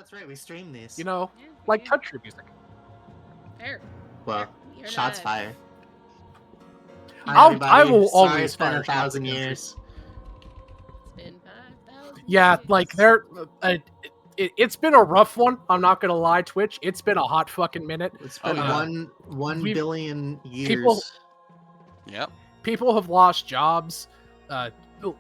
that's right. We stream these. You know, like country music. Fair. Well, You're shots not- fired. I will Sorry, always it's been fire 1,000 shots years. It's been 5,000 Yeah, years. like it's been a rough one. I'm not gonna lie, Twitch. It's been a hot fucking minute. It's been one we've- billion years. people- Yep. People have lost jobs.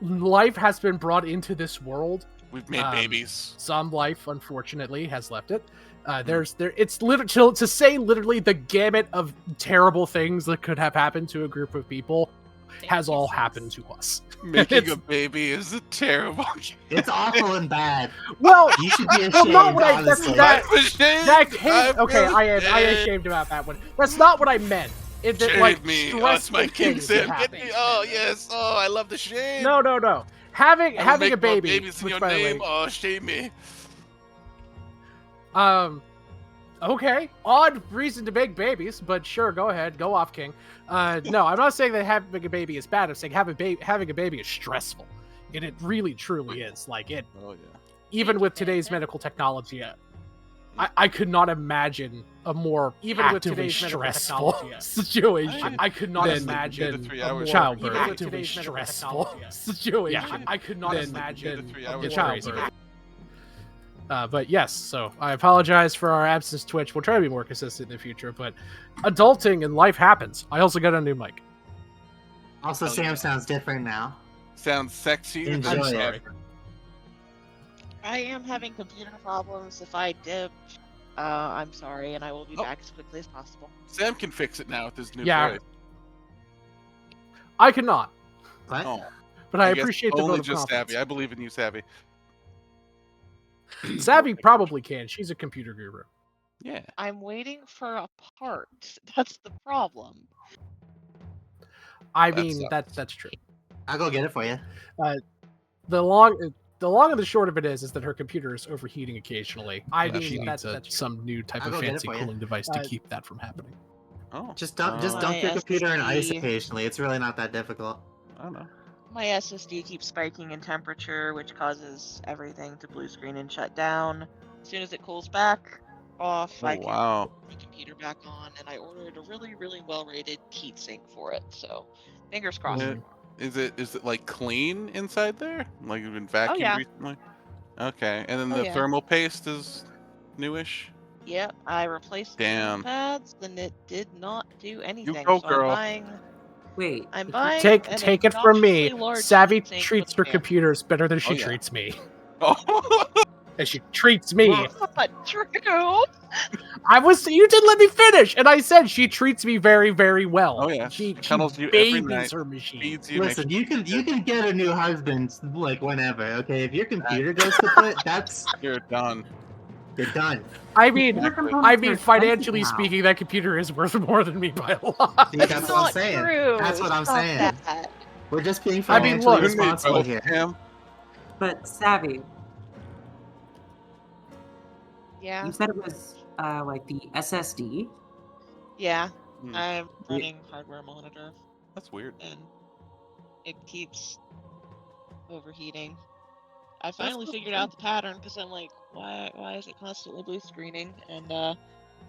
Life has been brought into this world. We've made babies. Some life, unfortunately, has left it. It's literally to say literally the gamut of terrible things that could have happened to a group of people has all happened to us. Making a baby is a terrible. It's awful and bad. Well, You should be ashamed, well, not what I. honestly. That, I'm ashamed. okay, I'm I am ashamed about that one. That's not what I meant. It Shame like me. Oh, stressful it's my king things that Sam. Get happen. me. Oh yes. Oh, I love the shame. No. Having I will a make more baby. babies in which, your by the way, name. Oh, shame me. Okay. Odd reason to make babies, but sure, go ahead. Go off, King. No, I'm not saying that having a baby is bad. I'm saying having a baby is stressful. And it really, truly is. Like, it, Oh yeah. even with today's medical technology, I could not imagine a more actively stressful situation. I could not imagine 2 to 3 a more hours. childbirth. Even Actively stressful situation. Yeah. I could not Then imagine 2 to 3 a hours childbirth. But yes, so I apologize for our absence, Twitch. We'll try to be more consistent in the future, but adulting and life happens. I also got a new mic. Also, Sam sounds different now. Sounds sexy. Enjoy I'm it. sorry. I am having computer problems. If I dip, I'm sorry, and I will be back as quickly as possible. Sam can fix it now with his new Yeah. voice. I cannot, What? Oh, but I guess appreciate the only vote of just confidence. Savvy. I believe in you, Savvy. Savvy probably can. She's a computer guru. Yeah. I'm waiting for a part. That's the problem. I That mean, sucks. that's true. I'll go get it for you. The long and the short of it is that her computer is overheating occasionally. I mean, she that's needs some new type I'll of go get it fancy for you. cooling device to keep that from happening. Oh. Just dunk My your computer in ice SSD. occasionally. It's really not that difficult. I don't know. My SSD keeps spiking in temperature, which causes everything to blue screen and shut down. As soon as it cools back off, Oh, I can wow. put the computer back on, and I ordered a really, really well-rated heatsink for it. So, fingers crossed. Yeah. Is it like clean inside there? Like you've been vacuumed yeah. recently? Okay. And then Oh, the yeah. thermal paste is newish? Yeah, I replaced the Damn. pads, and it did not do anything. go, so girl. Wait, I'm buying. Take an it from me. obnoxiously large Savvy heatsink treats with her a fan. computers better than she Oh, yeah. treats me. Oh. And she treats me. Not true. You didn't let me finish, and I said she treats me very, very well. Oh, yeah. She Cuddles you every babies night, her machine. Feeds you. Listen, makes you can get a new husband like whenever. Okay, if your computer goes kaput, you're done. you're done. I mean, your components I are mean, expensive financially now. speaking, that computer is worth more than me by a lot. See, that's It's what I'm not saying. true. That's what I'm Stop saying. that. We're just being I mean, financially look, responsible here. Him. but Savvy, Yeah. you said it was like the SSD. Yeah. Hmm. I'm running hardware monitor, That's weird. and it keeps overheating. I finally figured out the pattern because I'm like, why is it constantly blue screening? And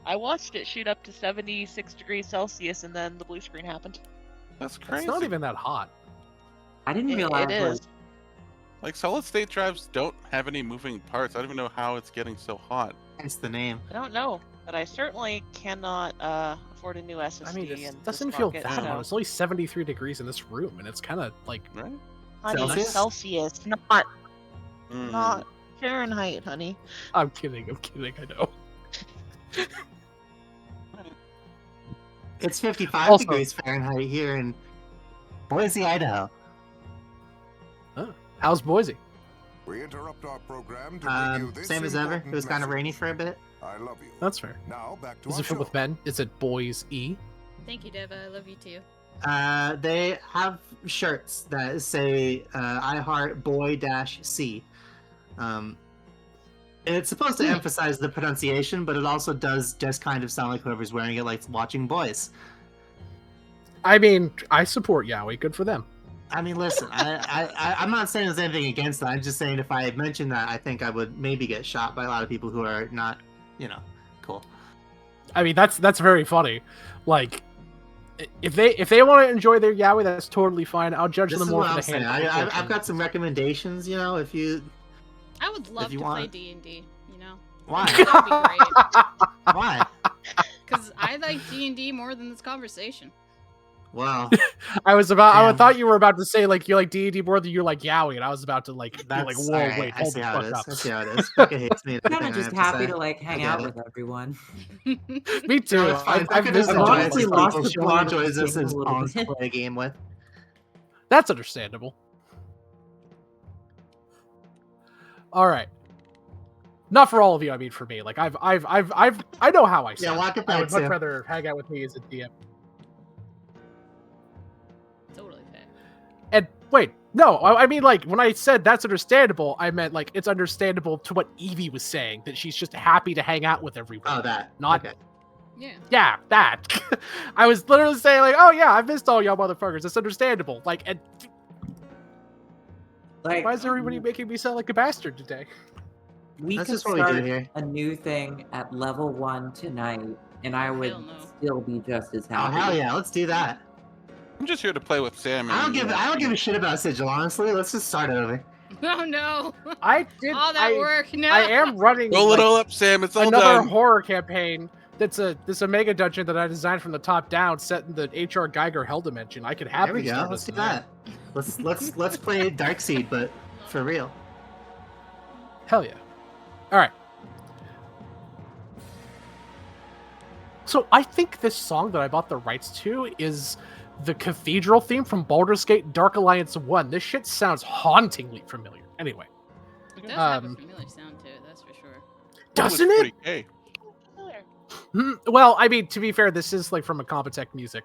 I watched it shoot up to 76 degrees Celsius, and then the blue screen happened. That's crazy. It's not even that hot. I didn't It realize is. Like solid state drives don't have any moving parts. I don't even know how it's getting so hot. Hence the name. I don't know, but I certainly cannot afford a new SSD. I mean, it and doesn't this feel market, that so- hot. It's only 73 degrees in this room, and it's kind of like Right? Honey, Celsius? Celsius, not Mm. not Fahrenheit, honey. I'm kidding. I know. It's 55 Also- degrees Fahrenheit here in Boise, Idaho. How's Boise? We interrupt our program to bring you this Same as ever. It important was kind of message. rainy for a bit. I love you. That's fair. Now back to Is our it filled with show. men? Is it boys E? Thank you, Deva. I love you too. They have shirts that say I heart boy -C. And it's supposed to emphasize the pronunciation, but it also does just kind of sound like whoever's wearing it likes watching boys. I mean, I support Yowie. Good for them. I mean, listen, I'm not saying there's anything against that. I'm just saying if I mentioned that, I think I would maybe get shot by a lot of people who are not, cool. I mean, that's very funny. Like, if they want to enjoy their yaoi, that's totally fine. I'll judge This them is more what for I'm the saying. hand. I've got some recommendations. If you I would love you to want- play D&D, why That would be great. why Because I like D&D more than this conversation. well I Damn. thought you were about to say like you like D&D more than you like yaoi, and I was about to be like, that's whoa, all right. wait, I hold see the how it fuck is. up. I see how it is. Becca hates me. I'm kind of just happy to like hang get out it. with everyone. Me too. No, it's fine. I've Becca missed doesn't I've all enjoy honestly these that. lost people. the She only plot of enjoys this us game a as little pawns to bit. play a game with. That's understandable. All right. Not for all of you. I mean, for me. Like I know how I sound. Yeah, walk it I back would much too. rather hang out with me as a DM. Totally fair. And wait, no, I mean like when I said that's understandable, I meant like it's understandable to what Evie was saying, that she's just happy to hang out with everyone. Oh, that. Not Okay. Yeah. Yeah, that. I was literally saying like, oh yeah, I missed all y'all motherfuckers. It's understandable. Like, and Like, why is everybody making me sound like a bastard today? we That's could just what we do start here. a new thing at level 1 tonight, and I would Hell no. still be just as Oh happy. hell yeah, let's do that. I'm just here to play with Sam. I don't and, give a shit about Sigil, honestly. Let's just start it over. Oh no. I did. All that work. No. I am running Roll like, it all up, Sam. It's all another done. horror campaign. That's a mega dungeon that I designed from the top down, set in the H.R. Geiger Hell dimension. I could There happily we go. start Let's us do in there. that. Let's play Darkseed, but for real. Hell yeah! All right. So I think this song that I bought the rights to is the cathedral theme from Baldur's Gate Dark Alliance 1. This shit sounds hauntingly familiar. Anyway, It does have a Um, familiar sound to it, that's for sure. doesn't it? 40K. Well, I mean, to be fair, this is like from a Compotech Music,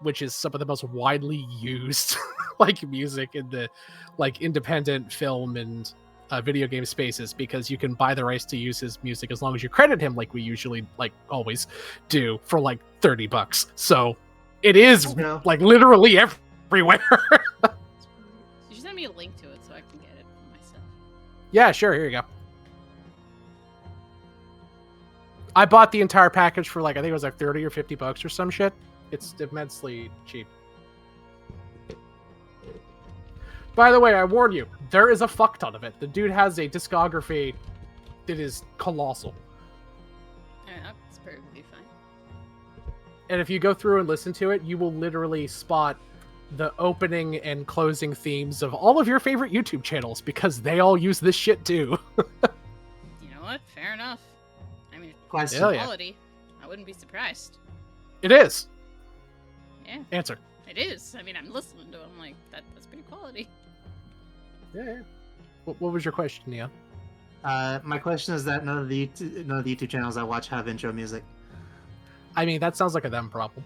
which is some of the most widely used like music in the like independent film and video game spaces, because you can buy the rights to use his music as long as you credit him, like we usually like always do, for like $30. So it is No. like literally everywhere. You should send me a link to it so I can get it for myself. Yeah, sure. Here you go. I bought the entire package for like, I think it was like $30 or $50 or some shit. It's immensely cheap. By the way, I warn you, there is a fuck ton of it. The dude has a discography that is colossal. That's perfectly fine. And if you go through and listen to it, you will literally spot the opening and closing themes of all of your favorite YouTube channels, because they all use this shit too. You know what? Fair enough. I mean, Question. Hell yeah. quality. I wouldn't be surprised. It is. Yeah, Answer. it is. I mean, I'm listening to it. I'm like, that's pretty quality. Yeah. What was your question, Neon? My question is that none of the YouTube channels I watch have intro music. I mean, that sounds like a them problem.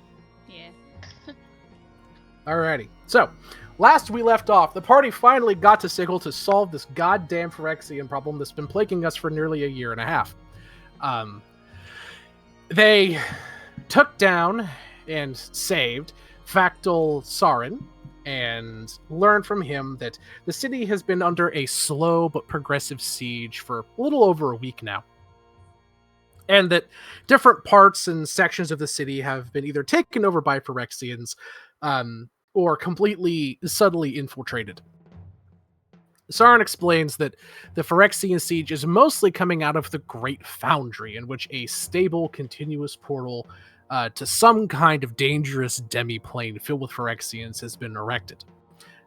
Yeah. Alrighty. So, last we left off, the party finally got to Sigil to solve this goddamn Phyrexian problem that's been plaguing us for nearly a year and a half. They took down and saved Factal Sarin and learned from him that the city has been under a slow but progressive siege for a little over a week now. And that different parts and sections of the city have been either taken over by Phyrexians, or completely subtly infiltrated. Sarin explains that the Phyrexian siege is mostly coming out of the Great Foundry, in which a stable, continuous portal to some kind of dangerous demi-plane filled with Phyrexians has been erected.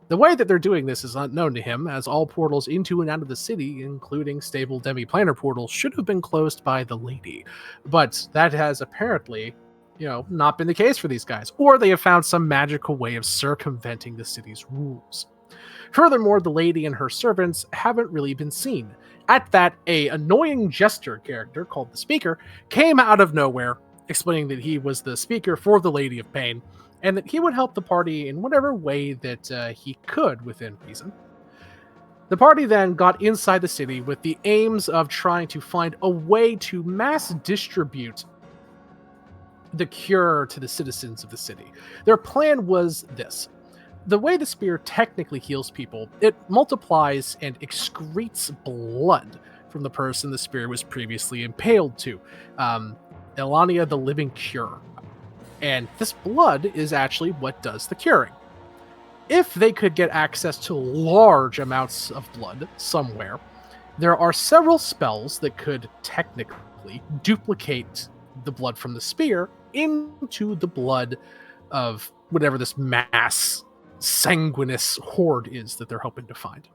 The way that they're doing this is unknown to him, as all portals into and out of the city, including stable demi-planar portals, should have been closed by the Lady. But that has apparently, not been the case for these guys, or they have found some magical way of circumventing the city's rules. Furthermore, the Lady and her servants haven't really been seen. At that, a annoying jester character called the Speaker came out of nowhere, explaining that he was the speaker for the Lady of Pain, and that he would help the party in whatever way that he could within reason. The party then got inside the city with the aims of trying to find a way to mass distribute the cure to the citizens of the city. Their plan was this. the way the spear technically heals people, it multiplies and excretes blood from the person the spear was previously impaled to. Elania the Living Cure. And this blood is actually what does the curing. If they could get access to large amounts of blood somewhere, there are several spells that could technically duplicate the blood from the spear into the blood of whatever this mass sanguinous horde is that they're hoping to find.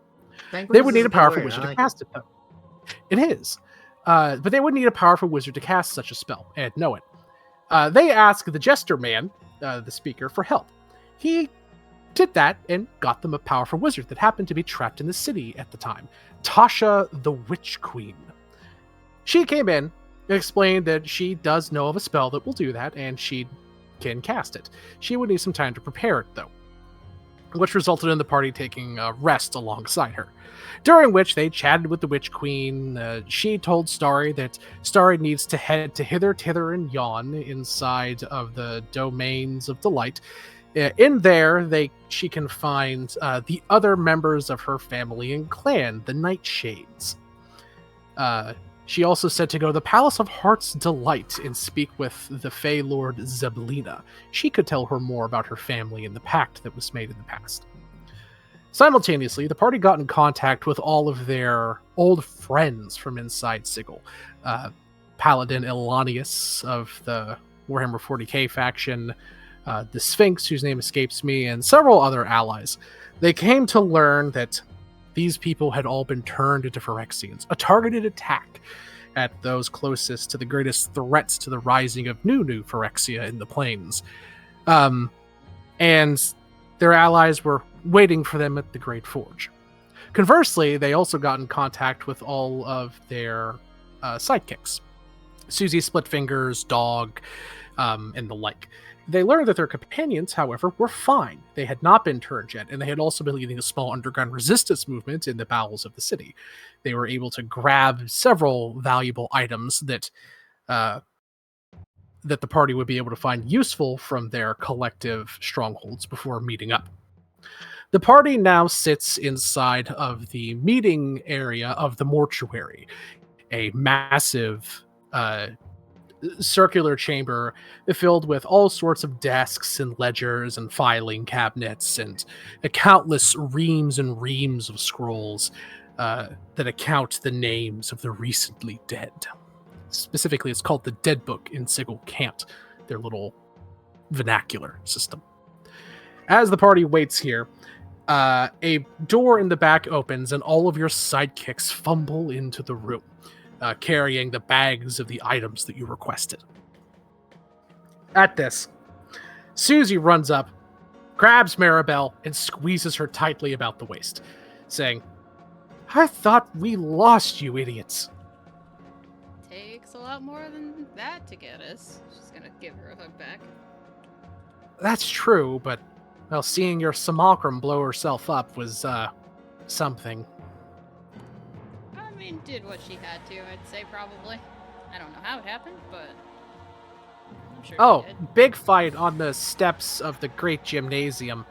They would need a powerful wizard to cast it, though. It is. But they would need a powerful wizard to cast such a spell and know it. They ask the Jester Man, the speaker, for help. He did that and got them a powerful wizard that happened to be trapped in the city at the time, Tasha the Witch Queen. She came in and explained that she does know of a spell that will do that, and she can cast it. She would need some time to prepare it, though, which resulted in the party taking a rest alongside her. During which they chatted with the Witch Queen. She told Starry that Starry needs to head to Hither, Tither, and Yon inside of the Domains of Delight. In there, she can find the other members of her family and clan, the Nightshades. She also said to go to the Palace of Heart's Delight and speak with the Fey Lord Zeblina. She could tell her more about her family and the pact that was made in the past. Simultaneously, the party got in contact with all of their old friends from inside Sigil. Paladin Elanius of the Warhammer 40k faction, the Sphinx, whose name escapes me, and several other allies. They came to learn that these people had all been turned into Phyrexians, a targeted attack at those closest to the greatest threats to the rising of new Phyrexia in the plains. And their allies were waiting for them at the Great Forge. Conversely, they also got in contact with all of their sidekicks. Susie Splitfingers, Dog, and the like. They learned that their companions, however, were fine. They had not been turned yet, and they had also been leading a small underground resistance movement in the bowels of the city. They were able to grab several valuable items that the party would be able to find useful from their collective strongholds before meeting up. The party now sits inside of the meeting area of the mortuary, a massive circular chamber filled with all sorts of desks and ledgers and filing cabinets and countless reams and reams of scrolls that account the names of the recently dead. Specifically, it's called the Dead Book in Sigil Cant, their little vernacular system. As the party waits here, a door in the back opens and all of your sidekicks fumble into the room, carrying the bags of the items that you requested. At this, Susie runs up, grabs Maribel, and squeezes her tightly about the waist, saying, "I thought we lost you, idiots." Takes a lot more than that to get us. She's gonna give her a hug back. That's true, but, well, seeing your simulacrum blow herself up was, something. I mean, did what she had to, I'd say, probably. I don't know how it happened, but I'm sure she did. Big fight on the steps of the great gymnasium,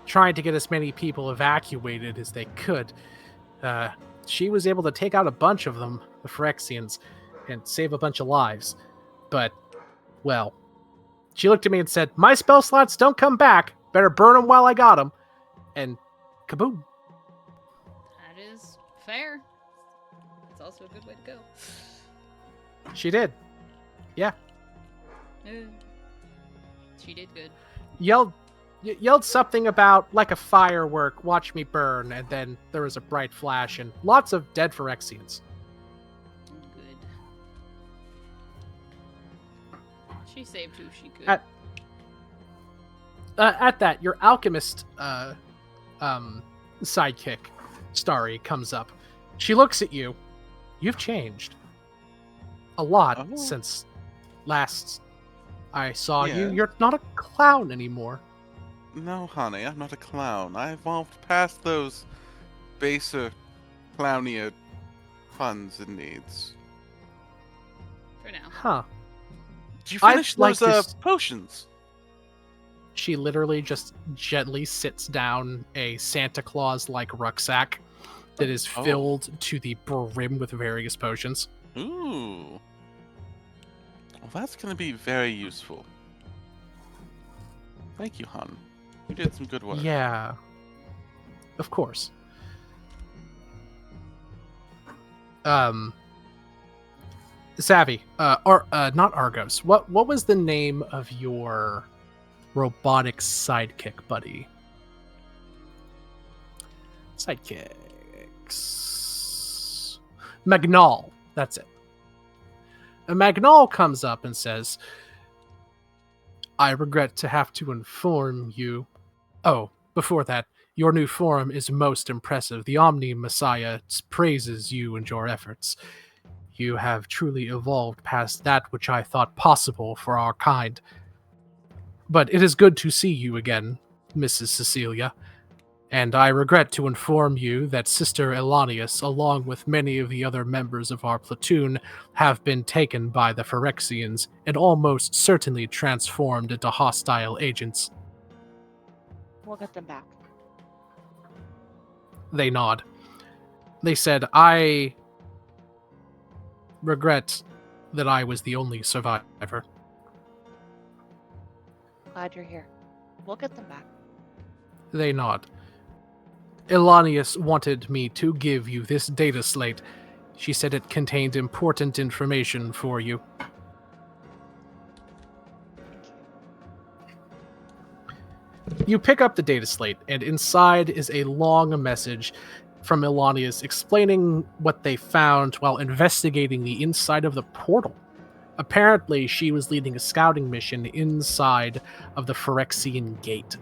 trying to get as many people evacuated as they could. She was able to take out a bunch of them, the Phyrexians, and save a bunch of lives. But, well, she looked at me and said, "My spell slots don't come back. Better burn them while I got them." And kaboom. That is fair. It's also a good way to go. She did. Yeah. She did good. Yelled something about, like a firework, watch me burn, and then there was a bright flash and lots of dead Phyrexians. Good. She saved who she could. At that, your alchemist sidekick, Starry, comes up. She looks at you. You've changed a lot since last I saw you. You're not a clown anymore. No, honey, I'm not a clown. I evolved past those baser, clownier puns and needs. For now. Huh. Did you finish those this- potions? she literally just gently sits down a Santa Claus-like rucksack that is filled to the brim with various potions. Ooh. Well, that's going to be very useful. Thank you, Han. You did some good work. Yeah. Of course. Savvy, not Argos. What was the name of your robotics sidekick buddy? Sidekicks. Magnol. That's it. And Magnol comes up and says, I regret to have to inform you. Oh, before that, your new form is most impressive. The Omni Messiah praises you and your efforts. You have truly evolved past that which I thought possible for our kind. But it is good to see you again, Mrs. Cecilia. And I regret to inform you that Sister Elanius, along with many of the other members of our platoon, have been taken by the Phyrexians and almost certainly transformed into hostile agents. We'll get them back. They nod. They said, I regret that I was the only survivor. Glad you're here. We'll get them back. They nod. Elanius wanted me to give you this data slate. She said it contained important information for you. You pick up the data slate, and inside is a long message from Elanius explaining what they found while investigating the inside of the portal. Apparently, she was leading a scouting mission inside of the Phyrexian gate.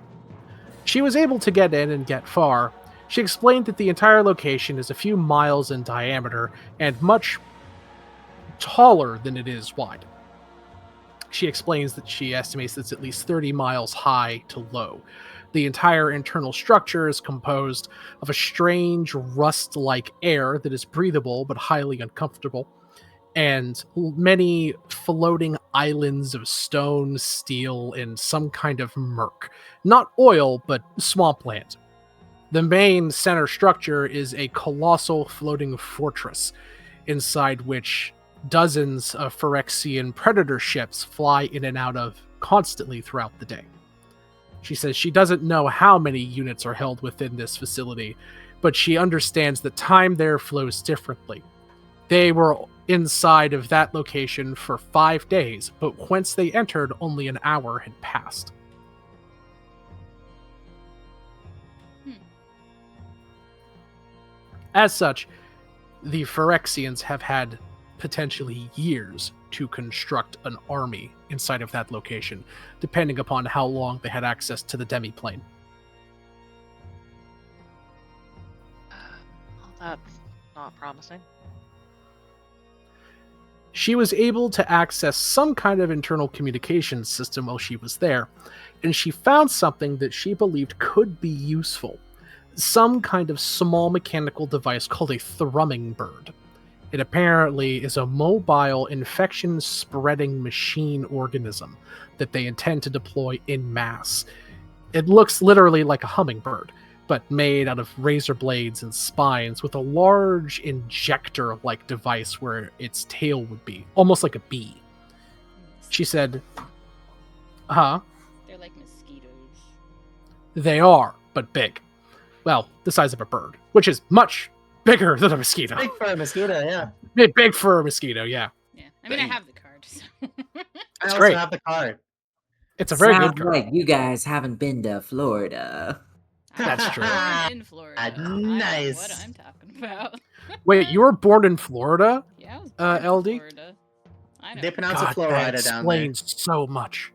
She was able to get in and get far. She explained that the entire location is a few miles in diameter and much taller than it is wide. She explains that she estimates it's at least 30 miles high to low. The entire internal structure is composed of a strange rust-like air that is breathable but highly uncomfortable, and many floating islands of stone, steel, and some kind of murk. Not oil, but swampland. The main center structure is a colossal floating fortress, inside which dozens of Phyrexian predator ships fly in and out of constantly throughout the day. She says she doesn't know how many units are held within this facility, but she understands that time there flows differently. They were inside of that location for 5 days, but whence they entered, only an hour had passed. As such, the Phyrexians have had potentially years to construct an army inside of that location, depending upon how long they had access to the demiplane. That's not promising. She was able to access some kind of internal communications system while she was there, and she found something that she believed could be useful. Some kind of small mechanical device called a thrumming bird. It apparently is a mobile infection-spreading machine organism that they intend to deploy en masse. It looks literally like a hummingbird, but made out of razor blades and spines with a large injector-like device where its tail would be, almost like a bee. She said, They're like mosquitoes. They are, but big. Well, the size of a bird, which is much bigger than a mosquito. Big for a mosquito, yeah. Big for a mosquito, yeah. Yeah, I mean, I have the card. So. I also great. have the card. It's a very Sounds good card. like you guys haven't been to Florida. That's true. I was born in Florida. I don't know Nice. what I'm talking about. Wait, you were born in Florida? Yeah, I was born in LD? Florida. I know. They pronounce God, it Florida that down there. explains so much.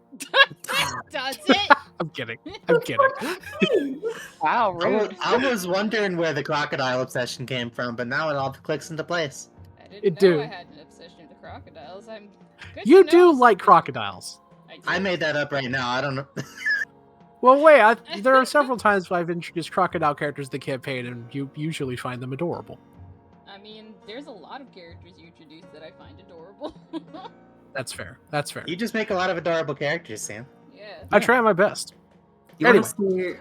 Does it? I'm kidding. I'm kidding. Wow, rude. I was wondering where the crocodile obsession came from, but now it all clicks into place. I didn't It know do. I had an obsession with crocodiles. I'm good You to do know. like crocodiles. I made that up right now. I don't know. Well, wait, there are several times I've introduced crocodile characters to the campaign, and you usually find them adorable. I mean, there's a lot of characters you introduce that I find adorable. That's fair. That's fair. You just make a lot of adorable characters, Sam. Yeah. I try my best. You Anyway. want to see,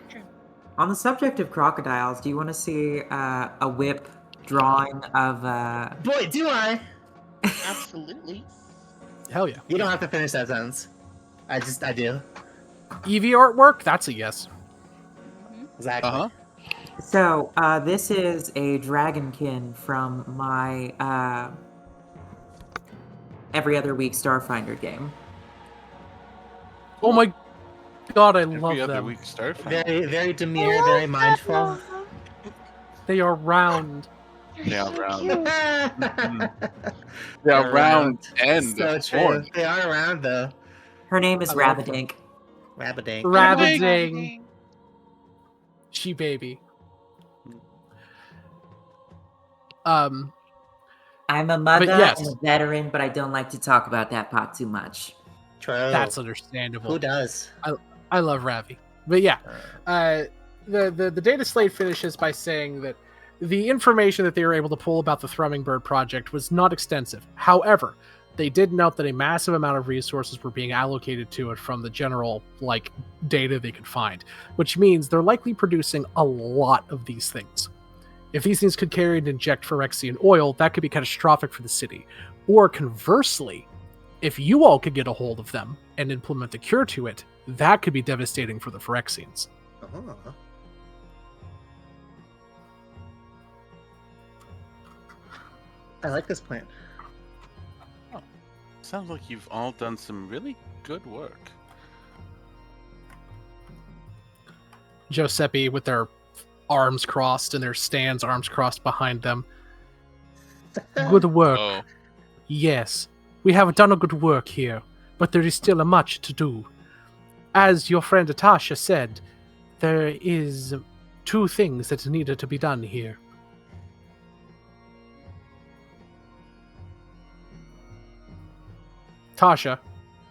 on the subject of crocodiles, do you want to see a whip drawing of Boy, do I! Absolutely. Hell yeah. You don't have to finish that sentence. I do. Eevee artwork? That's a yes. Exactly. Uh-huh. So, this is a dragonkin from my every other week Starfinder game. Oh my god, I love Every other them. week Starfinder. Very, very demure, very mindful. They are round. They're They are so round. cute. They are They're round and So true. horn. They are around though. Her name is I love them. Rabadink. Rabbidink. Rabading. She baby. I'm a mother yes. and a veteran, but I don't like to talk about that part too much. True. That's understandable. Who does? I love Ravi. But yeah, the data slate finishes by saying that the information that they were able to pull about the Thrumming Bird project was not extensive. However, they did note that a massive amount of resources were being allocated to it from the general data they could find, which means they're likely producing a lot of these things. If these things could carry and inject Phyrexian oil, that could be catastrophic for the city. Or conversely, if you all could get a hold of them and implement a cure to it, that could be devastating for the Phyrexians. Uh-huh. I like this plan. Sounds like you've all done some really good work. Giuseppe with their arms crossed and their stands arms crossed behind them. Good work. Oh, Yes, we have done a good work here, but there is still a much to do. As your friend Atasha said, there is 2 things that needed to be done here. Tasha,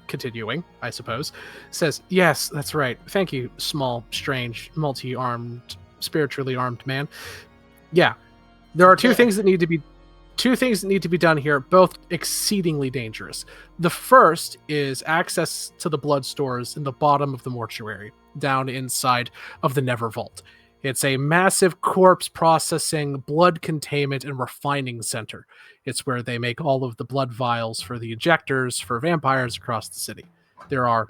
continuing, I suppose, says, "Yes, that's right. Thank you, small, strange, multi-armed, spiritually armed man. Yeah, there are 2 things that need to be done here, both exceedingly dangerous. The first is access to the blood stores in the bottom of the mortuary, down inside of the Never Vault. It's a massive corpse processing, blood containment, and refining center. It's where they make all of the blood vials for the injectors for vampires across the city. There are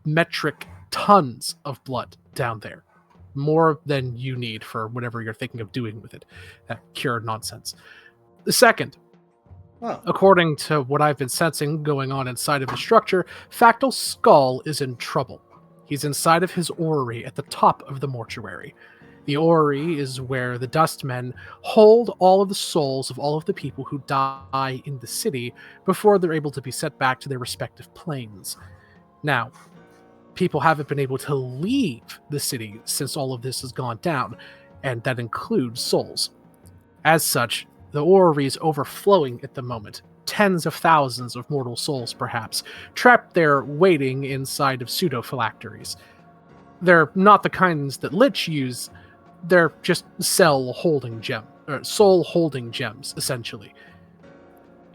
metric tons of blood down there. More than you need for whatever you're thinking of doing with it. That cure nonsense. The second, Oh. according to what I've been sensing going on inside of the structure, Factal Skull is in trouble. He's inside of his orrery at the top of the mortuary. The orrery is where the Dustmen hold all of the souls of all of the people who die in the city before they're able to be sent back to their respective planes. Now, people haven't been able to leave the city since all of this has gone down, and that includes souls. As such, the orrery is overflowing at the moment. Tens of thousands of mortal souls, perhaps, trapped there waiting inside of pseudo-phylacteries. They're not the kinds that Lich use. They're just soul-holding gems, essentially.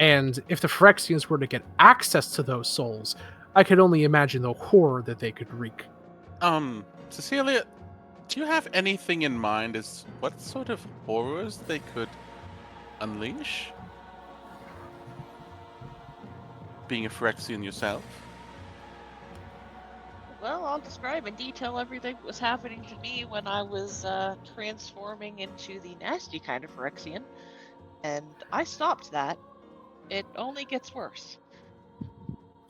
And if the Phyrexians were to get access to those souls, I could only imagine the horror that they could wreak. Cecilia, do you have anything in mind as what sort of horrors they could unleash? Being a Phyrexian yourself? Well, I'll describe in detail everything that was happening to me when I was transforming into the nasty kind of Phyrexian, and I stopped that. It only gets worse.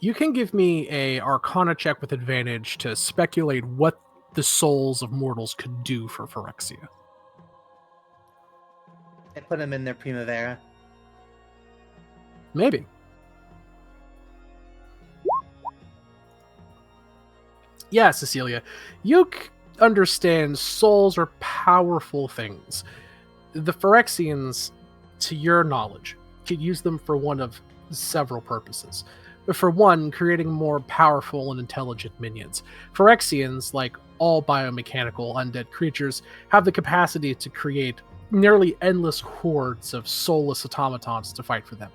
You can give me a Arcana check with advantage to speculate what the souls of mortals could do for Phyrexia. I put him in their Primavera. Maybe. Yeah, Cecilia, you understand souls are powerful things. The Phyrexians, to your knowledge, could use them for one of several purposes. For one, creating more powerful and intelligent minions. Phyrexians, like all biomechanical undead creatures, have the capacity to create nearly endless hordes of soulless automatons to fight for them.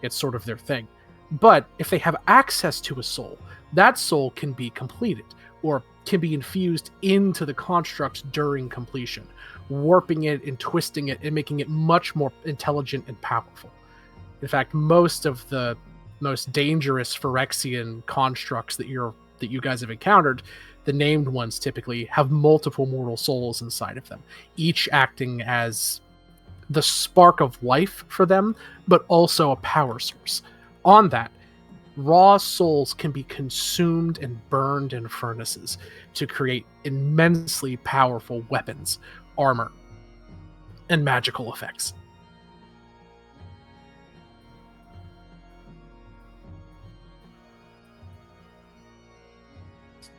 It's sort of their thing. But if they have access to a soul, that soul can be completed, or can be infused into the construct during completion, warping it and twisting it and making it much more intelligent and powerful. In fact, most of the most dangerous Phyrexian constructs that you guys have encountered, the named ones typically, have multiple mortal souls inside of them, each acting as the spark of life for them, but also a power source. On that, raw souls can be consumed and burned in furnaces to create immensely powerful weapons, armor, and magical effects.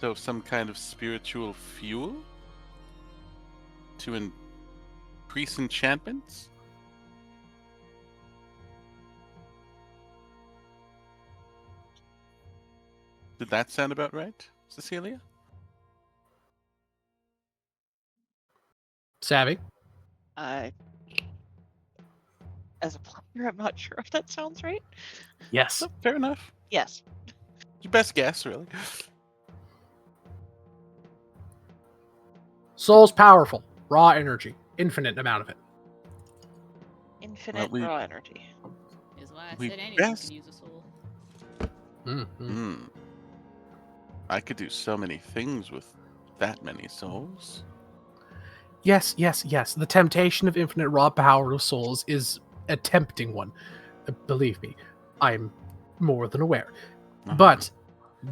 So some kind of spiritual fuel to increase enchantments? Did that sound about right, Cecilia? Savvy? As a player, I'm not sure if that sounds right. Yes. Oh, fair enough. Yes. Your best guess, really. Soul's powerful. Raw energy. Infinite amount of it. Infinite we- raw energy. Is why I We said anyone best- can use a soul. Mm-hmm. I could do so many things with that many souls. Yes. The temptation of infinite raw power of souls is a tempting one. Believe me, I'm more than aware. But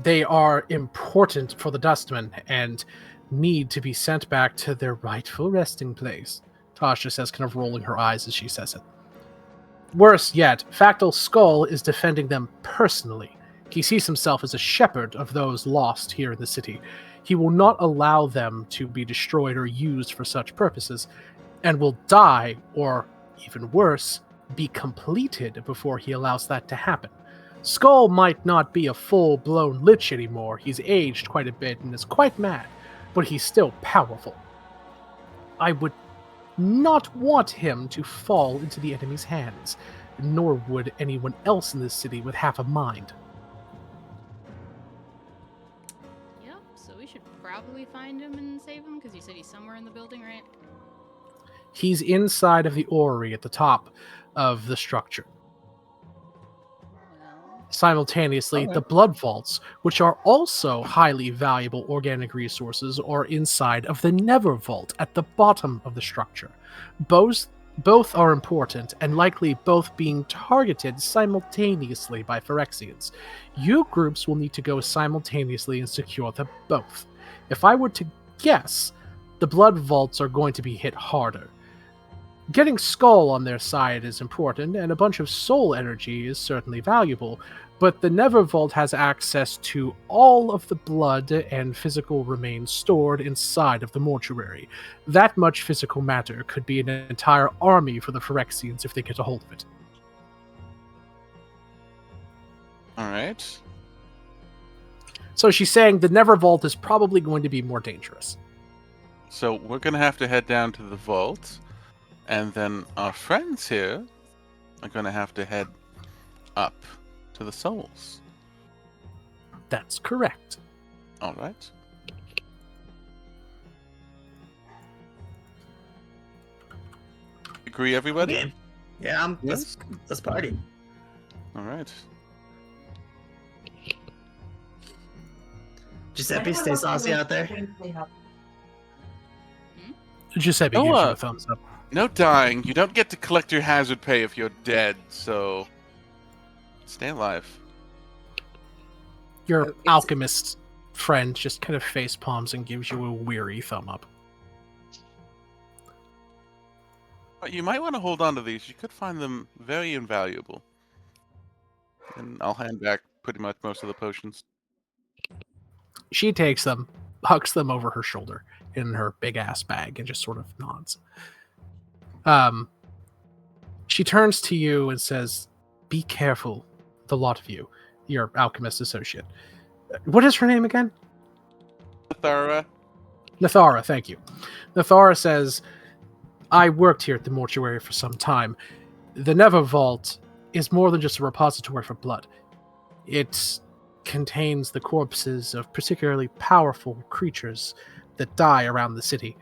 they are important for the Dustmen and need to be sent back to their rightful resting place, Tasha says, kind of rolling her eyes as she says it. Worse yet, Factal Skull is defending them personally. He sees himself as a shepherd of those lost here in the city. He will not allow them to be destroyed or used for such purposes, and will die, or even worse, be completed before he allows that to happen. Skull might not be a full-blown lich anymore. He's aged quite a bit and is quite mad, but he's still powerful. I would not want him to fall into the enemy's hands, nor would anyone else in this city with half a mind. Yep, so we should probably find him and save him, because you said he's somewhere in the building, right? He's inside of the orrery at the top of the structure. Well, Simultaneously, the blood vaults, which are also highly valuable organic resources, are inside of the Never Vault at the bottom of the structure. Both are important, and likely both being targeted simultaneously by Phyrexians. You groups will need to go simultaneously and secure them both. If I were to guess, the blood vaults are going to be hit harder. Getting Skull on their side is important, and a bunch of soul energy is certainly valuable, but the Never Vault has access to all of the blood and physical remains stored inside of the mortuary. That much physical matter could be an entire army for the Phyrexians if they get a hold of it. Alright. So she's saying the Never Vault is probably going to be more dangerous. So we're gonna have to head down to the vault, and then our friends here are gonna have to head up to the souls. That's correct. Alright. Agree, everybody? Okay. Yeah, Yes? let's party. Alright. Giuseppe, stay saucy out there. Giuseppe Oh, gives you a thumbs up. No dying. You don't get to collect your hazard pay if you're dead, so stay alive. Your it's- alchemist friend just kind of face palms and gives you a weary thumb up. But you might want to hold on to these. You could find them very invaluable. And I'll hand back pretty much most of the potions. She takes them, hucks them over her shoulder in her big ass bag, and just sort of nods. She turns to you and says, "Be careful, the lot of you, your alchemist associate." What is her name again? Thara. Nathara, thank you. Nathara says, "I worked here at the mortuary for some time. The Never Vault is more than just a repository for blood. It contains the corpses of particularly powerful creatures that die around the city.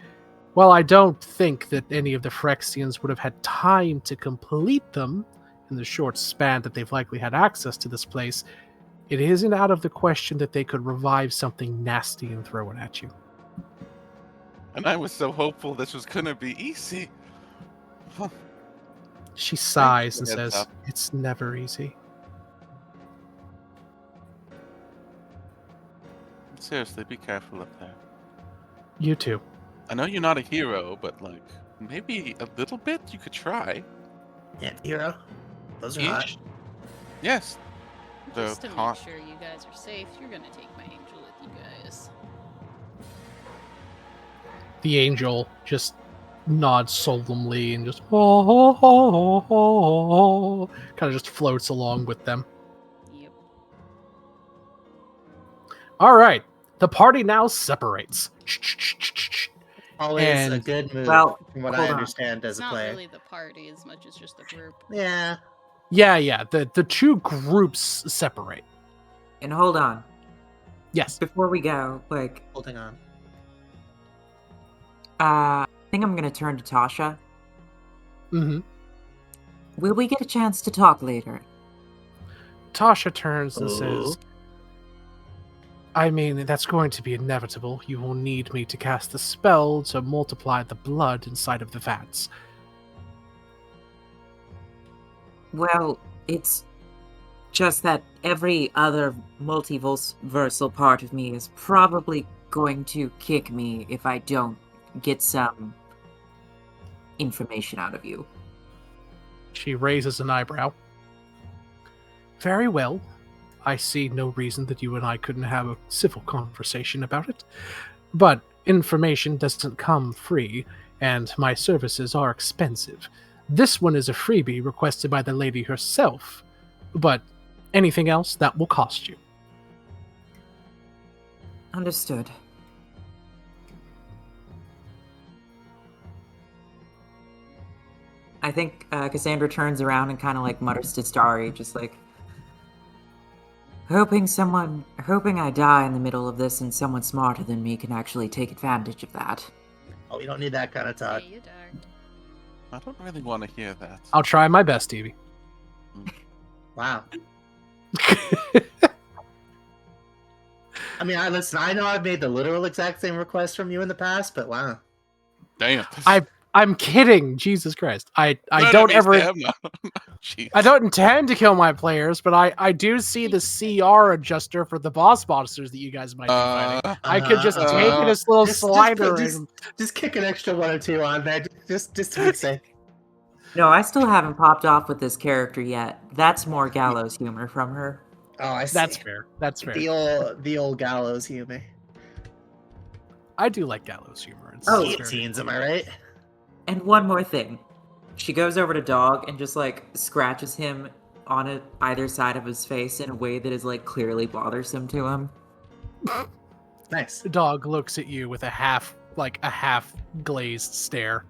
While I don't think that any of the Phyrexians would have had time to complete them in the short span that they've likely had access to this place, it isn't out of the question that they could revive something nasty and throw it at you. And I was so hopeful this was gonna be easy. She sighs and Heads says, up. "It's never easy." Seriously, be careful up there. You too. I know you're not a hero, but like maybe a little bit you could try. Hero. Those are hot. Ish. Yes. The Just to make hot. sure you guys are safe, you're gonna take my angel with you guys. The angel just nods solemnly and just kind of just floats along with them. Yep. All right, the party now separates. Always a And- good move, Well, from what I hold on. understand as It's a not player. really the party as much as just the group. Yeah. Yeah. The two groups separate. And hold on. Yes. Before we go, like, Holding on. I think I'm gonna turn to Tasha. Mm-hmm. Will we get a chance to talk later? Tasha turns and says, Oh. I mean, that's going to be inevitable. You will need me to cast the spell to multiply the blood inside of the vats. Well, it's just that every other multiversal part of me is probably going to kick me if I don't get some information out of you. She raises an eyebrow. Very well. I see no reason that you and I couldn't have a civil conversation about it. But information doesn't come free, and my services are expensive. This one is a freebie requested by the lady herself, but anything else, that will cost you. Understood. I think Cassandra turns around and kind of like mutters to Starry, just like, hoping I die in the middle of this and someone smarter than me can actually take advantage of that. Oh, we don't need that kind of Yeah, talk. you darn. I don't really want to hear that. I'll try my best, Stevie. Wow. I mean, listen, I know I've made the literal exact same request from you in the past, but wow. Damn. I'm kidding. Jesus Christ. I No, don't no, ever... Sam, no. Jeez. I don't intend to kill my players, but I do see the CR adjuster for the boss monsters that you guys might be fighting. I could just take this little slider and... Just kick an extra one or two on there, just to be safe. No, I still haven't popped off with this character yet. That's more gallows humor from her. Oh, I see. That's fair. That's fair. The old gallows humor. I do like gallows humor. It's Oh, very- Guillotines, am I right? And one more thing. She goes over to Dog and just like scratches him on either side of his face in a way that is like clearly bothersome to him. Nice. The dog looks at you with a half glazed stare.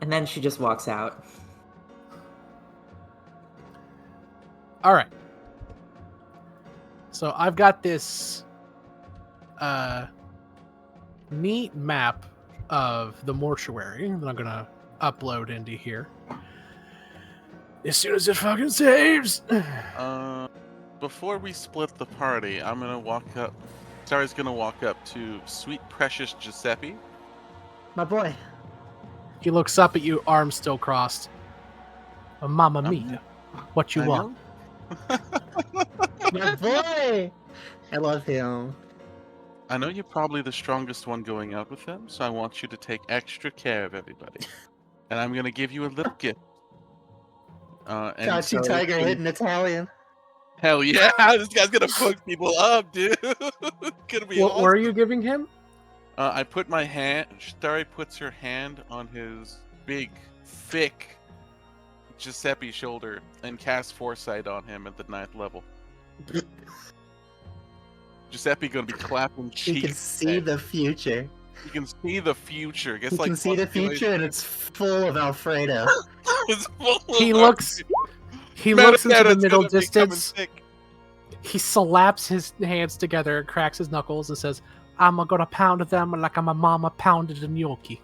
And then she just walks out. All right. So I've got this neat map of the mortuary that I'm gonna upload into here as soon as it fucking saves. Before we split the party, I'm gonna walk up. Starry's gonna walk up to sweet precious Giuseppe. My boy. He looks up at you, arms still crossed. Mamma mia, what you I want? know. My boy! I love him. I know you're probably the strongest one going out with them, so I want you to take extra care of everybody. And I'm gonna give you a little gift. And Got you, so Tiger, it's- hitting Italian. Hell yeah! This guy's gonna fuck people up, dude. Gonna be What awesome. were you giving him? I put my hand. Starry puts her hand on his big, thick Giuseppe shoulder and casts Foresight on him at the 9th level. Giuseppe gonna be clapping cheeks. You can see the future. You can see the future. It's You like can see the future, and it's full of Alfredo. It's full of He looks into the Metadata's middle gonna be coming distance. thick. He slaps his hands together and cracks his knuckles and says, "I'm gonna pound them like I'm a mama pounded a gnocchi."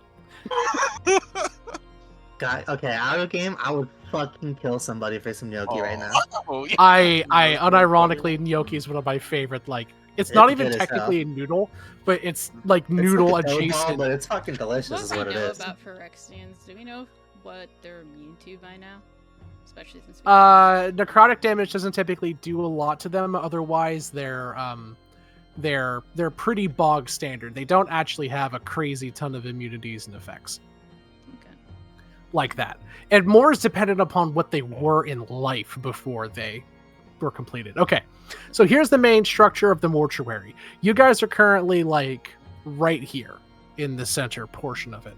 God, okay, out of game, I would fucking kill somebody for some gnocchi right now. Oh, yeah. I unironically, gnocchi is one of my favorite. Like, it's not even good as technically a noodle, but it's like It's noodle like a dough ball, adjacent. but it's fucking delicious, What is do we what it know is. about Phyrexians? Do we know what they're immune to by now? Especially since Necrotic damage doesn't typically do a lot to them. Otherwise, they're pretty bog standard. They don't actually have a crazy ton of immunities and effects Okay. like that. And more is dependent upon what they were in life before they were completed. Okay, so here's the main structure of the mortuary. You guys are currently like right here in the center portion of it.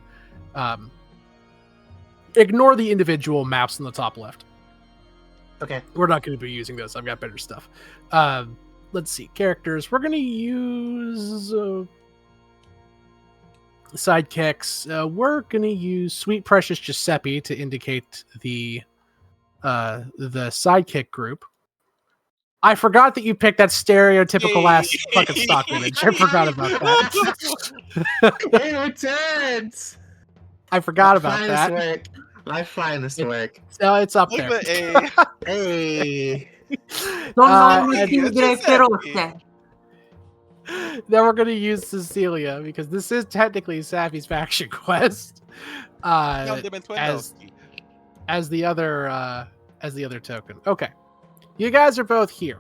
Ignore the individual maps in the top left. Okay. We're not going to be using those. I've got better stuff. Let's see. Characters. We're going to use sidekicks. We're going to use Sweet Precious Giuseppe to indicate the sidekick group. I forgot that you picked that stereotypical ass fucking stock image. I forgot about that. It returns! I forgot about that. Work. My finest work. So it's up Look there. at the A. Hey! Non and- chiudere feroce. Then we're gonna use Cecilia because this is technically Sappy's faction quest. As the other token. Okay. You guys are both here.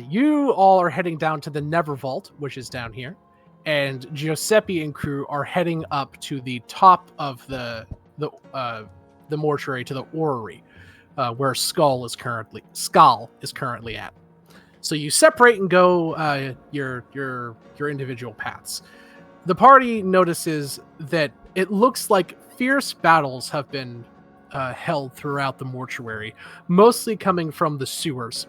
You all are heading down to the Never Vault, which is down here, and Giuseppe and crew are heading up to the top of the mortuary, to the orrery, where Skull is currently at. So you separate and go your individual paths. The party notices that it looks like fierce battles have been held throughout the mortuary, mostly coming from the sewers.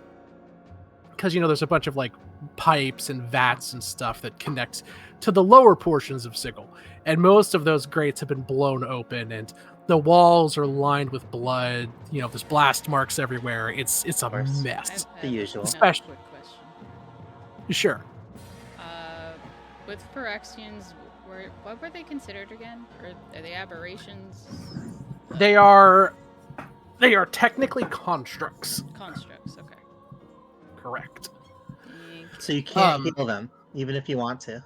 Because, there's a bunch of like pipes and vats and stuff that connect to the lower portions of Sigil. And most of those grates have been blown open and the walls are lined with blood. There's blast marks everywhere. It's a mess. The usual. Especially- Quick question. Sure. With Phyrexians, what were they considered again? Or are they aberrations? They are technically constructs. Constructs, okay. Correct. So you can't heal them, even if you want to.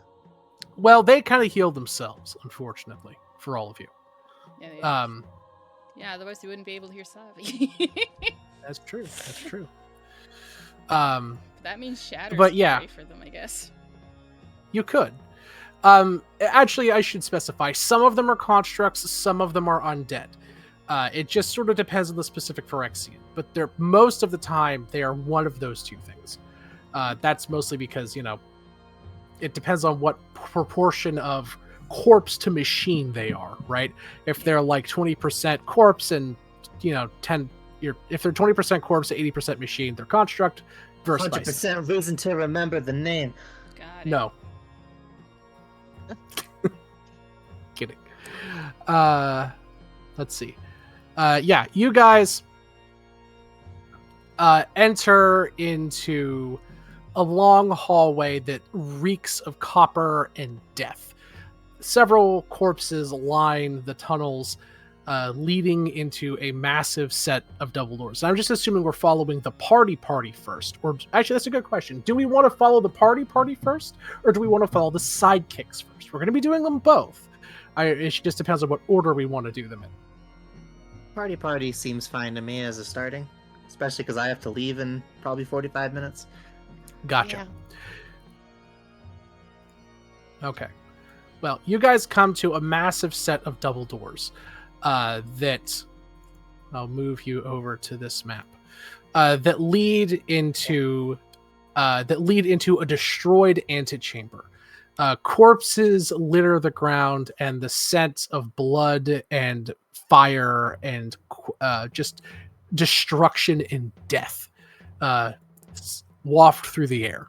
Well, they kind of heal themselves, unfortunately, for all of you. Yeah, yeah, otherwise you wouldn't be able to hear Savi. That's true. That means Shatter's But yeah. free for them, I guess. You could. Actually, I should specify. Some of them are constructs, some of them are undead. It just sort of depends on the specific Phyrexian. But most of the time, they are one of those two things. That's mostly because, it depends on what proportion of corpse to machine they are, right? If they're like 20% corpse and, if they're 20% corpse to 80% machine, they're construct versus 100% reason to remember the name. Got it. No. Kidding. Let's see. Yeah, you guys enter into a long hallway that reeks of copper and death. Several corpses line the tunnels leading into a massive set of double doors. And I'm just assuming we're following the party first. Or actually, that's a good question. Do we want to follow the party first? Or do we want to follow the sidekicks first? We're going to be doing them both. It just depends on what order we want to do them in. Party seems fine to me as a starting. Especially because I have to leave in probably 45 minutes. Gotcha. Okay. Well, you guys come to a massive set of double doors that I'll move you over to this map that lead into a destroyed antechamber. Corpses litter the ground, and the scent of blood and fire and just destruction and death waft through the air.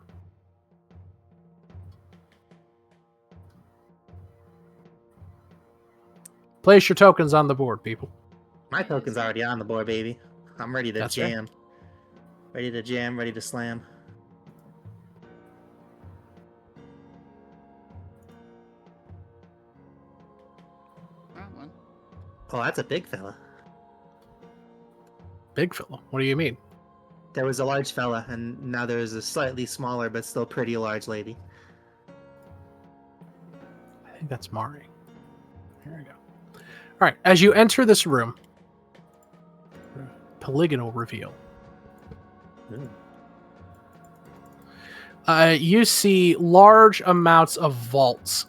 Place your tokens on the board, people. My token's already on the board, baby. I'm ready to That's fair. jam. Ready to jam, ready to slam. Wrong one. Oh, that's a big fella. Big fella. What do you mean? There was a large fella, and now there's a slightly smaller but still pretty large lady. I think that's Mari. Here we go. All right. As you enter this room, polygonal reveal. Ooh. You see large amounts of vaults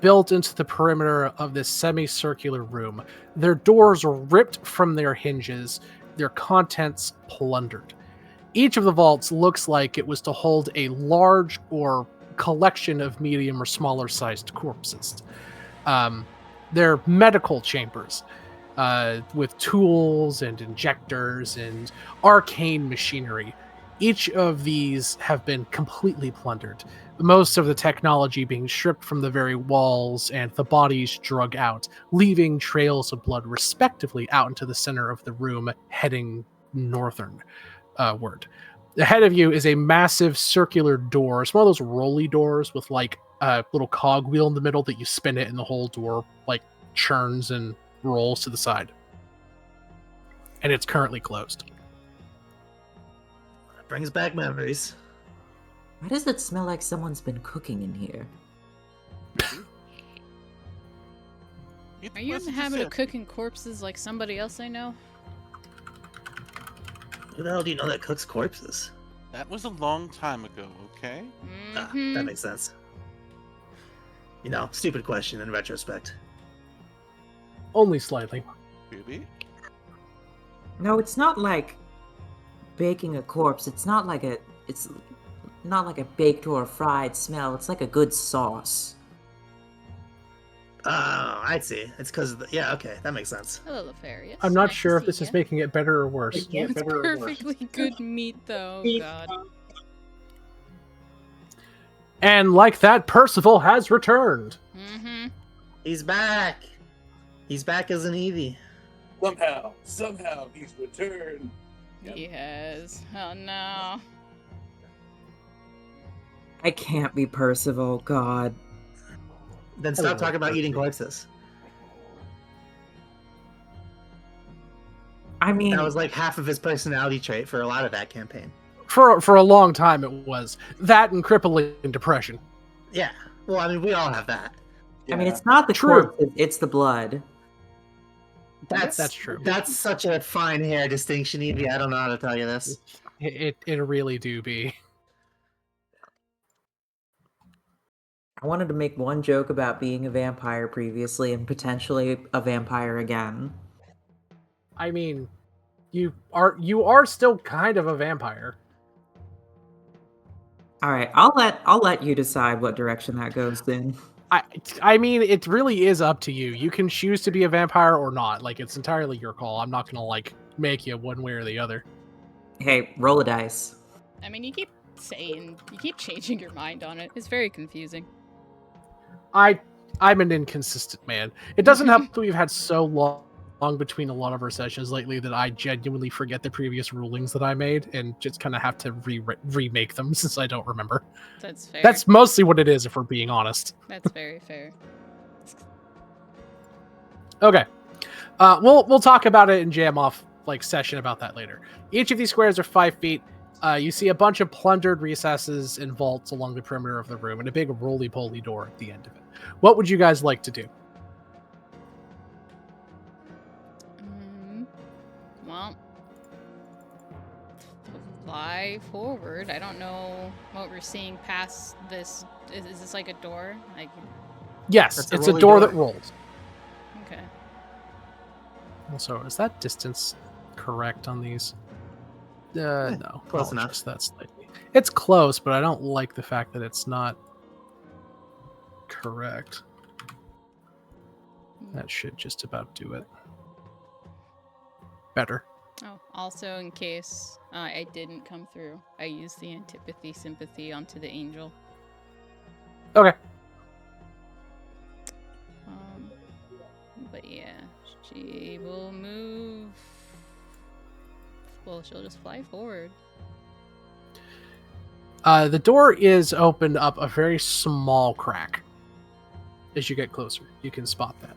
built into the perimeter of this semicircular room. Their doors are ripped from their hinges, their contents plundered. Each of the vaults looks like it was to hold a large or collection of medium or smaller sized corpses. They're medical chambers with tools and injectors and arcane machinery. Each of these have been completely plundered, most of the technology being stripped from the very walls and the bodies drug out, leaving trails of blood respectively out into the center of the room, heading northernward. Ahead of you is a massive circular door. It's one of those rolly doors with like a little cog wheel in the middle that you spin it and the whole door like churns and rolls to the side. And it's currently closed. Brings back memories. Why does it smell like someone's been cooking in here? Are you in the habit of cooking corpses like somebody else I know? Who the hell do you know that cooks corpses? That was a long time ago, okay? Ah, that makes sense. You know, stupid question in retrospect. Only slightly. Maybe. No, it's not like baking a corpse. It's not like a baked or a fried smell. It's like a good sauce. Oh, I see. It's because of the... Yeah, okay. That makes sense. Hello, Lefarius. I'm not Nice sure to if this see is ya. making it better or worse. It's perfectly good meat, though. Oh, God. And like that, Percival has returned. Mm-hmm. He's back! He's back as an Eevee. Somehow, he's returned. Yep. He has. Oh, no. I can't be Percival, God. Then stop talking about eating corpses. I mean, That was like half of his personality trait for a lot of that campaign. For a long time, it was that and crippling depression. Yeah. Well, I mean, we all have that. I mean, it's not the True. corpse, it's the blood. That's true. That's such a fine hair distinction, Evie. I don't know how to tell you this. It really do be. I wanted to make one joke about being a vampire previously and potentially a vampire again. I mean, you are still kind of a vampire. All right, I'll let you decide what direction that goes in. I mean, it really is up to you. You can choose to be a vampire or not. Like, it's entirely your call. I'm not gonna like make you one way or the other. Hey, roll a dice. I mean, you keep changing your mind on it. It's very confusing. I'm an inconsistent man. It doesn't help that we've had so long between a lot of our sessions lately that I genuinely forget the previous rulings that I made and just kind of have to remake them since I don't remember. That's fair. That's mostly what it is, if we're being honest. That's very fair. Okay, we'll talk about it in jam off like session about that later. Each of these squares are 5 feet. You see a bunch of plundered recesses and vaults along the perimeter of the room, and a big roly-poly door at the end of it. What would you guys like to do? Well, fly forward. I don't know what we're seeing past this. Is this like a door? Like, Yes, That's a it's a rolly door door. that rolls. okay. Also, is that distance correct on these? No. close I'll enough. adjust that slightly. It's close, but I don't like the fact that it's not correct. That should just about do it. Better. Oh, also in case I didn't come through, I used the antipathy sympathy onto the angel. Okay. But yeah. She will move. Well, she'll just fly forward. The door is opened up a very small crack. As you get closer, you can spot that.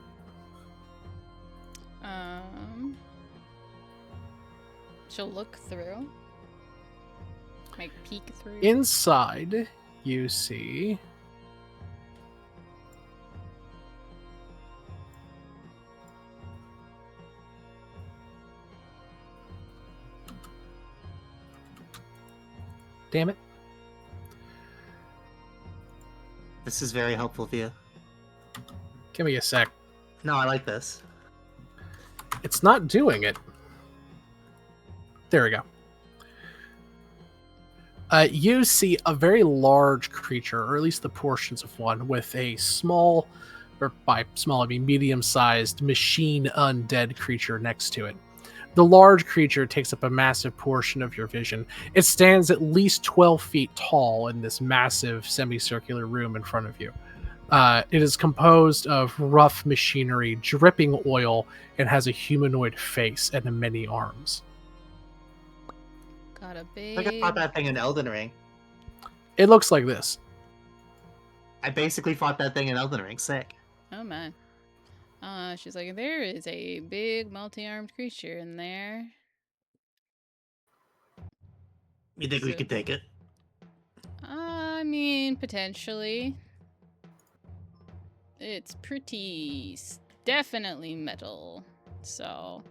She'll look through. Like peek through. Inside, you see damn it. This is very helpful, Thea. Give me a sec. No, I like this. It's not doing it. There we go. You see a very large creature, or at least the portions of one, with a small, or by small I mean medium-sized machine undead creature next to it. The large creature takes up a massive portion of your vision. It stands at least 12 feet tall in this massive semicircular room in front of you. It is composed of rough machinery, dripping oil, and has a humanoid face and many arms. Got a I big. think I fought that thing in Elden Ring. It looks like this. I basically fought that thing in Elden Ring. Sick. Oh my. She's like, there is a big multi-armed creature in there. You think we So- could take it? I mean, potentially. It's definitely metal. So,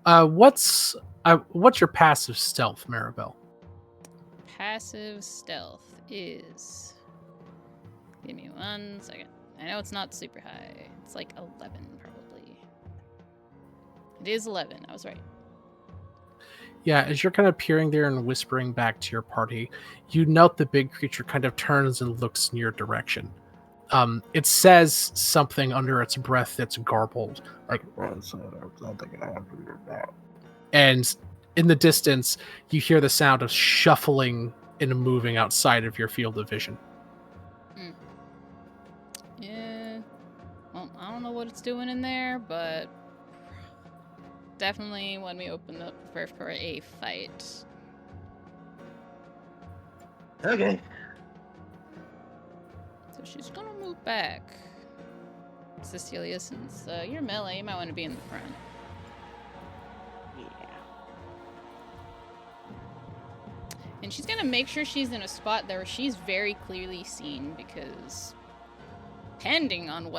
What's your passive stealth, Maribel? passive stealth is. Give me 1 second. I know it's not super high. It's like 11, probably. It is 11. I was right. Yeah, as you're kind of peering there and whispering back to your party, you note the big creature kind of turns and looks in your direction. It says something under its breath that's garbled, like, and in the distance, you hear the sound of shuffling and moving outside of your field of vision. Yeah. Well, I don't know what it's doing in there, but definitely when we open up, prepare for a fight. Okay. So she's gonna move back. Cecilia, since you're melee, you might want to be in the front. Yeah. And she's gonna make sure she's in a spot there where she's very clearly seen, because depending on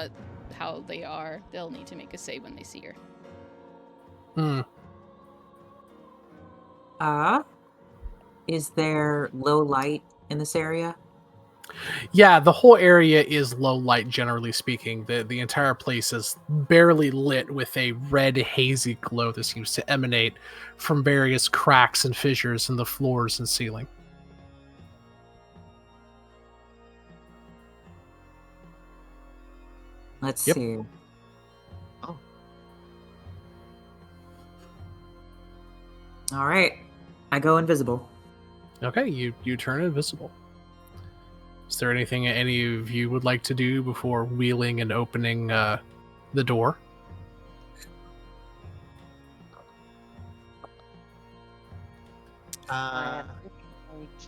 how they are, they'll need to make a save when they see her. Is there low light in this area? Yeah, the whole area is low light, generally speaking. The entire place is barely lit with a red, hazy glow that seems to emanate from various cracks and fissures in the floors and ceiling. Let's Yep. see. Oh. All right. I go invisible. Okay, you turn invisible. Is there anything any of you would like to do before wheeling and opening the door? I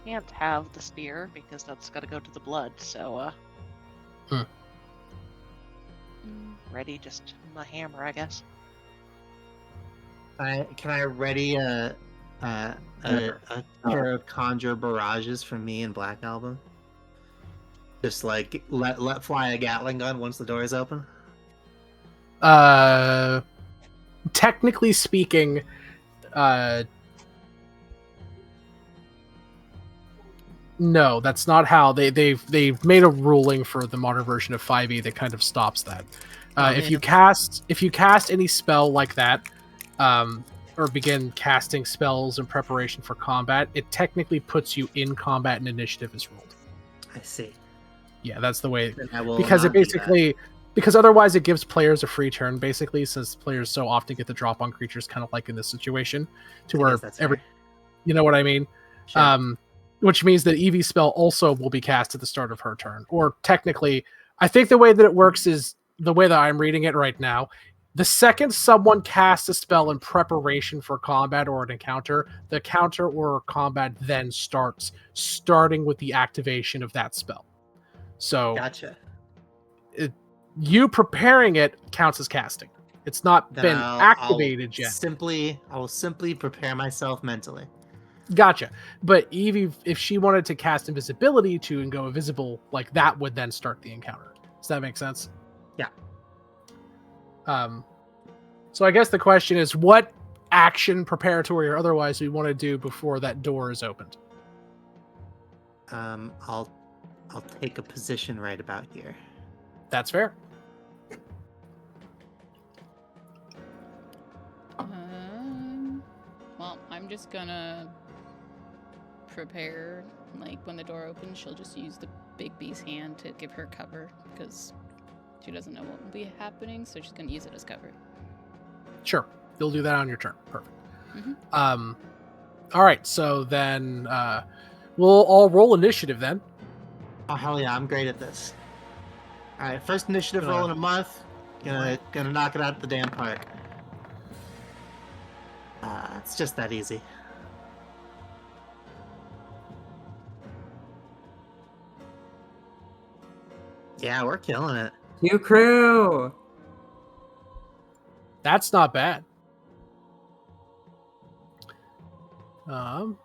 can't have the spear because that's got to go to the blood. So, ready, just my hammer, I guess. Can I ready a pair of conjure barrages from me and Black Album? Just like let fly a Gatling gun once the door is open. Technically speaking, no, that's not how they've made a ruling for the modern version of 5e that kind of stops that. If you cast any spell like that, or begin casting spells in preparation for combat, it technically puts you in combat and initiative is rolled. I see. Yeah, that's the way. Then I will Because it not do that. basically, because otherwise it gives players a free turn, basically, since players so often get the drop on creatures, kind of like in this situation, to I where guess that's every, fair. you know what I mean? Sure. Which means that Evie's spell also will be cast at the start of her turn. Or technically, I think the way that it works is the way that I'm reading it right now. The second someone casts a spell in preparation for combat or an encounter, the counter or combat then starts, starting with the activation of that spell. So Gotcha. you preparing it counts as casting. It's not Then been activated yet. I will simply prepare myself mentally. Gotcha. But Evie, if she wanted to cast invisibility to and go invisible, like that would then start the encounter. Does that make sense? Yeah. So I guess the question is, what action, preparatory or otherwise, we want to do before that door is opened? I'll take a position right about here. That's fair. Well, I'm just gonna prepare. Like when the door opens, she'll just use the big bee's hand to give her cover because she doesn't know what will be happening, so she's gonna use it as cover. Sure. You'll do that on your turn. Perfect. Mhm. All right. So then we'll all roll initiative then. Oh hell yeah, I'm great at this. All right, first initiative roll in a month. Gonna knock it out of the damn park. It's just that easy. Yeah, we're killing it. You crew. That's not bad. Oh,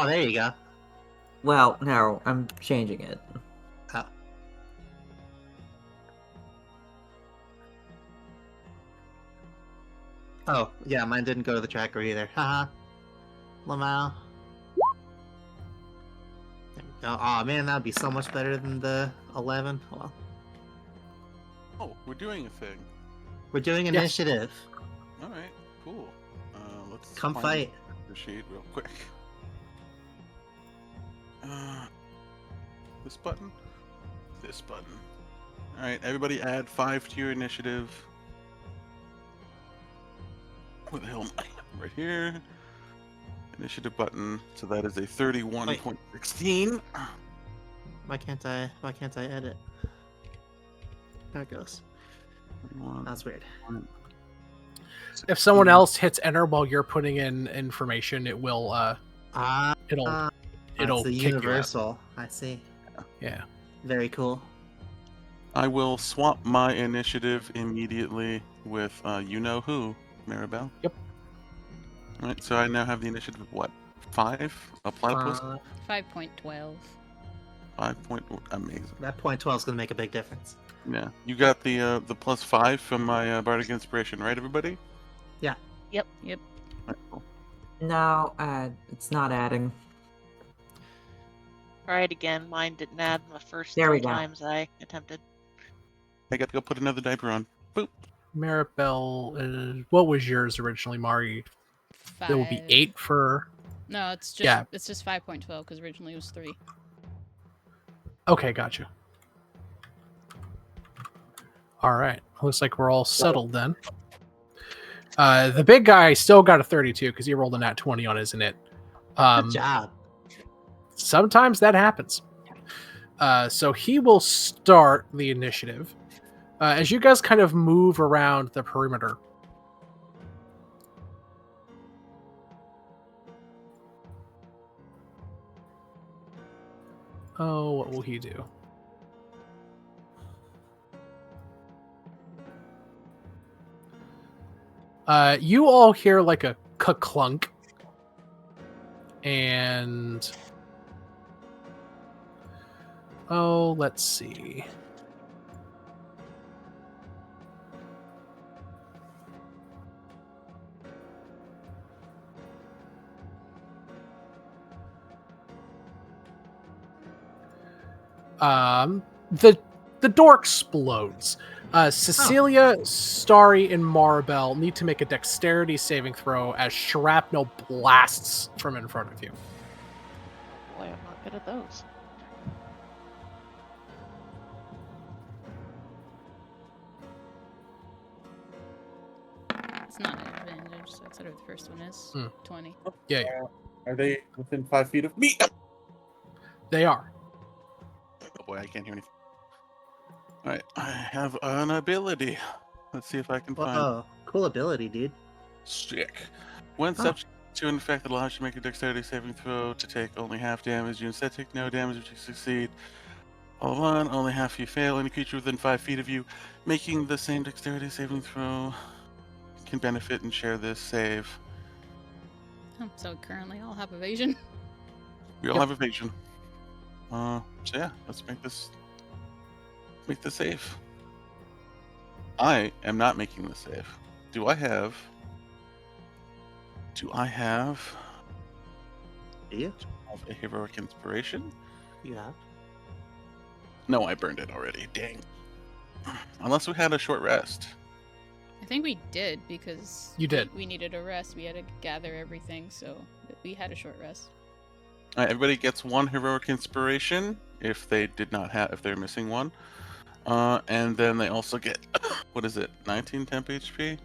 there you go. Well, no, I'm changing it. Oh, yeah, mine didn't go to the tracker either. Haha. Lamau. There we go. Oh man, that'd be so much better than the 11. Well, Oh, we're doing a thing. we're doing Yes. initiative. All right, cool. Let's Come find fight. the sheet real quick. This button. This button. All right, everybody, add 5 to your initiative. Where the hell am I? Right here. Initiative button. So that is a 31.16. Why can't I edit? There it goes. 31. That's weird. If someone else hits enter while you're putting in information, it will it'll It's the kick you out. universal. I see. Yeah. Very cool. I will swap my initiative immediately with you know who, Maribel. Yep. All right, so I now have the initiative of what? 5? A platypus? 5.12. 5 point. Amazing. That point 12 is gonna make a big difference. Yeah, you got the +5 from my bardic inspiration, right, everybody? Yep. All right, cool. No, it's not adding. Try it again. Mine didn't add the first There we 3 go. times I attempted. I got to go put another diaper on. Boop. Maribel, what was yours originally, Mari? It will be 5. 8 for. No, it's just Yeah. it's just 5.12 because originally it was 3. Okay, gotcha. All right, looks like we're all settled then. The big guy still got a 32 because he rolled a nat 20 on his init. Good job. Sometimes that happens. So he will start the initiative. As you guys kind of move around the perimeter. Oh, what will he do? You all hear like a clunk. And oh, let's see. The door explodes. Cecilia, Starry, and Maribel need to make a dexterity saving throw as shrapnel blasts from in front of you. Boy, I'm not good at those. It's not an advantage, so that's whatever the first one is. 20. Yeah. Are they within 5 feet of me? They are. boy, I can't hear anything. All right, I have an ability. Let's see if I can find. Whoa, cool ability, dude. Sick. When subject to an effect that allows you to make a dexterity saving throw to take only half damage, you instead take no damage if you succeed. All one, only half you fail. Any creature within 5 feet of you making the same dexterity saving throw can benefit and share this save. So currently I'll have evasion. We all have evasion. So yeah, let's make this save. I am not making the save. Do I have? Yeah. A heroic inspiration? Yeah. No, I burned it already. Dang. Unless we had a short rest. I think we did because You did. We needed a rest. We had to gather everything, so we had a short rest. All right, everybody gets 1 heroic inspiration if they did not have, if they're missing one. And then they also get, what is it, 19 temp HP?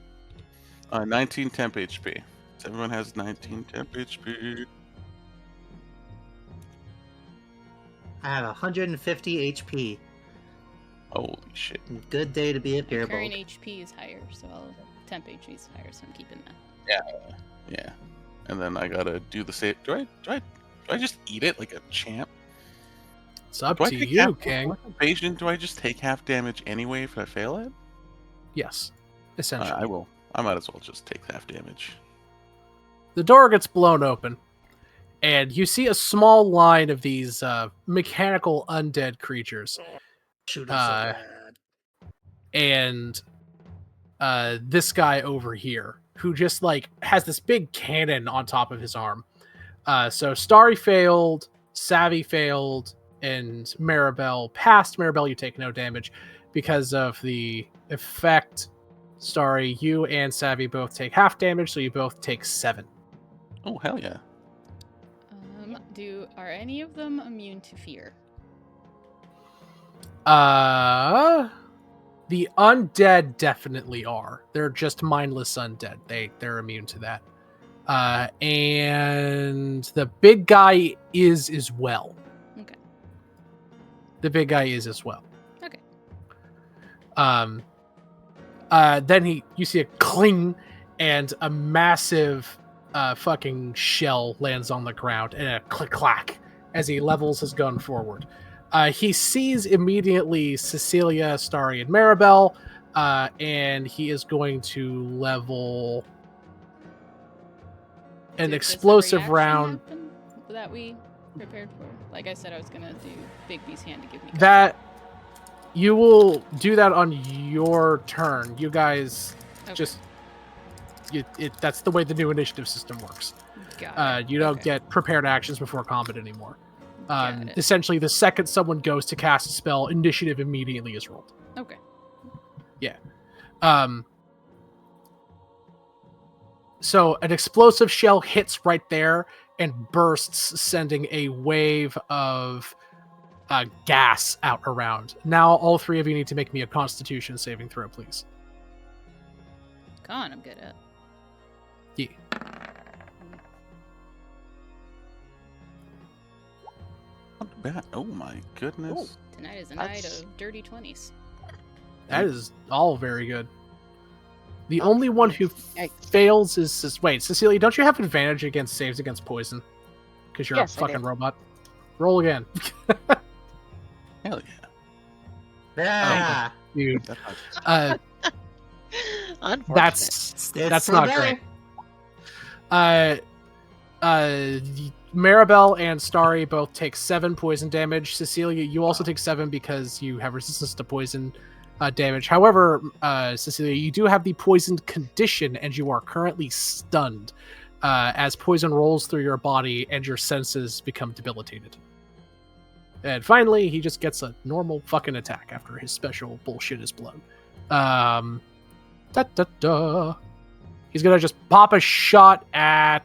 19 temp HP. So everyone has 19 temp HP. I have 150 HP. Holy shit. Good day to be a Current Beerbold. HP is higher, so temp HP is higher, so I'm keeping that. Yeah. And then I gotta do the save. Do I just eat it like a champ? It's up Do I to take you, half- King. Evasion, do I just take half damage anyway if I fail it? Yes, essentially. I will. I might as well just take half damage. The door gets blown open, and you see a small line of these mechanical undead creatures. Shoot, I'm so bad. And this guy over here, who just like has this big cannon on top of his arm. So Starry failed, Savvy failed, and Maribel passed. Maribel, you take no damage because of the effect. Starry, you and Savvy both take half damage, so you both take 7. Oh hell yeah! Are any of them immune to fear? The undead definitely are. They're just mindless undead. They're immune to that. And the big guy is as well. Okay. The big guy is as well. Okay. Then you see a cling and a massive fucking shell lands on the ground and a click clack as he levels his gun forward. He sees immediately Cecilia, Starry, and Maribel, and he is going to level an Does explosive a reaction round. happen that we prepared for. Like I said, I was gonna do Bigby's hand to give me cover. That you will do that on your turn. You guys just that's the way the new initiative system works. Got it. You don't Okay. get prepared actions before combat anymore. Got it. Essentially, the second someone goes to cast a spell, initiative immediately is rolled. Okay. So an explosive shell hits right there and bursts, sending a wave of gas out around. Now, all 3 of you need to make me a Constitution saving throw, please. Con, I'm good at. Yeah. Not bad. Oh my goodness. Tonight is a night That's- of dirty 20s. That is all very good. The only one who Yikes. fails is wait, Cecilia, don't you have advantage against saves against poison? Because you're Yes, a I fucking do. robot. Roll again. Hell yeah. Yeah. Dude. That's Uh, Unfortunate. that's It's not the great. day. Maribel and Starry both take 7 poison damage. Cecilia, you also take 7 because you have resistance to poison damage. However, Cecilia, you do have the poisoned condition, and you are currently stunned as poison rolls through your body and your senses become debilitated. And finally, he just gets a normal fucking attack after his special bullshit is blown. He's gonna just pop a shot at.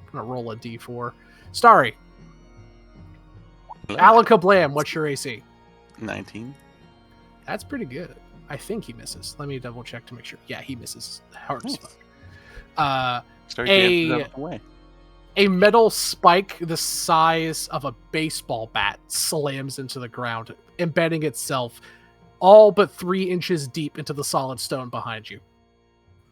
I'm gonna roll a d4. Starry. Alakablam, what's your AC? 19. That's pretty good. I think he misses. Let me double check to make sure. Yeah, he misses hard as Nice. fuck. Start A- dancing out of the way. A metal spike the size of a baseball bat slams into the ground, embedding itself all but 3 inches deep into the solid stone behind you.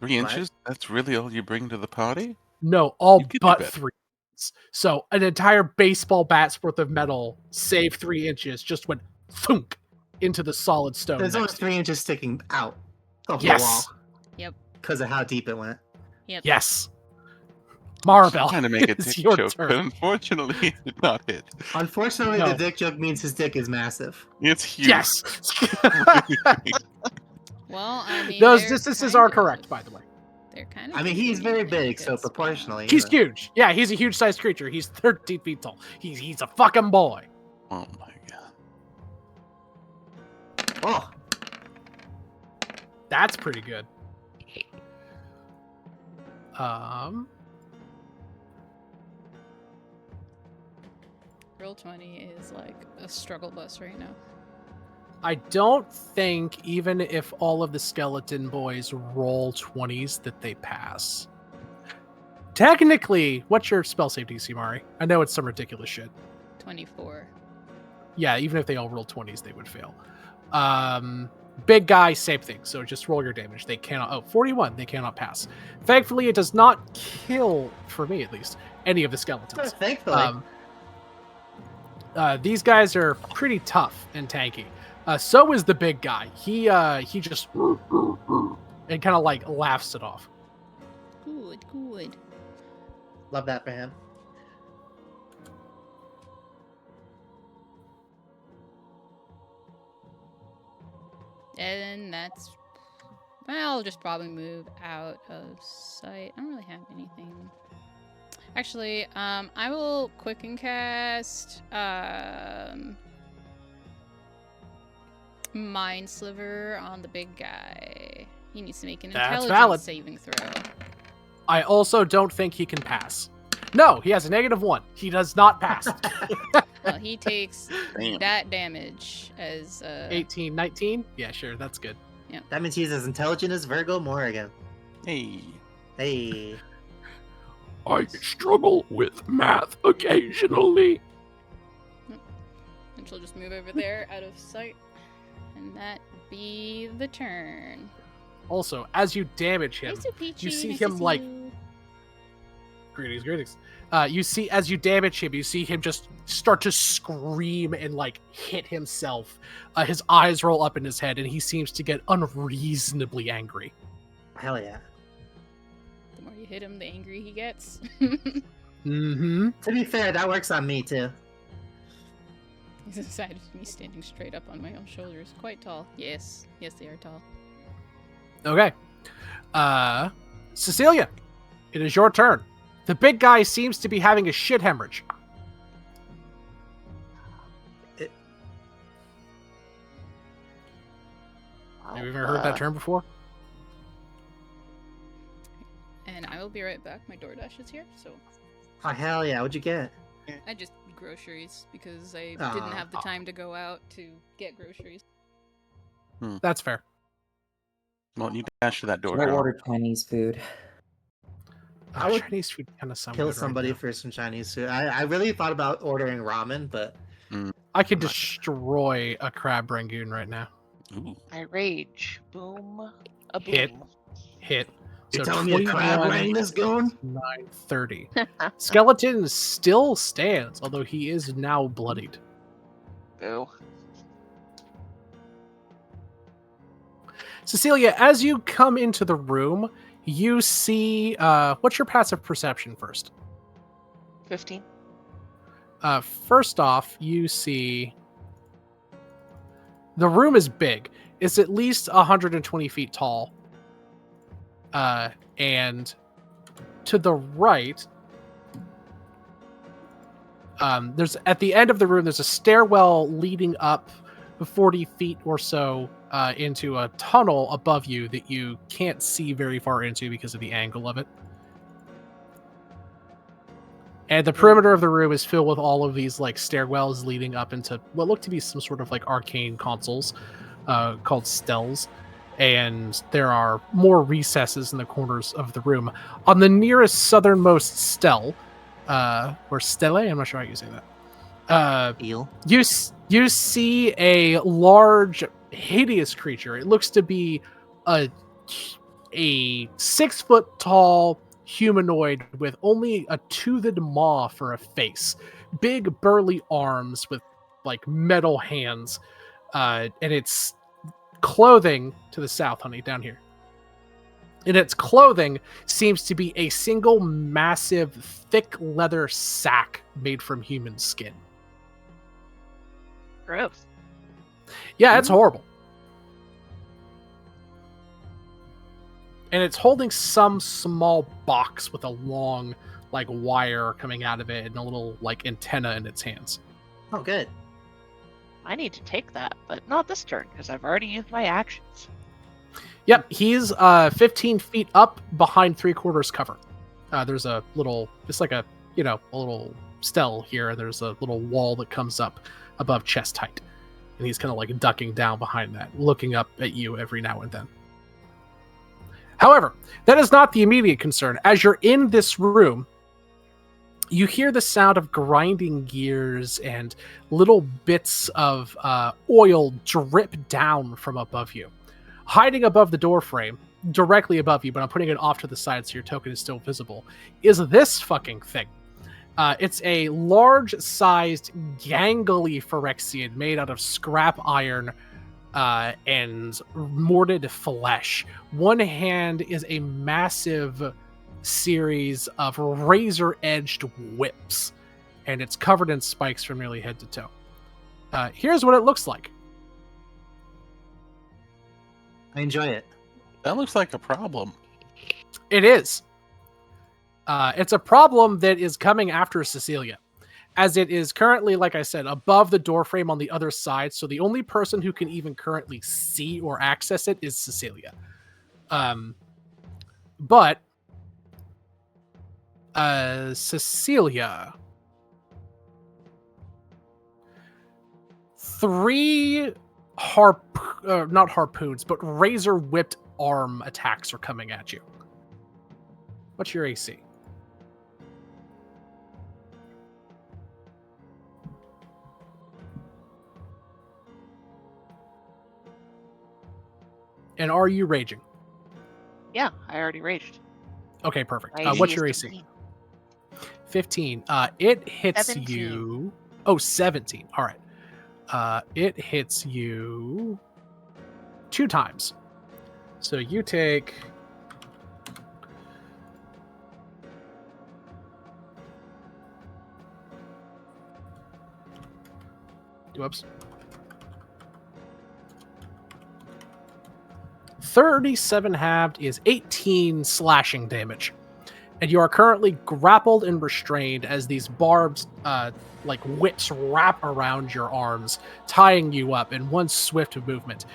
3 inches? That's really all you bring to the party? No, all You could do but better. 3 inches. So an entire baseball bat's worth of metal, save 3 inches, just went thunk into the solid stone. There's only next to you. 3 inches sticking out of the Yes. wall. Yep. Because of how deep it went. Yep. Yes. Maribel, Trying to make a it's dick your joke, but turn. unfortunately, it did not hit. Unfortunately, No. the dick joke means his dick is massive. It's huge. Yes. Well, I mean, Those they're distances kind are of- correct, by the way. They're kind of. I mean, he's very big, so proportionally. you He's know. huge. Yeah, he's a huge-sized creature. He's 13 feet tall. He's a fucking boy. Oh my god. Oh, That's pretty good. Roll 20 is like a struggle bus right now. I don't think even if all of the skeleton boys roll 20s that they pass. Technically, what's your spell save DC, Mari? I know it's some ridiculous shit. 24. Yeah, even if they all roll 20s, they would fail. Big guy, same thing. So just roll your damage. They cannot. Oh, 41. They cannot pass. Thankfully, it does not kill, for me at least, any of the skeletons. thankfully. These guys are pretty tough and tanky. So is the big guy. He just and kind of like laughs it off. Good, good. Love that for him. And that's. Well, I'll just probably move out of sight. I don't really have anything. Actually, I will quicken cast Mind Sliver on the big guy. He needs to make an That's intelligence valid. saving throw. I also don't think he can pass. No, he has a -1. He does not pass. Well, he takes Damn. that damage as 18, 19? Yeah, sure, that's good. That means he's as intelligent as Virgo Morrigan. Hey. Hey. I struggle with math occasionally. and she'll just move over there out of sight. And that be the turn. Also, as you damage him, Nice to meet you see nice him to like you. greetings. You see as you damage him, you see him just start to scream and like hit himself. His eyes roll up in his head, and he seems to get unreasonably angry. Hell yeah. The more you hit him, the angrier he gets. Mm-hmm. To be fair, that works on me too. He's decided me standing straight up on my own shoulders. Quite tall. Yes, they are tall. Okay. Cecilia, it is your turn. The big guy seems to be having a shit hemorrhage. Have you ever heard that term before? And I will be right back. My DoorDash is here, so Oh, hell yeah. What'd you get? I just groceries because I Aw. didn't have the time to go out to get groceries. That's fair. Well, you dash to that door. I girl. ordered Chinese food. I would Chinese food kind of sounds Kill somebody for some Chinese food. I really thought about ordering ramen, but I could destroy a crab rangoon right now. Ooh. I rage. Boom. A boom. Hit. Hit. you're telling me a crab 21, rang this going? 930. Skeleton still stands, although he is now bloodied. Boo. Cecilia, as you come into the room, you see what's your passive perception first? 15. First off, you see the room is big. It's at least 120 feet tall. And to the right, there's at the end of the room, there's a stairwell leading up 40 feet or so into a tunnel above you that you can't see very far into because of the angle of it. And the perimeter of the room is filled with all of these like stairwells leading up into what look to be some sort of like arcane consoles called stells. And there are more recesses in the corners of the room. On the nearest southernmost stell, or Stelle. I'm not sure how you say that. Eel. You see a large, hideous creature. It looks to be a 6 foot tall humanoid with only a toothed maw for a face, big burly arms with like metal hands, and its clothing to the south, honey, down here. And its clothing seems to be a single massive thick leather sack made from human skin. Gross. Yeah, it's horrible. And it's holding some small box with a long, like, wire coming out of it and a little, like, antenna in its hands. Oh, good. I need to take that, but not this turn, because I've already used my actions. Yep, he's 15 feet up behind 3/4 cover. There's a little, just like a little stele here. There's a little wall that comes up above chest height. And he's kind of like ducking down behind that, looking up at you every now and then. However, that is not the immediate concern. As you're in this room, you hear the sound of grinding gears and little bits of oil drip down from above you. Hiding above the door frame, directly above you, but I'm putting it off to the side so your token is still visible, is this fucking thing. It's a large-sized, gangly Phyrexian made out of scrap iron and mortared flesh. One hand is a massive series of razor-edged whips, and it's covered in spikes from nearly head to toe. Here's what it looks like. I enjoy it. That looks like a problem. It is. It's a problem that is coming after Cecilia, as it is currently, like I said, above the doorframe on the other side, so the only person who can even currently see or access it is Cecilia. But Cecilia, 3 not harpoons, but razor-whipped arm attacks are coming at you. What's your AC? And are you raging? Yeah, I already raged. Okay, perfect. My What's is your AC? 15. 15. It hits 17. you. Oh, 17. All right. It hits you 2 times. So you take... Whoops. 37 halved is 18 slashing damage. And you are currently grappled and restrained as these barbed, like whips wrap around your arms, tying you up in one swift movement.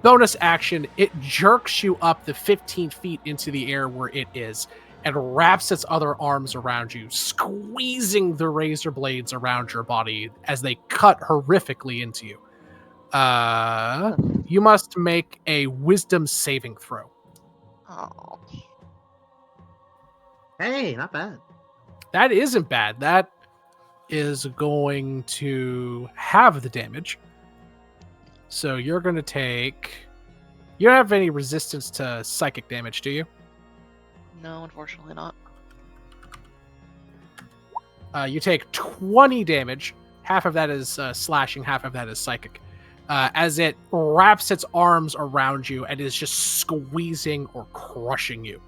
Bonus action, it jerks you up the 15 feet into the air where it is and wraps its other arms around you, squeezing the razor blades around your body as they cut horrifically into you. You must make a wisdom saving throw. Oh. Hey, not bad. That isn't bad. That is going to have the damage. So you're going to take... You don't have any resistance to psychic damage, do you? No, unfortunately not. You take 20 damage. Half of that is slashing, half of that is psychic. As it wraps its arms around you and is just squeezing or crushing you.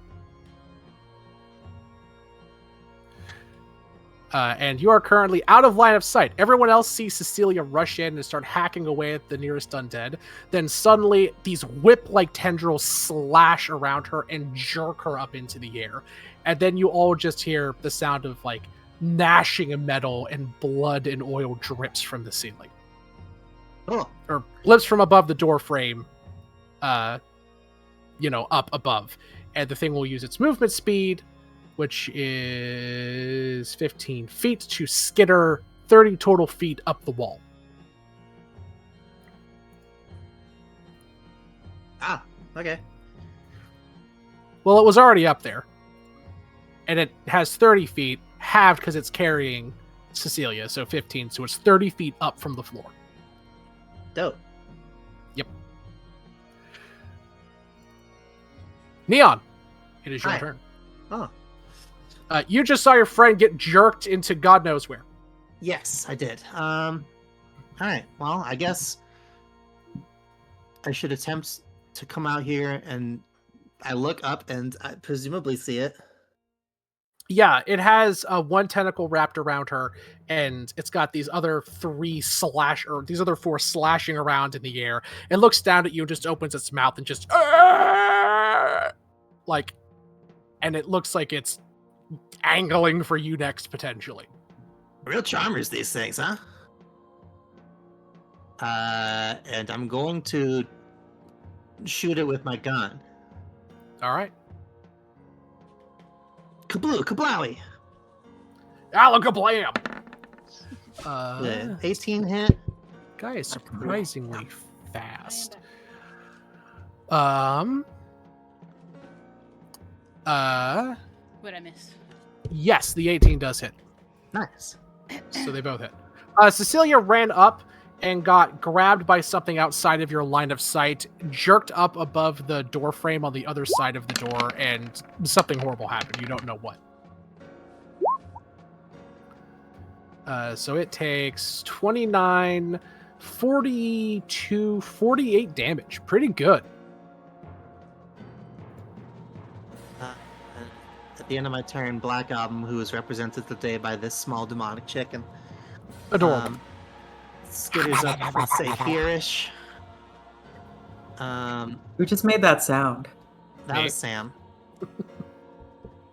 And you are currently out of line of sight. Everyone else sees Cecilia rush in and start hacking away at the nearest undead. Then suddenly, these whip-like tendrils slash around her and jerk her up into the air. And then you all just hear the sound of, like, gnashing of metal and blood and oil drips from the ceiling. Oh. Or blips from above the door frame, up above. And the thing will use its movement speed, which is 15 feet, to skitter 30 total feet up the wall. Ah, okay. Well, it was already up there. And it has 30 feet. halved because it's carrying Cecilia, so 15, so it's 30 feet up from the floor. Dope. Yep. Neon, it is your Hi. turn. Oh, You just saw your friend get jerked into God knows where. yes, I did. All right. Well, I guess I should attempt to come out here, and I look up and I presumably see it. Yeah, it has one tentacle wrapped around her, and it's got these other four slashing around in the air. It looks down at you and just opens its mouth and just like, and it looks like it's angling for you next potentially. Real charmers, these things, huh? And I'm going to shoot it with my gun. All right, Kabloo, kablowie. alakablam. The 18 hit. Guy is surprisingly fast. What'd I miss? Yes, the 18 does hit. Nice. So they both hit. Cecilia ran up and got grabbed by something outside of your line of sight, jerked up above the door frame on the other side of the door, and something horrible happened. You don't know what. So it takes 29, 42, 48 damage. Pretty good. At the end of my turn, Black Album, who is represented today by this small demonic chicken, Adorable. skitters up, let's say here-ish. Who just made that sound? That Me. was Sam.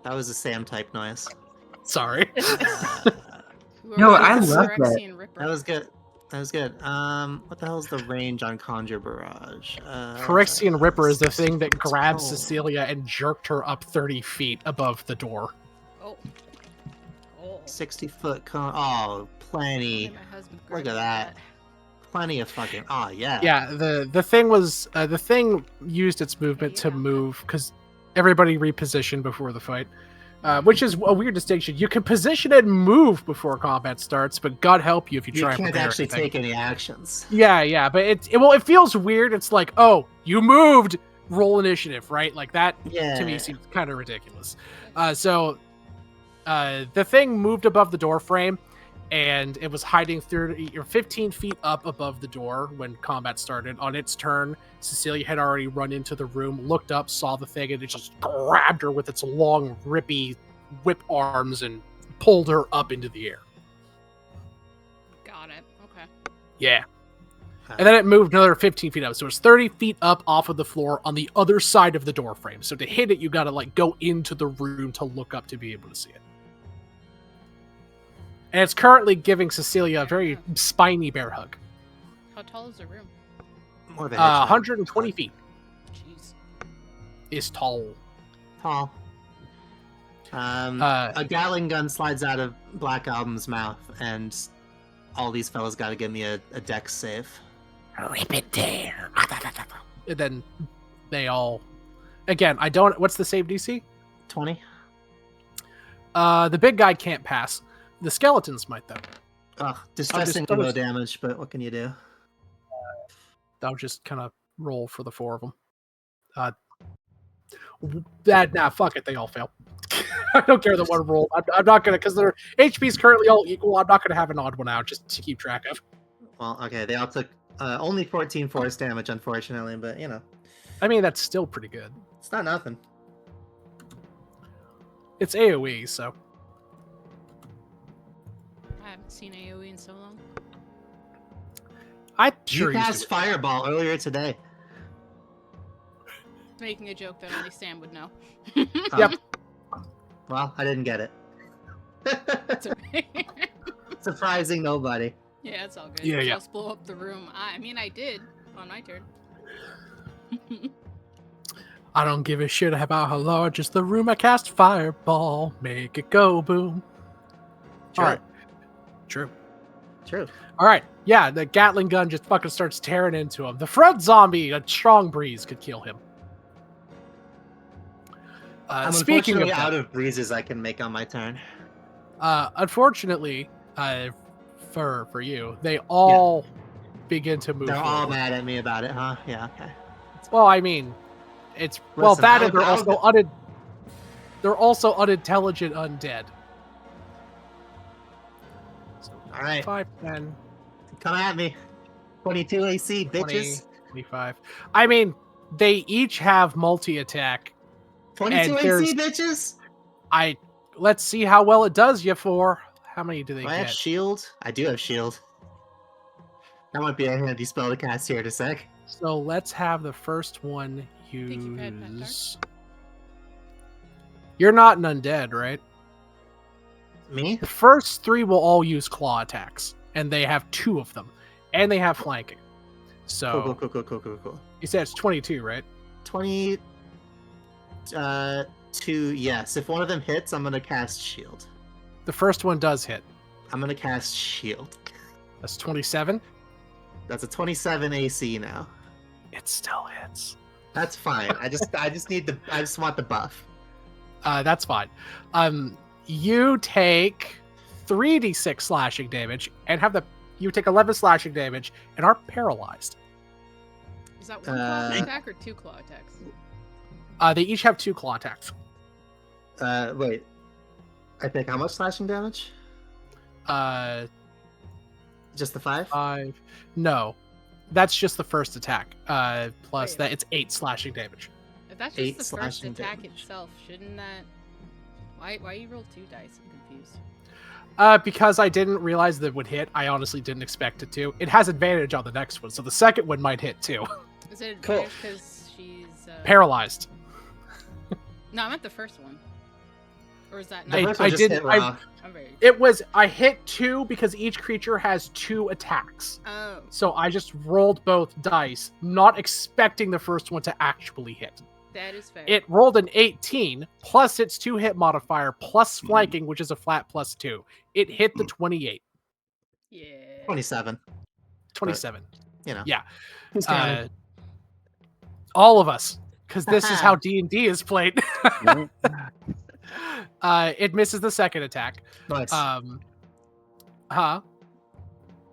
That was a Sam type noise. Sorry. No, Whoever I was the love that. Phyrexian Ripper. That was good. That was good. What the hell's the range on Conjure Barrage? Phyrexian Ripper is the thing that grabs Oh. Cecilia and jerked her up 30 feet above the door. Oh. Oh. 60-foot con. Oh, plenty. My husband Look at grabbed that. Plenty of fucking. Oh, yeah. Yeah, the thing was the thing used its movement to move because everybody repositioned before the fight, which is a weird distinction. You can position and move before combat starts, but God help you if you You try and can't prepare actually anything. take any actions. Yeah, but it feels weird. It's like, oh, you moved, roll initiative, right? Like that Yeah. to me seems kind of ridiculous. So the thing moved above the door frame, and it was hiding through. You're 15 feet up above the door when combat started. On its turn, Cecilia had already run into the room, looked up, saw the thing, and it just grabbed her with its long, rippy whip arms and pulled her up into the air. Got it. Okay. Yeah. And then it moved another 15 feet up. So it's 30 feet up off of the floor on the other side of the door frame. So to hit it, you got to like go into the room to look up to be able to see it. And it's currently giving Cecilia a very spiny bear hug. How tall is the room? More of a hedgehog. 120 feet Jeez. is tall. Tall. A Gatling gun slides out of Black Album's mouth, and all these fellas got to give me a dex save. Rip it there. And then they all... Again, I don't... What's the save DC? 20. The big guy can't pass. The skeletons might, though. Ugh, distressingly I'll low just- damage, but what can you do? I'll just kind of roll for the four of them. Fuck it, they all fail. I don't care that one roll. I'm not gonna, because their HP is currently all equal. I'm not gonna have an odd one out just to keep track of. Well, okay, they all took only 14 force damage, unfortunately, but you know, I mean, that's still pretty good. it's not nothing. It's AOE, so I haven't seen AoE in so long. I You sure used cast to. Fireball earlier today. Making a joke that only Sam would know. Yep. Well, I didn't get it. That's alright. Surprising nobody. Yeah, it's all good. Yeah, yeah. Just blow up the room. I mean, I did on my turn. I don't give a shit about how large is the room. I cast Fireball, make it go boom. True. All right. True. True. All right. Yeah, the Gatling gun just fucking starts tearing into him. The front zombie, a strong breeze could kill him. I'm Speaking of unfortunately that, out of breezes I can make on my turn. Unfortunately, for you, they all begin to move They're all forward. mad at me about it, huh? Yeah, okay. Well, I mean, it's well Listen, that I and they're would- also they're also unintelligent undead. So, All right. 5, 10, Come at me. 22 AC, 20, bitches. 25. I mean, they each have multi-attack. 22 and AC, bitches? Let's see how well it does you for. How many do they Do I have get? shield? I do have shield. That might be a handy spell to cast here in a sec. So let's have the first one Think you've had Pet use. You're not an undead, right? Me? The first 3 will all use claw attacks, and they have 2 of them, and they have flanking. So Cool. you said it's 22, right? 22, yes. If one of them hits, I'm gonna cast shield. The first one does hit. I'm gonna cast shield. That's 27. That's a 27 AC now. It still hits. That's fine. I just want the buff. That's fine. You take 3d6 slashing damage and you take 11 slashing damage and are paralyzed. Is that one claw attack or 2 claw attacks? They each have 2 claw attacks. Wait. I think how much slashing damage? Just the 5? 5. No, that's just the first attack. Plus Wait. that it's 8 slashing damage. If that's 8 just the first slashing attack damage. itself, shouldn't that... Why you roll 2 dice? I'm confused. Because I didn't realize that it would hit. I honestly didn't expect it to. It has advantage on the next one, so the second one might hit too. Is it Cool. advantage because she's... Paralyzed. No, I meant the first one. Or is that The not? first one just didn't- hit raw. I'm very... I hit 2 because each creature has 2 attacks. Oh. So I just rolled both dice, not expecting the first one to actually hit. That is fair. It rolled an 18 plus its 2 hit modifier plus flanking, which is a flat plus 2. It hit the 28. Yeah. 27. 27. You know. Yeah. Who's counting? All of us, because this is how D&D is played. It misses the second attack. Nice. Huh?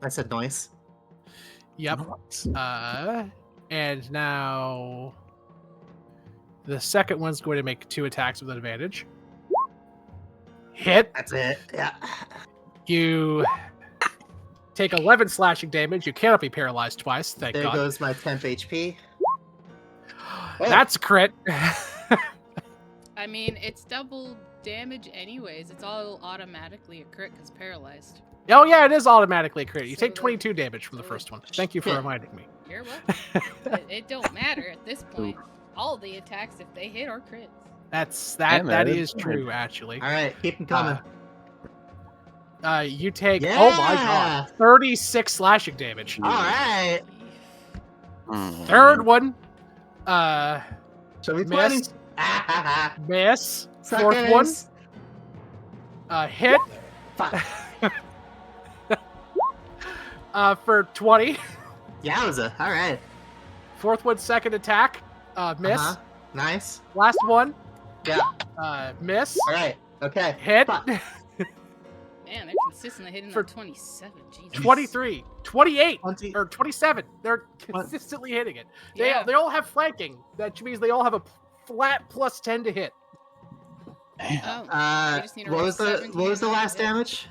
I said noise. Yep. And now the second one's going to make 2 attacks with advantage. Hit. That's it. Yeah. You take 11 slashing damage. You cannot be paralyzed twice. Thank There God. goes my temp HP. That's a crit. I mean, it's double damage anyways. It's all automatically a crit because paralyzed. Oh yeah, it is automatically a crit. You So take the- 22 damage from the first one. Thank you for Shit. reminding me. You're welcome. It don't matter at this point. All the attacks, if they hit, are crits. That man, is it's true, actually. All right, keep them coming. You take oh my Yeah. god, 36 slashing damage. All right. Third one, Show me 20. miss, miss. Fourth one, Suckers. hit. Fuck. For 20. Yowza. All right. Fourth one, second attack, miss. Uh-huh. Nice. Last one, Yeah. miss. All right. Okay. Hit. Fuck. Man, they're consistently hitting For that 27. Jesus. 23, 28, 20. or 27. They're consistently hitting it. Yeah. They all have flanking. That means they all have a flat plus 10 to hit. Oh, we just need to What roll was the 17 last to hit. damage?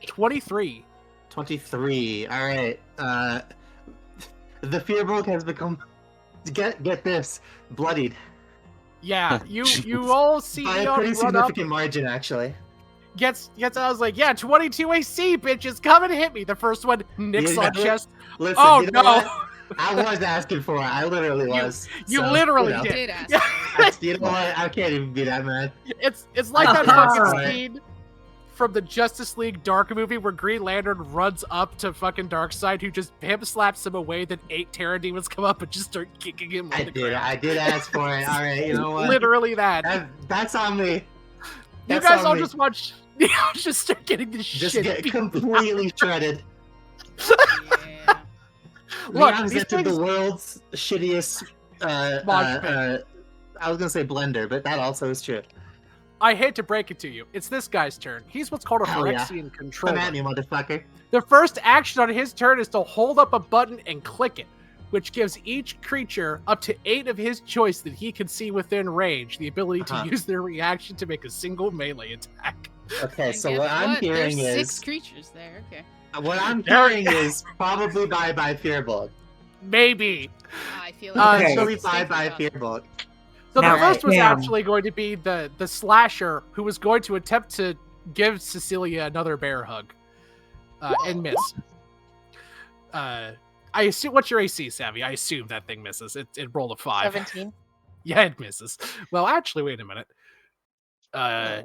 23. 23. All right. The Fearbrook has become. Get this, bloodied Yeah, you all see by a Leon pretty run up. significant margin, actually. Gets. I was like, yeah, 22 AC, bitches, come and hit me. The first one nicks You on know- chest. Listen, Oh you know no! what? I was asking for it. I literally was. You So, literally know. You did. did ask. Yeah. for it. You know what? I can't even be that mad. It's like that Sorry. fucking scene from the Justice League Dark movie where Green Lantern runs up to fucking Darkseid, who just pimp slaps him away. Then 8 Terra Demons come up and just start kicking him. I on the did. ground. I did ask for it. All right. You know what? Literally that. That's on me. You That's guys on all me. just watch. Just start getting this Just shit. get beat completely shredded. Yeah. Look, Leon's these entered things- the world's shittiest. Mosh pit. I was gonna say blender, but that also is true. I hate to break it to you. It's this guy's turn. He's what's called a Hell yeah. Phyrexian controller. Come at me, motherfucker. The first action on his turn is to hold up a button and click it, which gives each creature up to 8 of his choice that he can see within range the ability to use their reaction to make a single melee attack. Okay, And so guess what I'm hearing There's is 6 creatures there. Okay. what I'm hearing is probably by Fearbolt. Maybe. I feel like Okay. Actually it's by safer about it. Fearbolt. So Now, the first was Cam. actually going to be the slasher who was going to attempt to give Cecilia another bear hug and miss. I assume, what's your AC, Savvy? I assume that thing misses. It rolled a 5. 17. Yeah, it misses. Well, actually, wait a minute.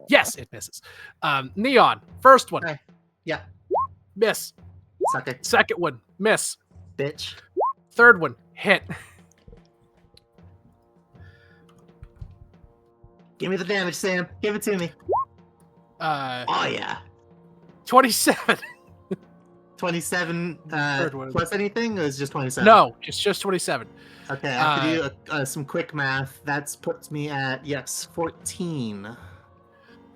Yes, it misses. Neon, first one. Okay. Yeah. Miss. Sucker. Second one, miss. Bitch. Third one, hit. Give me the damage, Sam. Give it to me. Oh yeah. 27. 27 Third one. plus anything, or is it just 27? No, just 27. Okay, I have to do some quick math. That puts me at, yes, 14.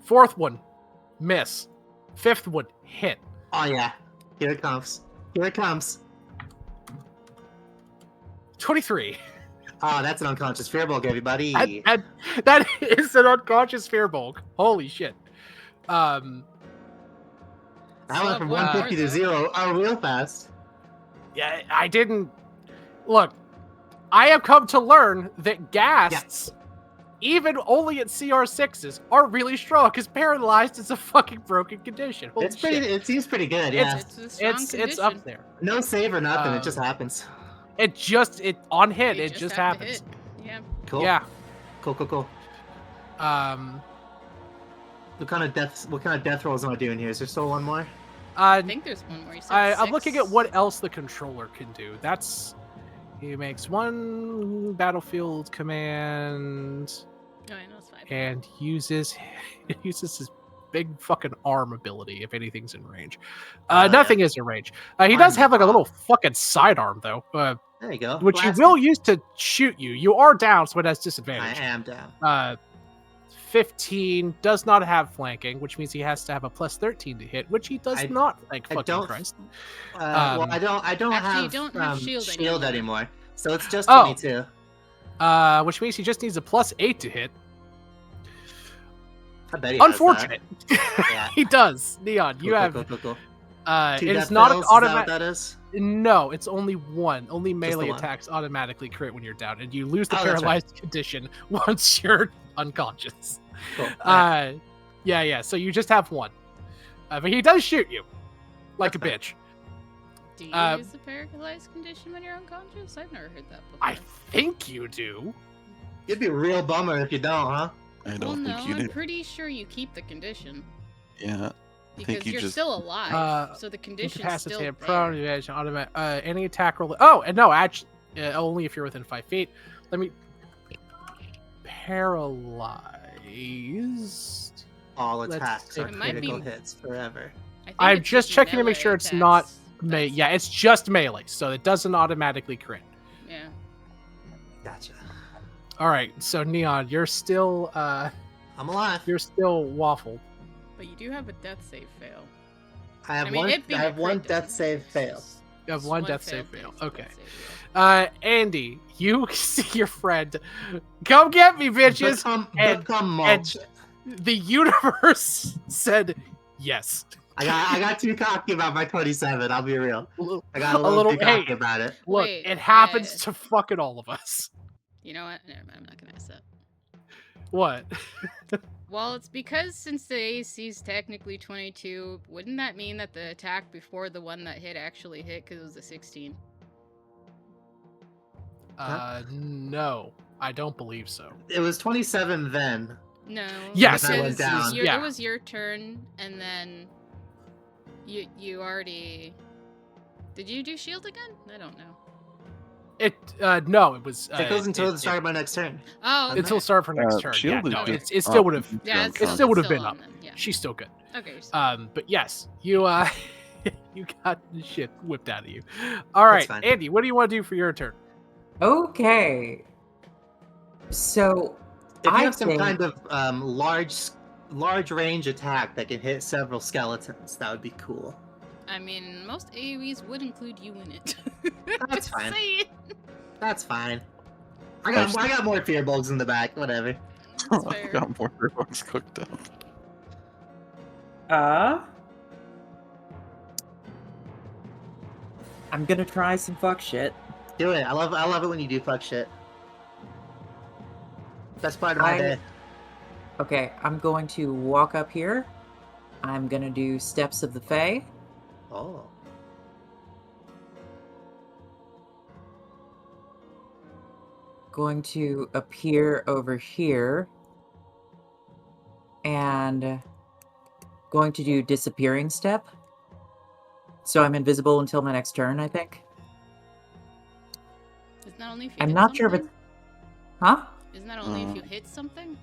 Fourth one, miss. Fifth one, hit. Oh yeah. Here it comes. Here it comes. 23. Oh, that's an unconscious Fearbolt, everybody. That is an unconscious Fearbolg. Holy shit. I went from One more, 150 to though. 0 real fast. Yeah, I didn't... Look, I have come to learn that ghasts, even only at CR6s, are really strong, because paralyzed is a fucking broken condition. Holy It's pretty. shit. It seems pretty good. Yeah. It's a strong It's condition. up there. No save or nothing. It just happens. It on hit, You it just have to happens. hit. Yeah. Cool. Yeah. Cool. What kind of death rolls am I doing here? Is there still one more? I think there's one more. You said I'm 6. looking at what else the controller can do. He makes one battlefield command Oh, I know it's 5. and uses his big fucking arm ability if anything's in range. Nothing is in range. He does have like a little fucking sidearm though, There you go. which Blast he will me. use to shoot you. You are down, so it has I disadvantage. am down. 15 does not have flanking, which means he has to have a plus 13 to hit, which he does not. Like I fucking don't. Christ. Well, I don't Actually, you have don't have shield anymore. So it's just Oh. 22. Which means he just needs a plus 8 to hit. I bet he has that. Unfortunate. Yeah. He does. Neon, you Cool, have. cool. It Two is death not fails, an is that what automatic. that is? No, it's only one. Only the melee one. attacks automatically crit when you're down, and you lose the Oh, that's right. paralyzed condition once you're unconscious. Cool. Yeah. So you just have one, but he does shoot you like That's a fine. bitch. Do you Uh, use the paralyzed condition when you're unconscious? I've never heard that before. I think you do. It'd be a real bummer if you don't, huh? I well, don't no, think you I'm do. pretty sure you keep the condition Yeah. because you you're just- still alive, so the condition's still Incapacitated, there. prone, advantage, automatic. Any attack roll. Oh, and no, actually, only if you're within 5 feet. Let me. Paralyzed. All Let's attacks see. are It might be- critical hits forever. I think I'm it's just checking to make melee sure it's not. attacks. Yeah, it's just melee, so it doesn't automatically crit. Yeah. Gotcha. All right, so Neon, you're still I'm alive. waffled. But you do have a death save fail. I have I mean, one. it being I a have one crit death doesn't save matter, it's fail. just- You have just one death save failed fail. thing, so Okay. death save fail. Andy, you see your friend. Come get me, bitches. and- Become mulch. The universe said yes. I got too cocky about my 27. I'll be real. I got a little too hey, cocky about it. look, Wait, it happens to fucking all of us. You know what? Never mind, I'm not gonna ask that. What? Well, it's because since the AC's technically 22, wouldn't that mean that the attack before the one that hit actually hit because it was a 16? No, I don't believe so. It was 27 then. No. Yes, it because went down. Yeah. It was your turn, and then you already. Did you do shield again? I don't know. No, it was. It goes until the start of my next turn. Oh, okay. Until start for next turn. Yeah, Shield is no, just it still up. would have. Yeah, It still would have been on up. then, Yeah. She's still good. Okay. So But yes, you you got the shit whipped out of you. All right, fine. Andy, what do you want to do for your turn? Okay. So If you I have some think kind of large large range attack that can hit several skeletons. That would be cool. I mean, most AoEs would include you in it. That's fine. Say it. That's fine. I got more fear bugs in the back. Whatever. That's I fair. got more bugs cooked up. I'm gonna try some fuck shit. Do it. I love it when you do fuck shit. Best part of my day. Okay, I'm going to walk up here. I'm gonna do Steps of the Fae. Oh. Going to appear over here. And going to do Disappearing Step. So I'm invisible until my next turn, I think. Isn't that only if you I'm hit not sure if something? it's... Huh? Isn't that only if you hit something?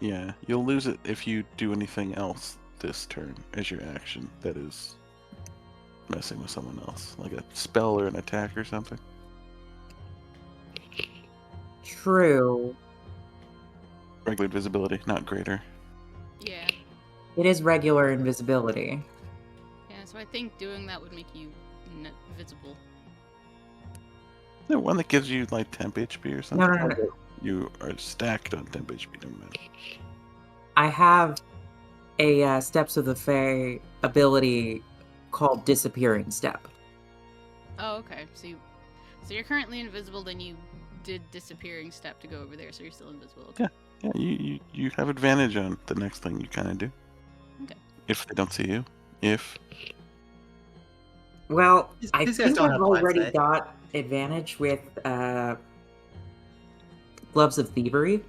Yeah, you'll lose it if you do anything else this turn as your action that is messing with someone else, like a spell or an attack or something. True. Regular invisibility, not greater. Yeah. It is regular invisibility. Yeah, so I think doing that would make you visible. Is there one that gives you like temp HP or something? No. You are stacked on temp HP, never mind. I have a Steps of the Fae ability called Disappearing Step. Oh, okay. So you're currently invisible, then you did Disappearing Step to go over there, so you're still invisible. Okay. Yeah, you have advantage on the next thing you kind of do. Okay. If they don't see you. If. Well, These I guys think don't I've have already blindsight. got advantage with Gloves of Thievery.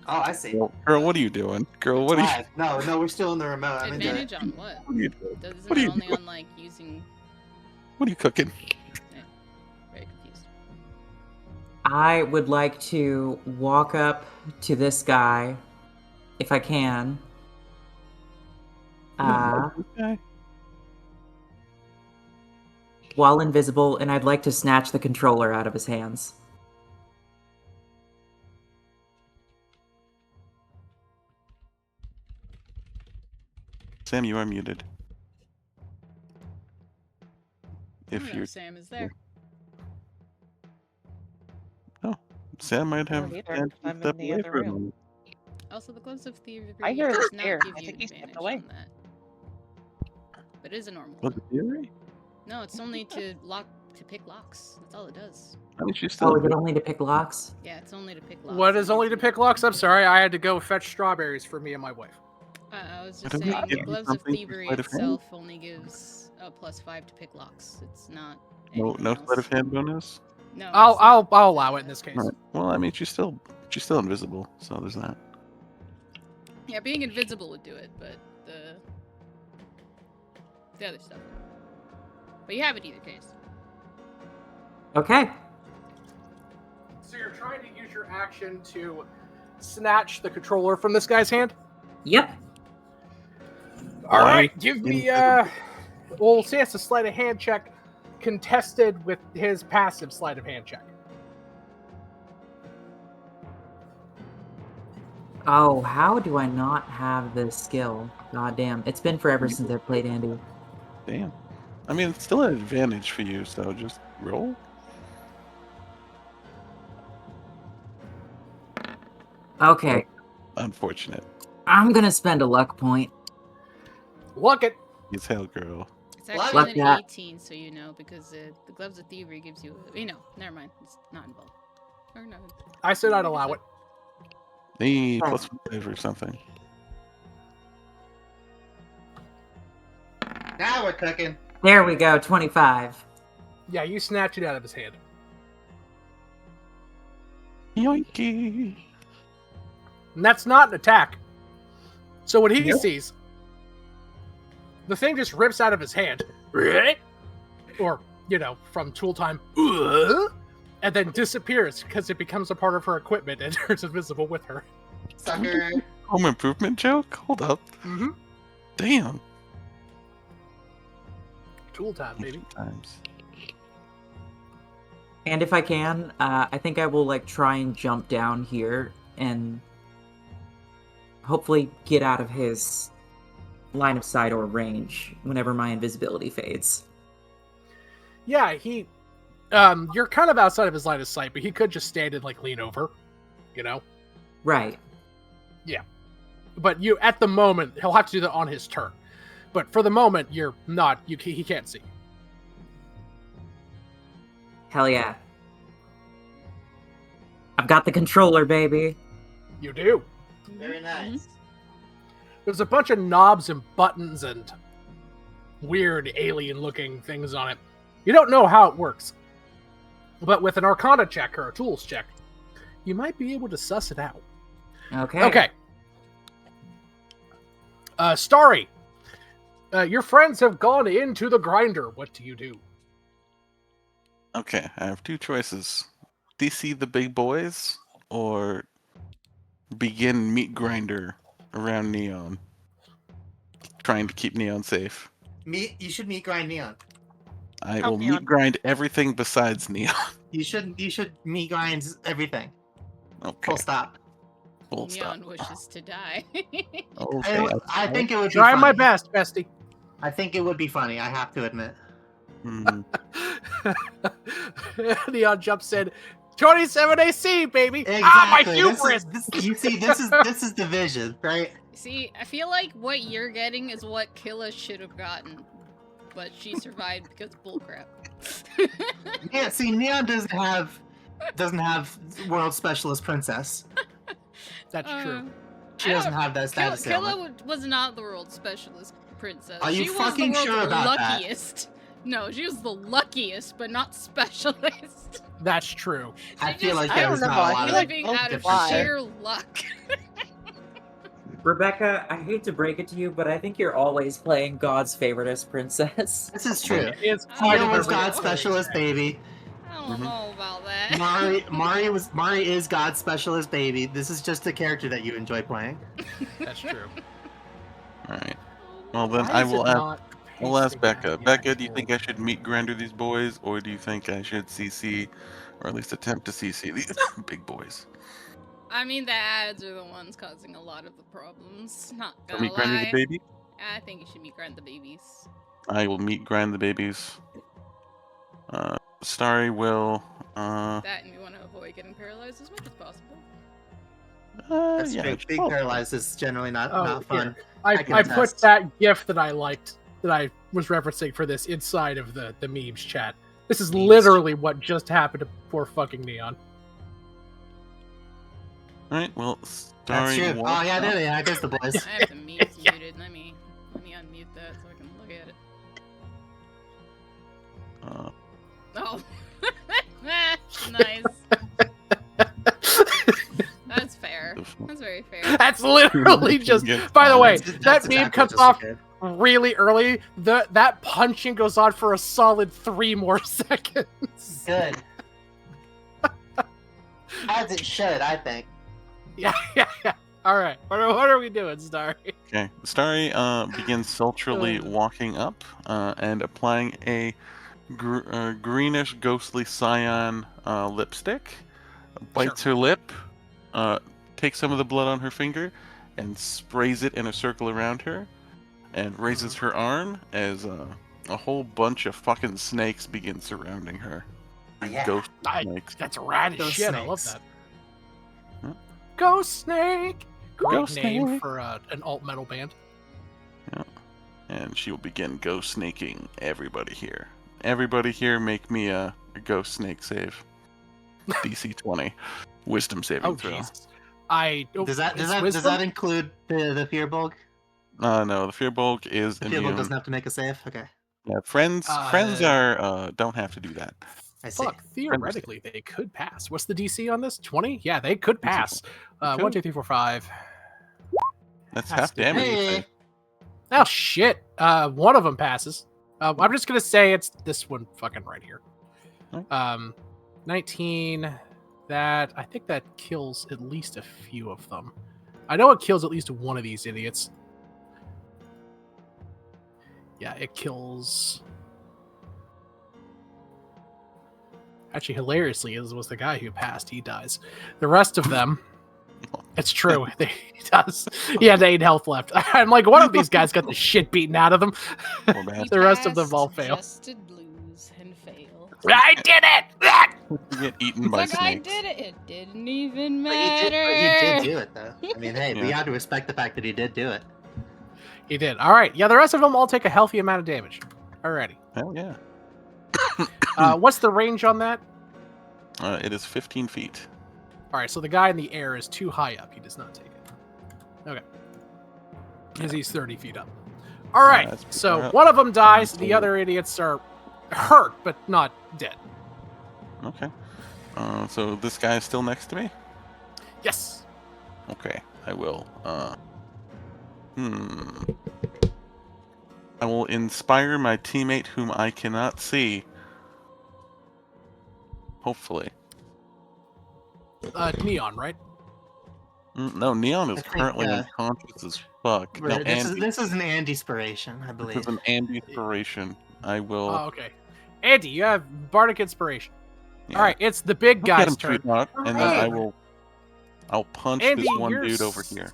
Oh, I see. Girl, what are you doing? Girl, what are you No, we're still in the remote. I'm into Advantage it. on what? What are you doing? Isn't What are it you only doing? on like using? What are you cooking? Very confused. I would like to walk up to this guy, if I can. Okay. While invisible, and I'd like to snatch the controller out of his hands. Sam, you are muted. Oh, If no, you're Sam is there. Sam might I have don't either, had 'cause to I'm in step the away other for a room. moment. Also, the Gloves of Thievery I hear does his not stare. give I you think he stepped advantage away. on that. But it is a normal Was one. it theory? No, it's only to pick locks. That's all it does. I mean, she's Oh, still. is it only to pick locks? Yeah, it's only to pick locks. What It is only to gives you- pick locks? I'm sorry, I had to go fetch strawberries for me and my wife. I was I just don't think saying, it gives you Gloves of something for Thievery sleight of hand? itself only gives a +5 to pick locks. It's not. No anything sleight of else. hand bonus. No. I'll it's not allow it in this case. Right. Well, I mean, she's still invisible, so there's that. Yeah, being invisible would do it, but the other stuff. But you have it either case. Okay. So you're trying to use your action to snatch the controller from this guy's hand? Yep. All Why right, give me well, we'll say it's a sleight of hand check contested with his passive sleight of hand check. Oh, how do I not have this skill? God damn. It's been forever since I've played Andy. Damn. I mean, it's still an advantage for you, so just roll. Okay. Unfortunate. I'm gonna spend a luck point. Look it. It's hell, girl. It's Well, actually like an that. 18, so you know, because the Gloves of Thievery gives you. Never mind. It's not involved. Or no. I said I'd allow it. Hey, Oh. +5 or something. Now we're cooking. There we go, 25. Yeah, you snatch it out of his hand. Yoinky. And that's not an attack. So what he Nope. sees, the thing just rips out of his hand. Or, from tool time. And then disappears because it becomes a part of her equipment and turns invisible with her. Sucker. Home improvement joke? Hold up. Mm-hmm. Damn. Tool time, baby. Times. And if I can, I think I will try and jump down here and hopefully get out of his line of sight or range whenever my invisibility fades. Yeah, you're kind of outside of his line of sight, but he could just stand and lean over, you know? Right. But at the moment, he'll have to do that on his turn. But for the moment, you're not, he can't see. Hell yeah. I've got the controller, baby. You do. Very nice. There's a bunch of knobs and buttons and weird alien-looking things on it. You don't know how it works. But with an Arcana check or a Tools check, you might be able to suss it out. Okay. Starry, your friends have gone into the grinder. What do you do? Okay, I have two choices. DC the big boys or begin meat grinder around Neon. Trying to keep Neon safe. You should meat grind Neon. I Help will Neon. meat grind everything besides Neon. You should meat grind everything. Okay. Full stop. Full stop. Neon wishes to die. Okay. I think it would be Try funny. my best, bestie. I think it would be funny, I have to admit. Neon jumps in. 27 AC, baby! Exactly. Ah, my hubris! You see, this is the vision, right? See, I feel like what you're getting is what Killa should have gotten, but she survived because bullcrap. Yeah, see, Neon doesn't have world specialist princess. That's true. She doesn't have that status. Killa was not the world specialist princess. Are you she fucking was the sure world's about that? luckiest. No, she was the luckiest, but not specialist. That's true. I She feel just like there's don't not know, a I lot feel of like living both out of different. sheer luck. Rebecca, I hate to break it to you, but I think you're always playing God's favoriteest princess. This is true. It's I part Tina of was every- God's specialist baby. I don't know about that. Mari is God's specialist baby. This is just a character that you enjoy playing. That's true. Alright. Well then Why I is will it ask not I'll ask pasting Becca. out Becca, the do you think actual- I should meat grinder these boys, or do you think I should CC, or at least attempt to CC these big boys? I mean, the ads are the ones causing a lot of the problems. Not So gonna meat grinder lie. the baby? I think you should meat grind the babies. I will meat grind the babies. Starry will. That, and you want to avoid getting paralyzed as much as possible. That's Yeah, true. Being oh, paralyzed is generally not Oh, fun. I can put attest. that GIF that I liked, that I was referencing for this inside of the memes chat. This is literally what just happened to poor fucking Neon. Alright, well, That's Starry true. walks Oh yeah, up. there, there's the boys. I have the memes muted. Let me unmute that so I can look at it. Oh. Nice. That's fair. That's very fair. That's literally just. Yes. By the way, That's that meme exactly cuts just off okay. really early. That punching goes on for a solid 3 more seconds. Good. As it should, I think. Yeah. All right, what are we doing, Starry? Okay, Starry begins sultrily walking up and applying a greenish ghostly cyan lipstick. Bites her lip, takes some of the blood on her finger, and sprays it in a circle around her, and raises her arm as a whole bunch of fucking snakes begin surrounding her. Yeah. Ghost snakes. That's rad as Ghost shit. I love snakes. that. Huh? Ghost Snake. Great Ghost name Snake. for an alt metal band. And she will begin ghost snaking everybody here. Everybody here, make me a ghost snake save. DC 20, wisdom saving Oh throw. Jesus. Does that wisdom? include the fear bulk? No, the fear bulk is The fear bulk immune. doesn't have to make a save. Okay, Yeah, friends Uh, are don't have to do that. I see. Fuck, theoretically they could pass. What's the DC on this? 20? Yeah, they could pass. Okay. 1, 2, 3, 4, 5. That's Has half to be. damage. Hey. Oh shit. One of them passes. I'm just gonna say it's this one fucking right here. Alright. 19. That I think that kills at least a few of them. I know it kills at least one of these idiots. Yeah, it kills. Actually, hilariously, was the guy who passed. He dies. The rest of them, It's true. He does. He had 8 health left. I'm like, one of these guys got the shit beaten out of them. Poor bastard. The rest of them Passed all fail. Just to lose and fail. I did it! You get eaten It's by like I snakes. did it. It didn't even But matter. he did do it, though. I mean, hey, we Yeah. have to respect the fact that he did do it. He did. All right. Yeah, the rest of them all take a healthy amount of damage. Alrighty. Hell yeah. What's the range on that? It is 15 feet. All right, so the guy in the air is too high up. He does not take it. Okay. Because he's 30 feet up. All right, that's pretty so far up. one of them dies. The Cool. other idiots are hurt, but not dead. Okay. So this guy is still next to me? Yes. Okay, I will. I will inspire my teammate whom I cannot see. Hopefully. Neon, right? No, Neon is I think, currently unconscious as fuck. No, Right, Andy. this is an Andy-spiration, I This believe. is an ambispiration. I will. Oh, okay. Andy, you have Bardic Inspiration. yeah. All right, it's the big I'll get guy's him, turn. sweetheart, and then I will. I'll punch Andy, this one you're dude over here.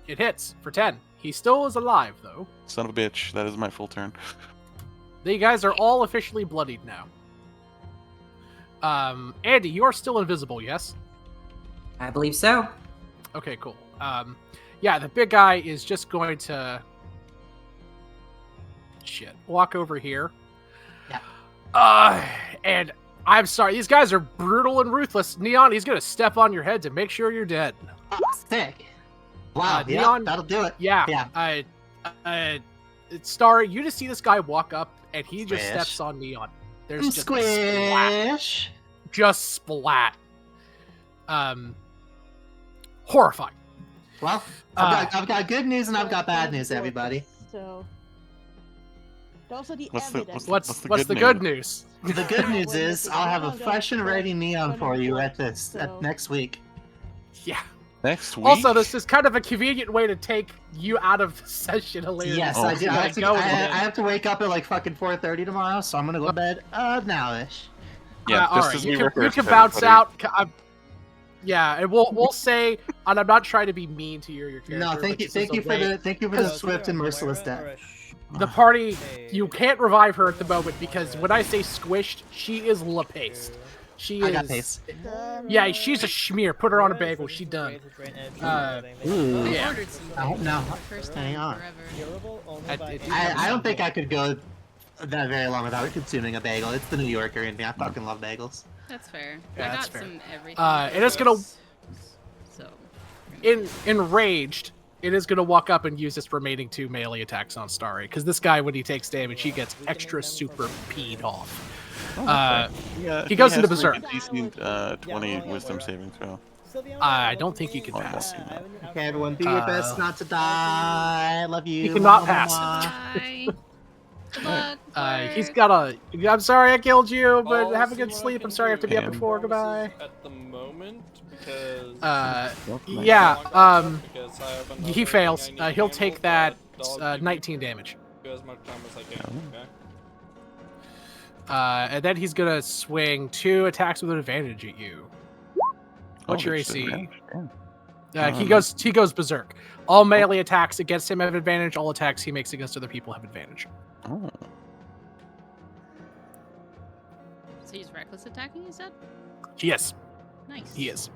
It hits for 10. He still is alive, though. Son of a bitch. That is my full turn. You guys are all officially bloodied now. Andy, you are still invisible, yes? I believe so. Okay, cool. Yeah, the big guy is just going to walk over here. Yeah. And I'm sorry, these guys are brutal and ruthless. Neon, he's gonna step on your head to make sure you're dead. Oh, sick. Wow, yeah, Neon- that'll do it. Yeah. Yeah. Starry, you just see this guy walk up and he just Squish. steps on Neon. There's just splat. Squish. Just splat. Horrifying. Well, I've got good news and I've got bad news, everybody. So, those are the What's the- evidence. What's the good news? The good news is I'll have a fresh and ready Neon for you at So- next week. Yeah. Next week. Also, this is kind of a convenient way to take you out of the session. Hilarious. Yes, Oh. I do. I have, to, Go I, ahead. I have to wake up at like fucking 4:30 tomorrow, so I'm gonna go to bed now-ish. Yeah, all just right. as You we can rehearsed, bounce everybody. out. Yeah, and we'll say, and I'm not trying to be mean to your character. No, but thank you, this is thank you a for way- the swift and merciless death. The party, you can't revive her at the moment because when I say squished, she is lapaced. She I is. got pace. Yeah, she's a schmear. Put her on a bagel. She done. Ooh. I Yeah. ordered some Oh, no. for the first Hang time on. forever. I don't think I could go that very long without consuming a bagel. It's the New Yorker in me. I fucking love bagels. That's fair. Yeah, I that's got fair. some everything. And it's gonna- So. Enraged, it is going to walk up and use its remaining 2 melee attacks on Starry. Because this guy, when he takes damage, he gets extra super peed off. Yeah, he goes has into to berserk. make a decent 20 wisdom saving throw. I don't think he can Oh, pass. well, you know. Okay, everyone, do your best not to die. Love you. He cannot Mwah, pass. mwah. Bye. Good luck. He's Clark. got a. I'm sorry I killed you, but I'll have a see good what I sleep. can I'm sorry I have to do. be up And- at 4. Goodbye. At the moment, because Yeah. because I have another He thing fails. I need to He'll handle, take that but I'll give 19 damage. you as much time as I can. Okay. And then he's gonna swing 2 attacks with an advantage at you. What's your there's AC? advantage, yeah. He goes berserk. All melee attacks against him have advantage. All attacks he makes against other people have advantage. Oh. So he's reckless attacking, you said? Yes, Nice. he is.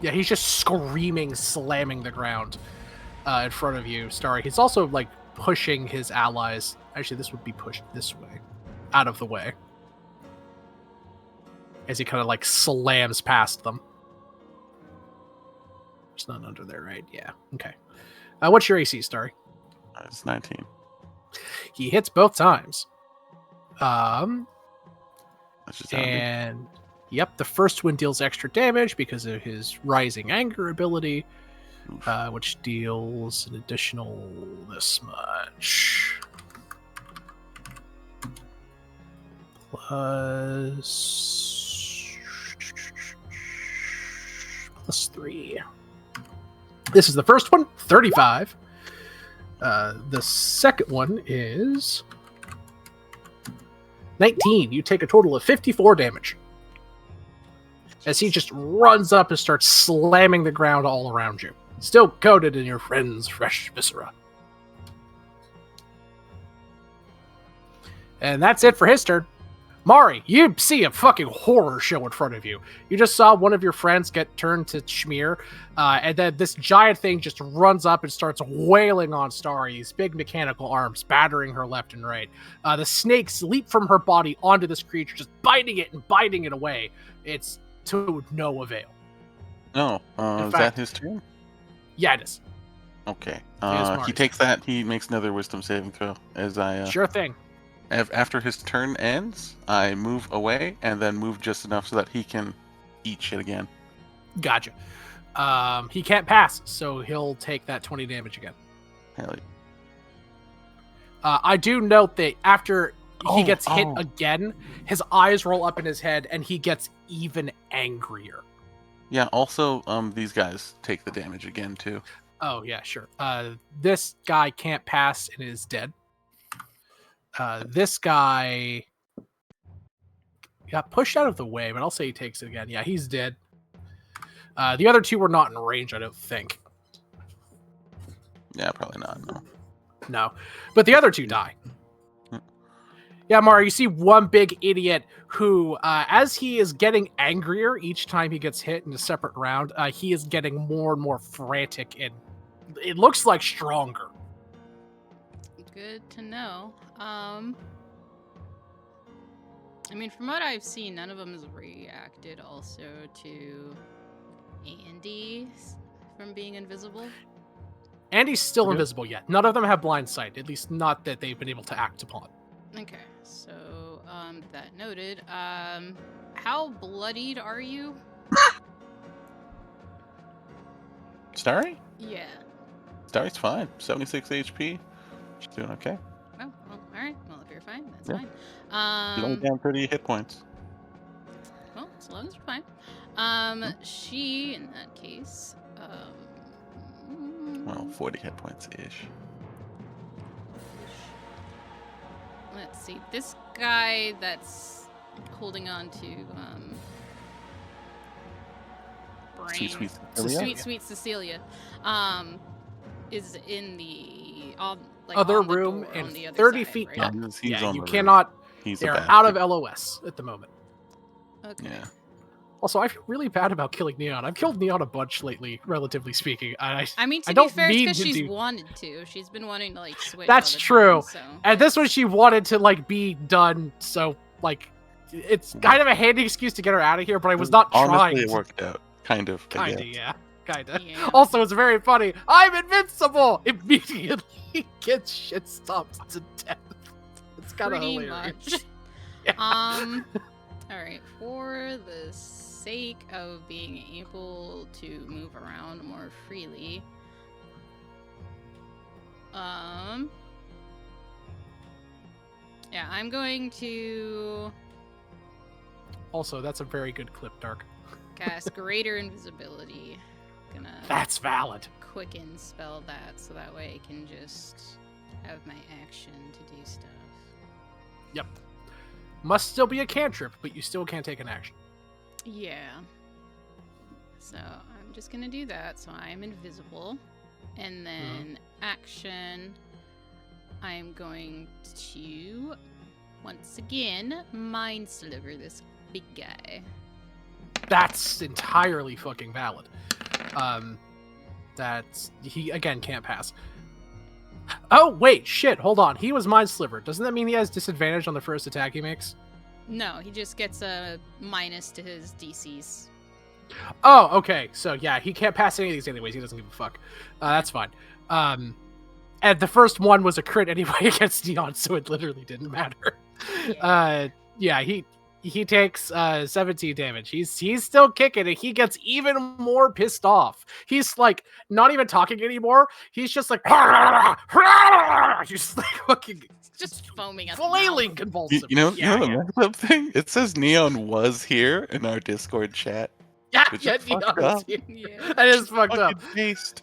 Yeah, he's just screaming, slamming the ground in front of you, Starry. He's also like pushing his allies. Actually, this would be pushed this way, out of the way, as he kind of like slams past them. There's none under there, right? Yeah. Okay. What's your AC, Starry? It's 19. He hits both times. That's just how it is. And yep, the first one deals extra damage because of his rising anger ability, Oof. which deals an additional this much. Plus 3. This is the first one, 35. The second one is 19. You take a total of 54 damage. as he just runs up and starts slamming the ground all around you, still coated in your friend's fresh viscera. And that's it for his turn. Mari, you see a fucking horror show in front of you. You just saw one of your friends get turned to schmear, and then this giant thing just runs up and starts wailing on Starry, these big mechanical arms battering her left and right. The snakes leap from her body onto this creature, just biting it and biting it away. It's to no avail. No, In is fact- that his turn? Yeah, it is. Okay. is He Mari's takes that. He makes another wisdom saving throw. As I Sure thing. after his turn ends, I move away and then move just enough so that he can eat shit again. Gotcha. He can't pass, so he'll take that 20 damage again. Hell I do note that after he Oh, gets hit oh. again, his eyes roll up in his head and he gets even angrier. yeah. Also, these guys take the damage again too. Oh, yeah, sure. This guy can't pass and is dead. This guy got pushed out of the way, but I'll say he takes it again. Yeah, he's dead. The other two were not in range, I don't think. Yeah, probably not. No. No. But the other two die. Yeah, Mara, you see one big idiot who, as he is getting angrier each time he gets hit in a separate round, he is getting more and more frantic and it looks like stronger. Good to know. I mean, from what I've seen, none of them has reacted also to Andy from being invisible. Andy's still Okay. invisible yet. None of them have blind sight, at least not that they've been able to act upon. Okay, so that noted. How bloodied are you? Starry? Yeah. Starry's fine. 76 HP. She's doing okay. Oh, well, all right. Well, if you're fine, that's Yeah. fine. She's only down 30 hit points. Well, as long as you're fine. She, in that case, Well, 40 hit points ish. let's see. This guy that's holding on to brain, Sweet sweet Cecilia, is in the like Other on the room door and on the other 30 side, feet right? up. He's Yeah, on you the roof. cannot. He's a They're bastard. out of LOS at the moment. Okay. Yeah. Also, I feel really bad about killing Neon. I've killed Neon a bunch lately, relatively speaking. I mean, to I be don't fair, it's mean because to she's do- wanted to. She's been wanting to like switch. That's all the true. Time, so. And this one, she wanted to like be done, so like, it's kind of a handy excuse to get her out of here. But I was not Honestly, trying. it worked out. Kind of. I Kinda, guess. yeah, kinda. Yeah. Also, it's very funny. I'm invincible. Immediately gets shit stomped to death. It's kind of Pretty hilarious. much. Yeah. All right. For the sake of being able to move around more freely, yeah, I'm going to Also, that's a very good clip, Dark. cast Greater Invisibility. Gonna That's valid. quicken spell that so that way I can just have my action to do stuff. Yep. Must still be a cantrip, but you still can't take an action. Yeah. So I'm just gonna do that. So I'm invisible. And then action, I'm going to once again mind sliver this big guy. That's entirely fucking valid. That's he again can't pass. Oh wait, shit, hold on. He was mind sliver. Doesn't that mean he has disadvantage on the first attack he makes? No, he just gets a minus to his DCs. Oh, okay. So yeah, he can't pass any of these anyways. He doesn't give a fuck. That's fine. And the first one was a crit anyway against Neon, so it literally didn't matter. Yeah, he takes 17 damage. He's still kicking and he gets even more pissed off. He's like not even talking anymore. He's just like just like fucking Just foaming at flailing the convulsively. You know yeah, the messed up thing? It says Neon was here in our Discord chat. yeah, which yeah, is fucked Neon is up. here. mouth. Yeah. That is fucked up. Fucking paste.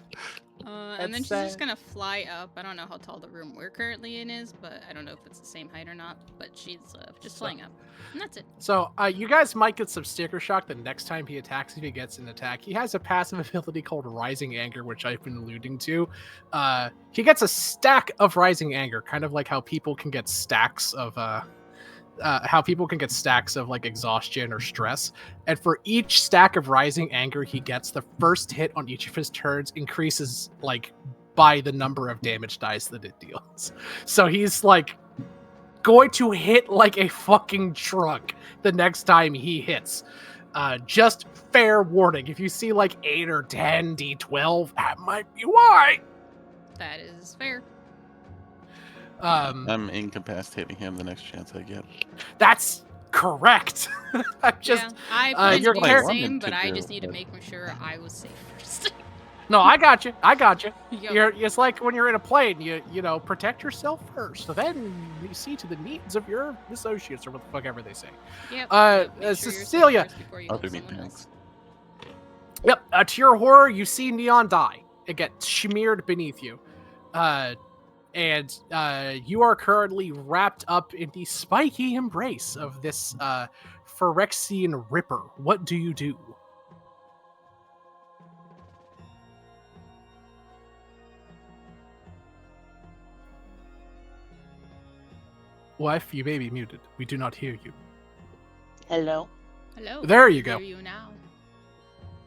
And then It's, she's just gonna fly up. I don't know how tall the room we're currently in is, but I don't know if it's the same height or not. But she's just flying up, and that's it. So, you guys might get some sticker shock the next time he attacks, if he gets an attack. He has a passive ability called Rising Anger, which I've been alluding to. He gets a stack of Rising Anger, kind of like how people can get stacks of like exhaustion or stress. And for each stack of Rising Anger he gets, the first hit on each of his turns increases like by the number of damage dice that it deals. So he's like going to hit like a fucking truck the next time he hits. Just fair warning, if you see like 8 or 10 D12, that might be why. That is fair. I'm incapacitating him the next chance I get. That's correct. I'm just Yeah, I plan you're to do clear. the same, to but I do, just need to but- make sure I was safe first. no, I got you. Yep. It's like when you're in a plane, you know, protect yourself first. So then you see to the needs of your associates or what the fuck ever they say. Yep. Make Make sure you're safe Cecilia. first before you I'll help do me someone thanks. else. Yep. To your horror, you see Neon die. It gets smeared beneath you. And you are currently wrapped up in the spiky embrace of this Phyrexian Ripper. What do you do? Wife, you may be muted. We do not hear you. Hello. Hello. There you go. Hear you now.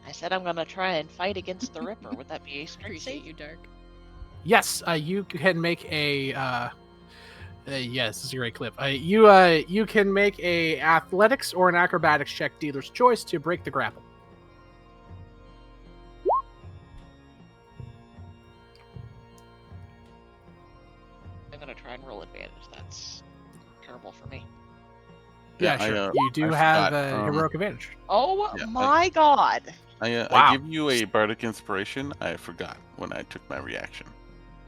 I said I'm gonna try and fight against the Ripper. Would that be a strength Appreciate save? you, Dark. Yes, you can make a. Yes, this is a great clip. You can make a athletics or an acrobatics check, dealer's choice, to break the grapple. I'm gonna try and roll advantage. That's terrible for me. Yeah, I, sure. You do I have forgot, heroic advantage. Oh Yeah, my god! Wow. I give you a bardic inspiration. I forgot when I took my reaction.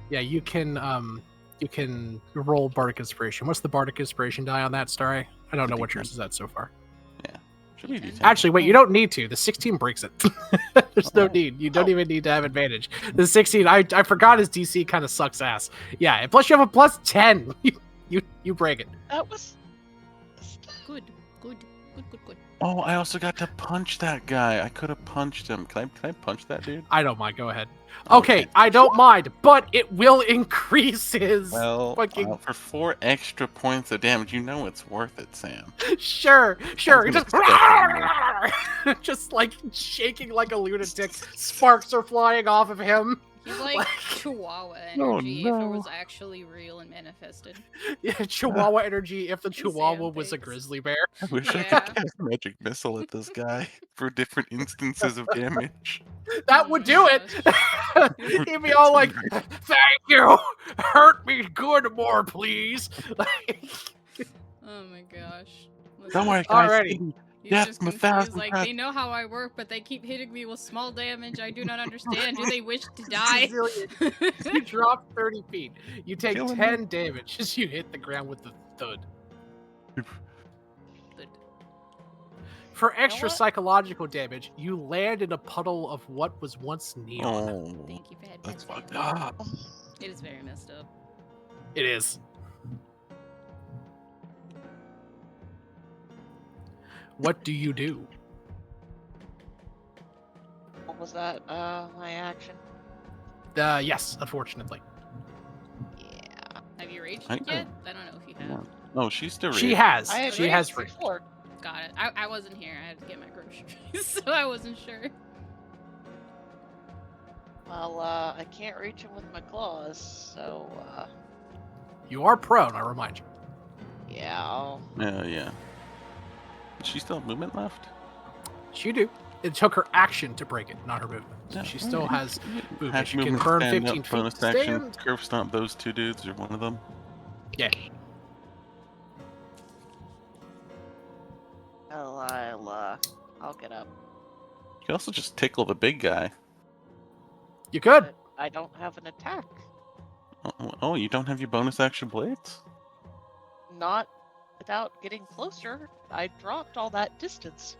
Yeah, you can roll bardic inspiration. What's the bardic inspiration die on that, Starry? I don't know what yours is at so far. Should be D10. Actually, wait, you don't need to. The 16 breaks it. There's no Alright. need. You don't even need to have advantage. The 16, I forgot his DC kind of sucks ass. Yeah, and plus you have a plus 10. You break it. That was. Good. Oh, I also got to punch that guy. I could have punched him. Can I punch that dude? I don't mind. Go ahead. Okay, I don't mind, but it will increase his Well, fucking. for 4 extra points of damage, you know it's worth it, Sam. Sure. gonna Just, step just like shaking like a lunatic. Sparks are flying off of him. He's like Chihuahua Oh, energy if it no. was actually real and manifested. Yeah, Chihuahua energy if the Sam, Chihuahua was a thanks. grizzly bear. I wish I Yeah. could cast magic missile at this guy for different instances of damage. That Oh would my do it. He'd be all like, "Thank you, hurt me good more, please." Oh my gosh. Don't worry, guys. Alrighty. He's Yes, just I'm a confused, thousand like, percent. they know how I work, but they keep hitting me with small damage. I do not understand. Do they wish to die? You drop 30 feet. You take Killing 10 damage as you hit the ground with the thud. Good. For extra what? psychological damage, you land in a puddle of what was once neon. Oh, Thank you, bad that's bad, fucked bad. up. It is very messed up. It is. What do you do? What was that? My action? Yes, unfortunately. Yeah. Have you raged I- yet? I don't know if you have. No, she's still She raged. has. I had She has raged raged. before. Got it. I wasn't here. I had to get my groceries, so I wasn't sure. Well, I can't reach him with my claws, so, You are prone, I remind you. yeah, I'll... Yeah. Does she still have movement left? You do. It took her action to break it, not her movement. So Yeah, she alright. still has movement. Half She can movement, burn stand 15 up, feet bonus to action, stand. curve stomp those 2 dudes or one of them. Yeah. I'll get up. You can also just tickle the big guy. You could. But I don't have an attack. Oh, you don't have your bonus action blades? Not without getting closer, I dropped all that distance.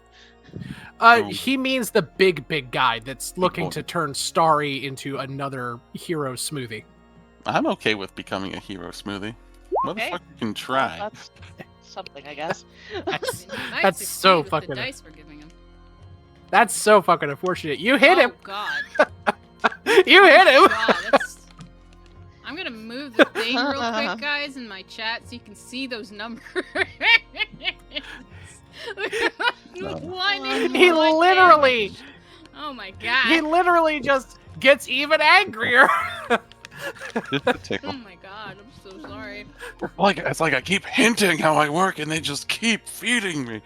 He means the big guy that's looking boy. to turn Starry into another hero smoothie. I'm okay with becoming a hero smoothie. Okay. Motherfucker can Well, try. that's something, I guess. That's, He might that's succeed so with fucking. the dice we're giving him. That's so fucking unfortunate. You hit him. Oh God. You hit him. God, that's... I'm gonna move the thing real quick, guys, in my chat so you can see those numbers. One in He one literally. damage. Oh my God. He literally just gets even angrier. Just a Oh tickle. my God, I'm so sorry. It's like I keep hinting how I work, and they just keep feeding me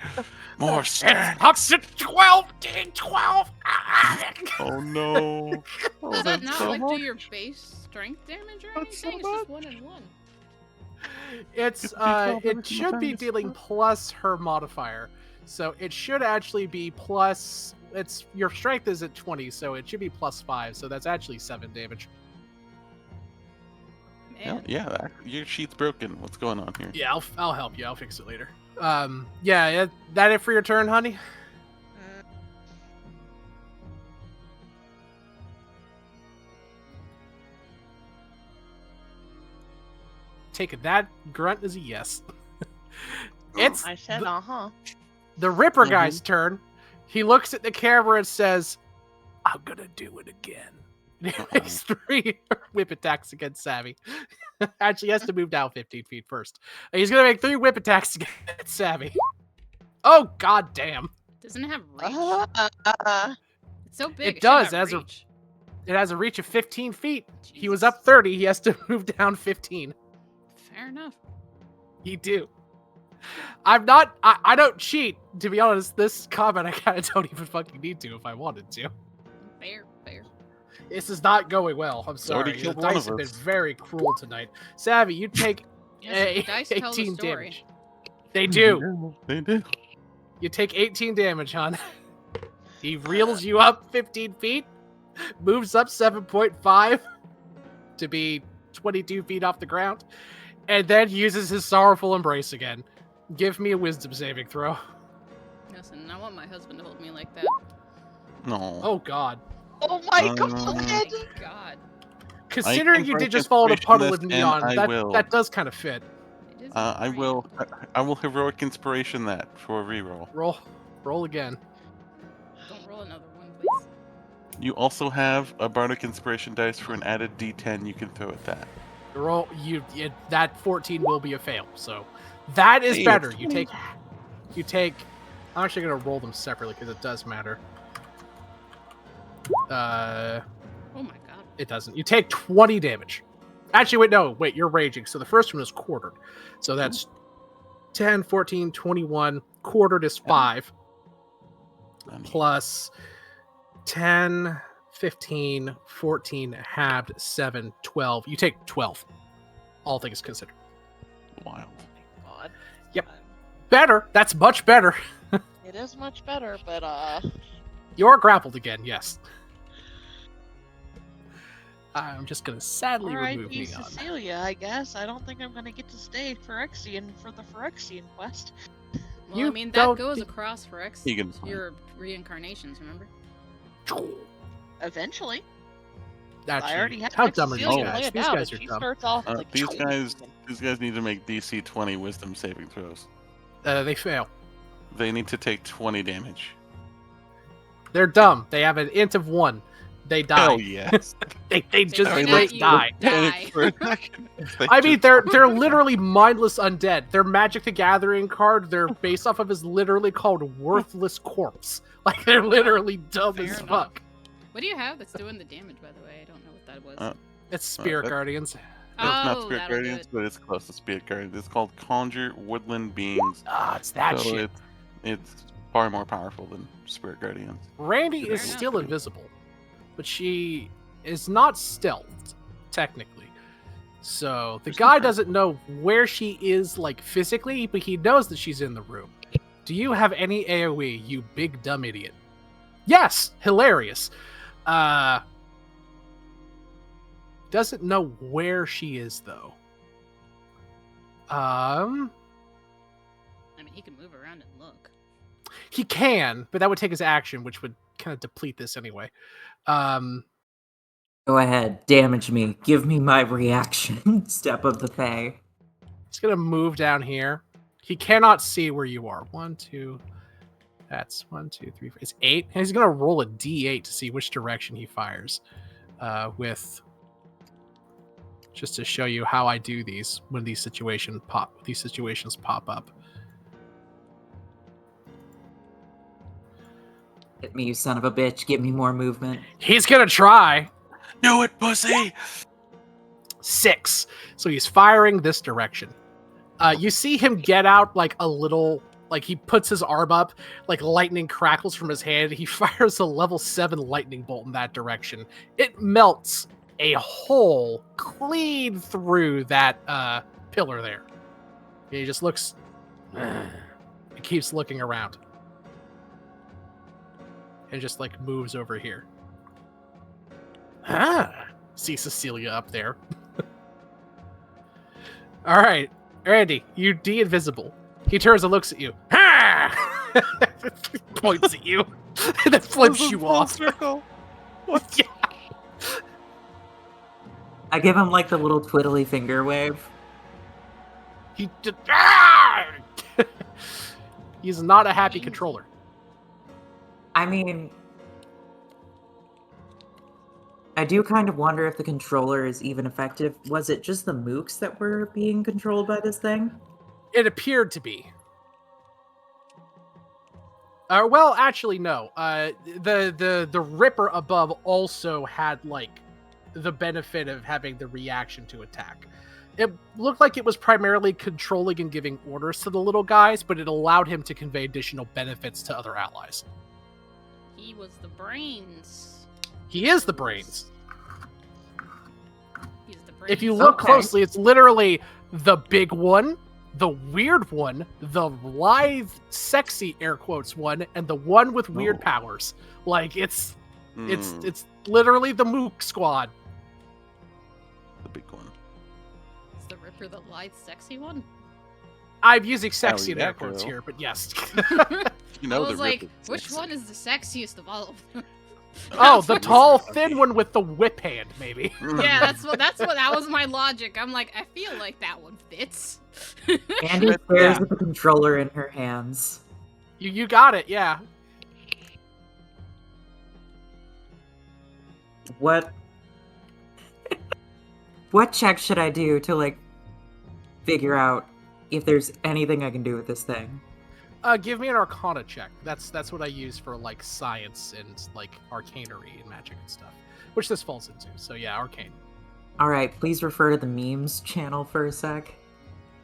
more It's snacks. up to 12, 12. Oh no! Oh, Does that that's not so like do much. your base strength damage or That's so anything? It's just 1 and 1. It's It's D12 it every single should time be you dealing slap. plus her modifier. So it should actually be plus it's your strength is at 20, so it should be plus 5, so that's actually 7 damage. Man. Yeah, your sheet's broken. What's going on here? Yeah, I'll help you. I'll fix it later. Yeah, that it for your turn, honey? Mm, Take that grunt as a yes. It's I said, the, the Ripper Mhm. guy's turn. He looks at the camera and says, "I'm gonna do it again." And he makes 3 whip attacks against Savvy. Actually, he has to move down 15 feet first. He's gonna make 3 whip attacks against Savvy. Oh god damn! Doesn't it have reach? uh, It's so big. It does, should have as a- reach. It has a reach of 15 feet. He was Jesus. up 30. He has to move down 15. Fair enough. You do. I'm not. I don't cheat. To be honest, this combat I kind of don't even fucking need to if I wanted to. Fair, fair. This is not going well. I'm already sorry. The killed one dice of have been us. very cruel tonight. Savvy, you take Yes, the dice tell the 18 story. damage. They do. They do. You take 18 damage, hon. He reels you up 15 feet, moves up 7.5 to be 22 feet off the ground, and then uses his sorrowful embrace again. Give me a wisdom saving throw. Listen, I want my husband to hold me like that. No. Oh god. oh my Uh, god! Oh my God. Considering you break did just fall in a inspiration puddle of this, and neon, I will. that does kind of fit. It is I great. will. I will heroic inspiration that for a reroll. Roll again. Don't roll another one, please. You also have a bardic inspiration dice for an added D10 you can throw at that. That 14 will be a fail. So that is Hey, better. it's You take. I'm actually gonna roll them separately because it does matter. Oh my God. It doesn't. You take 20 damage. Actually, wait, you're raging. So the first one is quartered. So that's 10, 14, 21. Quartered is 5. Plus 10, 15, 14, halved, 7, 12. You take 12. All things considered. Wild. God. Yep. Better. That's much better. It is much better, but You're grappled again, yes. I'm just gonna sadly remove R.I.P. Neon. Cecilia, I guess. I don't think I'm gonna get to stay Phyrexian for the Phyrexian quest. Well, You I mean, that don't goes think- across for X. Egan's fine. Your reincarnations, remember? Eventually. Actually, I already have how dumb are these Cecilia guys? planned These out, guys and are she dumb. starts off like These guys need to make DC 20 Wisdom saving throws. They fail. They need to take 20 damage. They're dumb. They have an int of 1. They die. Hell yes. They just cannot straight use- die. Die. For a second. They I mean, just- they're literally mindless undead. Their Magic the Gathering card, they're based off of, is literally called Worthless Corpse. Like, they're literally dumb Fair as enough. fuck. What do you have that's doing the damage, by the way? I don't know what that was. It's Spirit that- Guardians. It's not Oh, Spirit that'll do Guardians, it. but it's close to Spirit Guardians. It's called Conjure Woodland Beings. Ah, it's that so shit. it's far more powerful than Spirit Guardians. Randy Fair is enough. still invisible, but she is not stealthed, technically. So the There's guy different- doesn't know where she is, like, physically, but he knows that she's in the room. Do you have any AoE, you big dumb idiot? Yes! Hilarious. Doesn't know where she is, though. mean, he can move around and look. He can, but that would take his action, which would kind of deplete this anyway. Go ahead, damage me. Give me my reaction. Step of the Fae. He's gonna move down here. He cannot see where you are. 1, 2. That's 1, 2, 3, 4. It's 8. And he's gonna roll a D8 to see which direction he fires. With just to show you how I do these when these situations pop up. Hit me, you son of a bitch. Give me more movement. He's gonna try. Do it, pussy! 6. So he's firing this direction. You see him get out like a little, like he puts his arm up, like lightning crackles from his hand. He fires a level 7 lightning bolt in that direction. It melts a hole clean through that pillar there. He just looks, he keeps looking around. And just like moves over here. See Cecilia up there. All right, Randy, you de-invisible. He turns and looks at you. Points at you, and then flips you off. Circle. Yeah. I give him like the little twiddly finger wave. He just, he's not a happy controller. I mean, I do kind of wonder if the controller is even effective. Was it just the mooks that were being controlled by this thing? It appeared to be. Well, actually, no. The Ripper above also had like the benefit of having the reaction to attack. It looked like it was primarily controlling and giving orders to the little guys, but it allowed him to convey additional benefits to other allies. He was the brains. He is the brains. He's the brains. If you look Okay. closely, it's literally the big one, the weird one, the lithe, sexy air quotes one, and the one with weird powers. Like it's literally the Mook squad. The big one. Is the Ripper the lithe, sexy one? I'm using sexy in yeah, air quotes girl. here, but yes. You know I was the like, Ripper's which sexy. one is the sexiest of all of them? Oh, the tall, thin one with the whip hand, maybe. Yeah, that was my logic. I'm like, I feel like that one fits. Andy Yeah. stares at the controller in her hands. You got it, yeah. What check should I do to like figure out if there's anything I can do with this thing? Give me an Arcana check. That's what I use for like science and like arcanery and magic and stuff, which this falls into. So yeah, arcane. All right, please refer to the memes channel for a sec.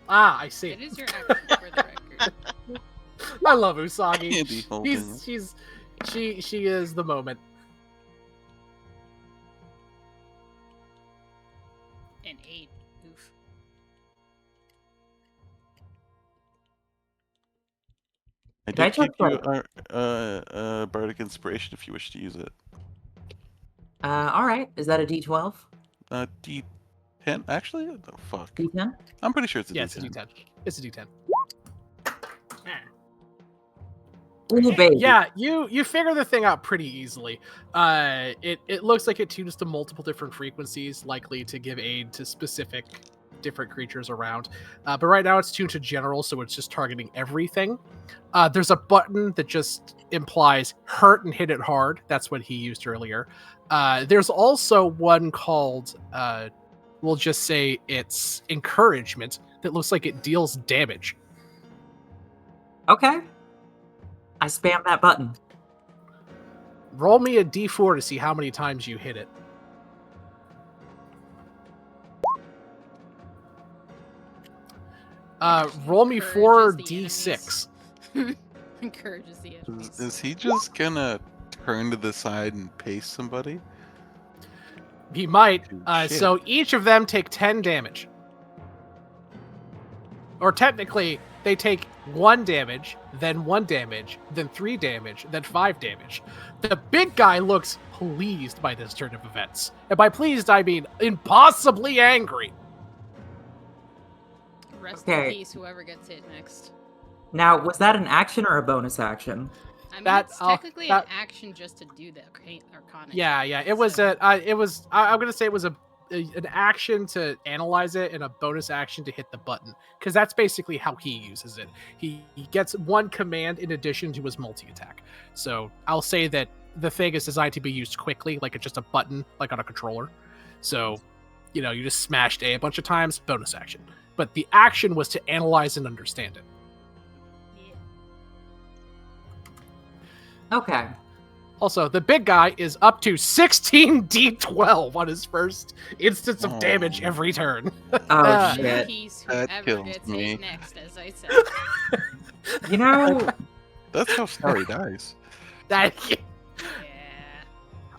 Ah, I see. It is your action for the record. I love Usagi. Andy Holden. She is the moment. An 8. Oof. I Can I did give check you bardic inspiration if you wish to use it. All right, is that a D12? D10 actually? Oh, fuck. D10? I'm pretty sure it's a Yeah, D10. it's a D10. It's a D10. Ooh, baby. Yeah, you figure the thing out pretty easily. It looks like it tunes to multiple different frequencies, likely to give aid to specific different creatures around. But right now it's tuned to general, so it's just targeting everything. There's a button that just implies hurt and hit it hard. That's what he used earlier. There's also one called, we'll just say it's encouragement, that looks like it deals damage. Okay. I spam that button. Roll me a d4 to see how many times you hit it. Roll me 4d6. Encourages the enemies. Is he just gonna turn to the side and pace somebody? He might. Shit. So each of them take 10 damage. Or technically, they take 1 damage, then 1 damage, then 3 damage, then 5 damage. The big guy looks pleased by this turn of events. And by pleased, I mean impossibly angry. Rest in Okay. peace, whoever gets hit next. Now, was that an action or a bonus action? I mean, That- it's oh, technically that- an action just to do the Arcana. Yeah, check, yeah. It was so- I'm gonna say it was an action to analyze it and a bonus action to hit the button, because that's basically how he uses it. He gets one command in addition to his multi-attack. So I'll say that the thing is designed to be used quickly, like it's just a button, like on a controller. So, you know, you just smashed A bunch of times, bonus action. But the action was to analyze and understand it. Yeah. Okay. Also, the big guy is up to 16d12 on his first instance of damage Oh. every turn. Oh, And shit. He's That whoever kills gets me. it next, as I said. You know, That's how Starry dies. That Yeah.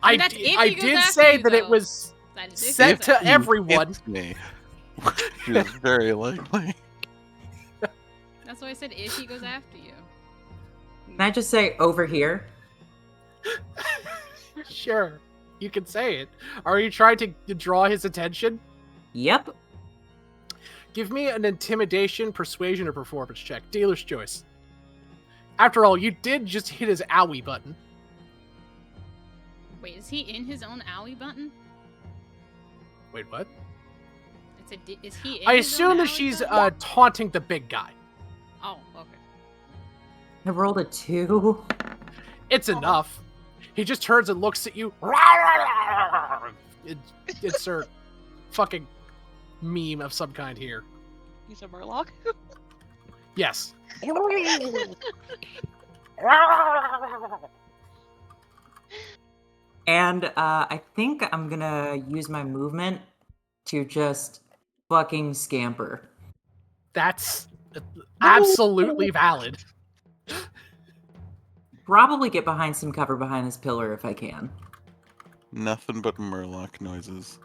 I, And that's if I he goes did after say you, that it though. was That is if he Sent goes to after you. everyone. Hits me. Which is very likely. That's why I said if he goes after you. can I just say over here? Sure, you can say it. Are you trying to draw his attention? Yep. Give me an intimidation, persuasion, or performance check. Dealer's choice. After all, you did just hit his owie button. Wait, is he in his own alley button? Wait, what? It's is he in I his assume own that alley she's button? taunting the big guy. Oh, okay. I rolled a 2. It's enough. He just turns and looks at you. Insert fucking meme of some kind here. He's a Murloc. Yes. And I think I'm gonna use my movement to just fucking scamper. That's absolutely valid. Probably get behind some cover behind this pillar if I can. Nothing but Murloc noises.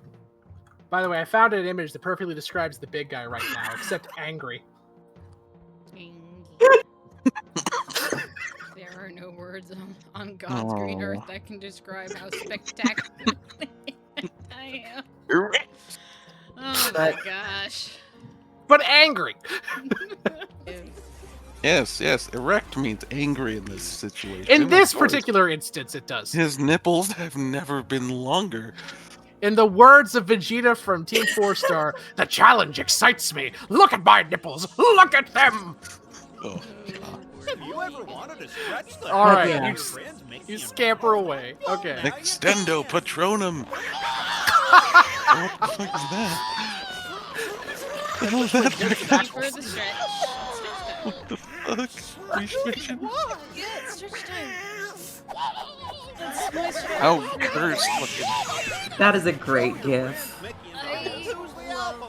By the way, I found an image that perfectly describes the big guy right now, except angry. There are no words on God's green Aw. earth that can describe how spectacular I am. Oh my But- gosh. But angry. Yes, yes. Erect means angry in this situation. In of this course. particular instance, it does. His nipples have never been longer. In the words of Vegeta from Team 4 Star, the challenge excites me. Look at my nipples. Look at them. Oh, Have you ever wanted to stretch the All right, Yeah. you scamper away. Okay. Extendo Patronum. What the fuck is that? What the hell is that? Ready for the stretch. What the fuck? Restriction? Yeah, it's stretch time. That's my stretch. Oh, curse fucking. That is a great gif. I love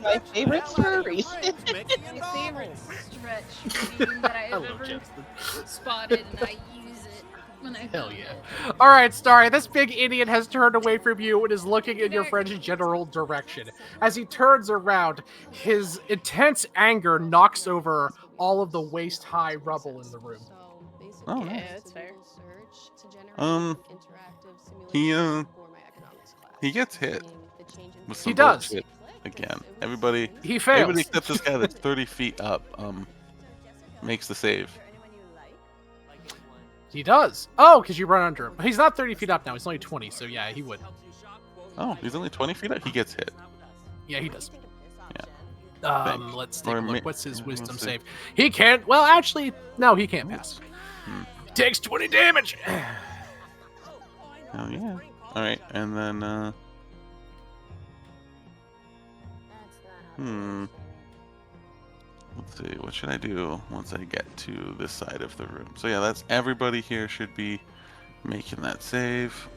My favorites for a reason. my favorite stretch meme that I've Hello, ever Justin. spotted, and I use it when I Hell find yeah. it. All right, Starry, this big idiot has turned away from you and is looking in your friend's general direction. As he turns around, his intense anger knocks over all of the waist-high rubble in the room. Oh, Yeah, nice. that's fair. He gets hit with some He does. bullshit again. Everybody He fails. Everybody except this guy that's 30 feet up makes the save. He does. Oh, because you run under him. He's not 30 feet up now. He's only 20, so yeah, he would. Oh, he's only 20 feet up? He gets hit. Yeah, he does. Yeah. Let's take Or a ma- look. What's his let's wisdom see. save? He can't. Well, actually, no, he can't pass. He takes 20 damage. Oh, yeah. Alright, and then, let's see, what should I do once I get to this side of the room? So yeah, that's everybody here should be making that save.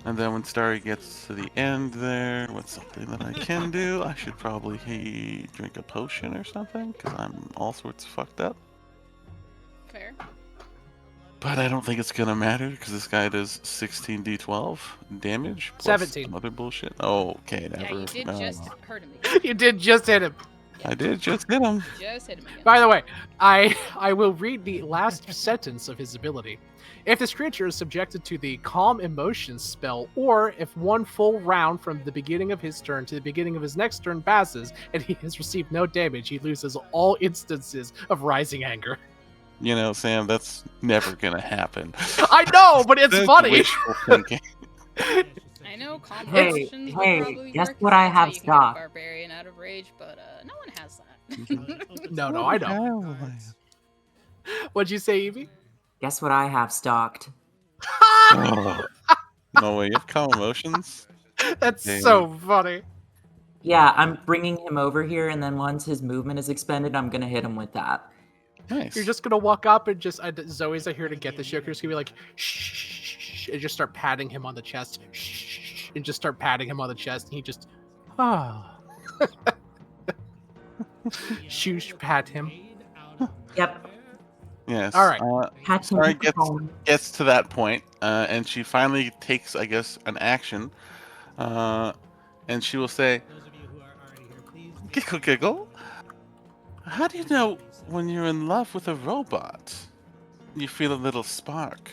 And then when Starry gets to the end there, what's something that I can do? I should probably drink a potion or something, because I'm all sorts of fucked up. Fair. But I don't think it's gonna matter, because this guy does 16d12 damage. Plus 17. some other bullshit. Oh, okay, Yeah, never. you did no. just hurt him. You did just hit him. I did just hit him. Just hit him again. By the way, I will read the last sentence of his ability. If this creature is subjected to the Calm Emotions spell, or if one full round from the beginning of his turn to the beginning of his next turn passes and he has received no damage, he loses all instances of Rising Anger. You know, Sam, that's never gonna happen. I know, but it's That's funny. wishful thinking. I know calm Hey, emotions would hey, probably guess work. what 'cause I that's how have you can get a stocked? barbarian out of rage, but no one has that. No, I know. What'd you say, Evie? Guess what I have stocked? Oh. No way, you have calm emotions? That's Dang. so funny. Yeah, I'm bringing him over here, and then once his movement is expended, I'm gonna hit him with that. Nice. You're just gonna walk up and just Zoe's here to get the show. You're just gonna be like shh, and just start patting him on the chest, shh, and just start patting him on the chest, and he just shoosh, pat him. Yep. Yes. All right. Pat him Sorry, with the phone. gets to that point, and she finally takes, I guess, an action, and she will say, "Giggle, giggle. How do you know when you're in love with a robot? You feel a little spark."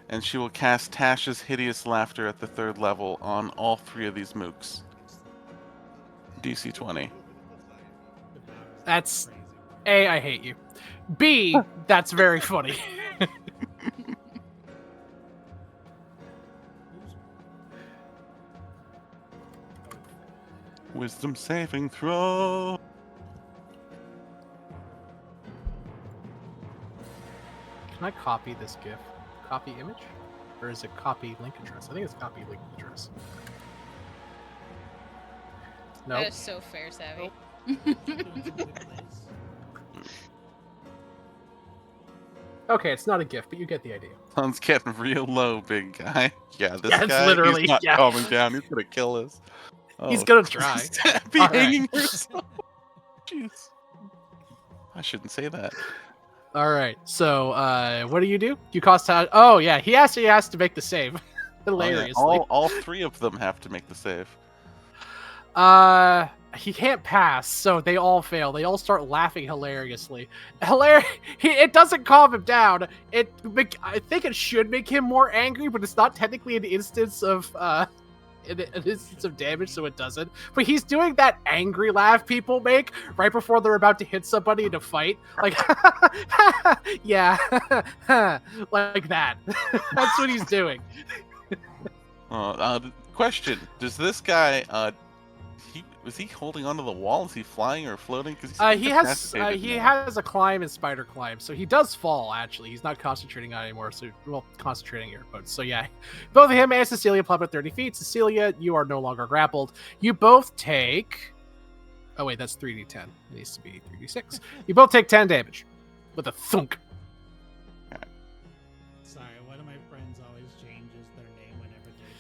And she will cast Tasha's Hideous Laughter at the 3rd level on all 3 of these mooks. DC 20. That's A, I hate you. B, that's very funny. Wisdom saving throw. Can I copy this GIF? Copy image? Or is it copy link address? I think it's copy link address. No. That is so fair, Savvy. Okay, it's not a GIF, but you get the idea. Sun's getting real low, big guy. Yeah, this Yeah, it's guy, literally- he's not yeah. calming down. He's gonna kill us. He's gonna try. Stabby All right. hanging herself. Jeez. I shouldn't say that. All right. So, what do? You cost how? Oh yeah, he actually has to make the save. Hilariously. Oh, yeah. All 3 of them have to make the save. He can't pass, so they all fail. They all start laughing hilariously. It doesn't calm him down. I think it should make him more angry, but it's not technically an instance of an instance of damage, so it doesn't. But he's doing that angry laugh people make right before they're about to hit somebody in a fight, like yeah, like that. That's what he's doing. Question: does this guy? Was he holding onto the wall? Is he flying or floating? Because He has a climb and spider climb, so he does fall. Actually, he's not concentrating on it anymore. So, well, concentrating air quotes. So yeah, both of him and Cecilia plummet 30 feet. Cecilia, you are no longer grappled. You both take. Oh wait, that's 3d10. It needs to be 3d6. You both take 10 damage with a thunk. Sorry, one of my friends always changes their name whenever they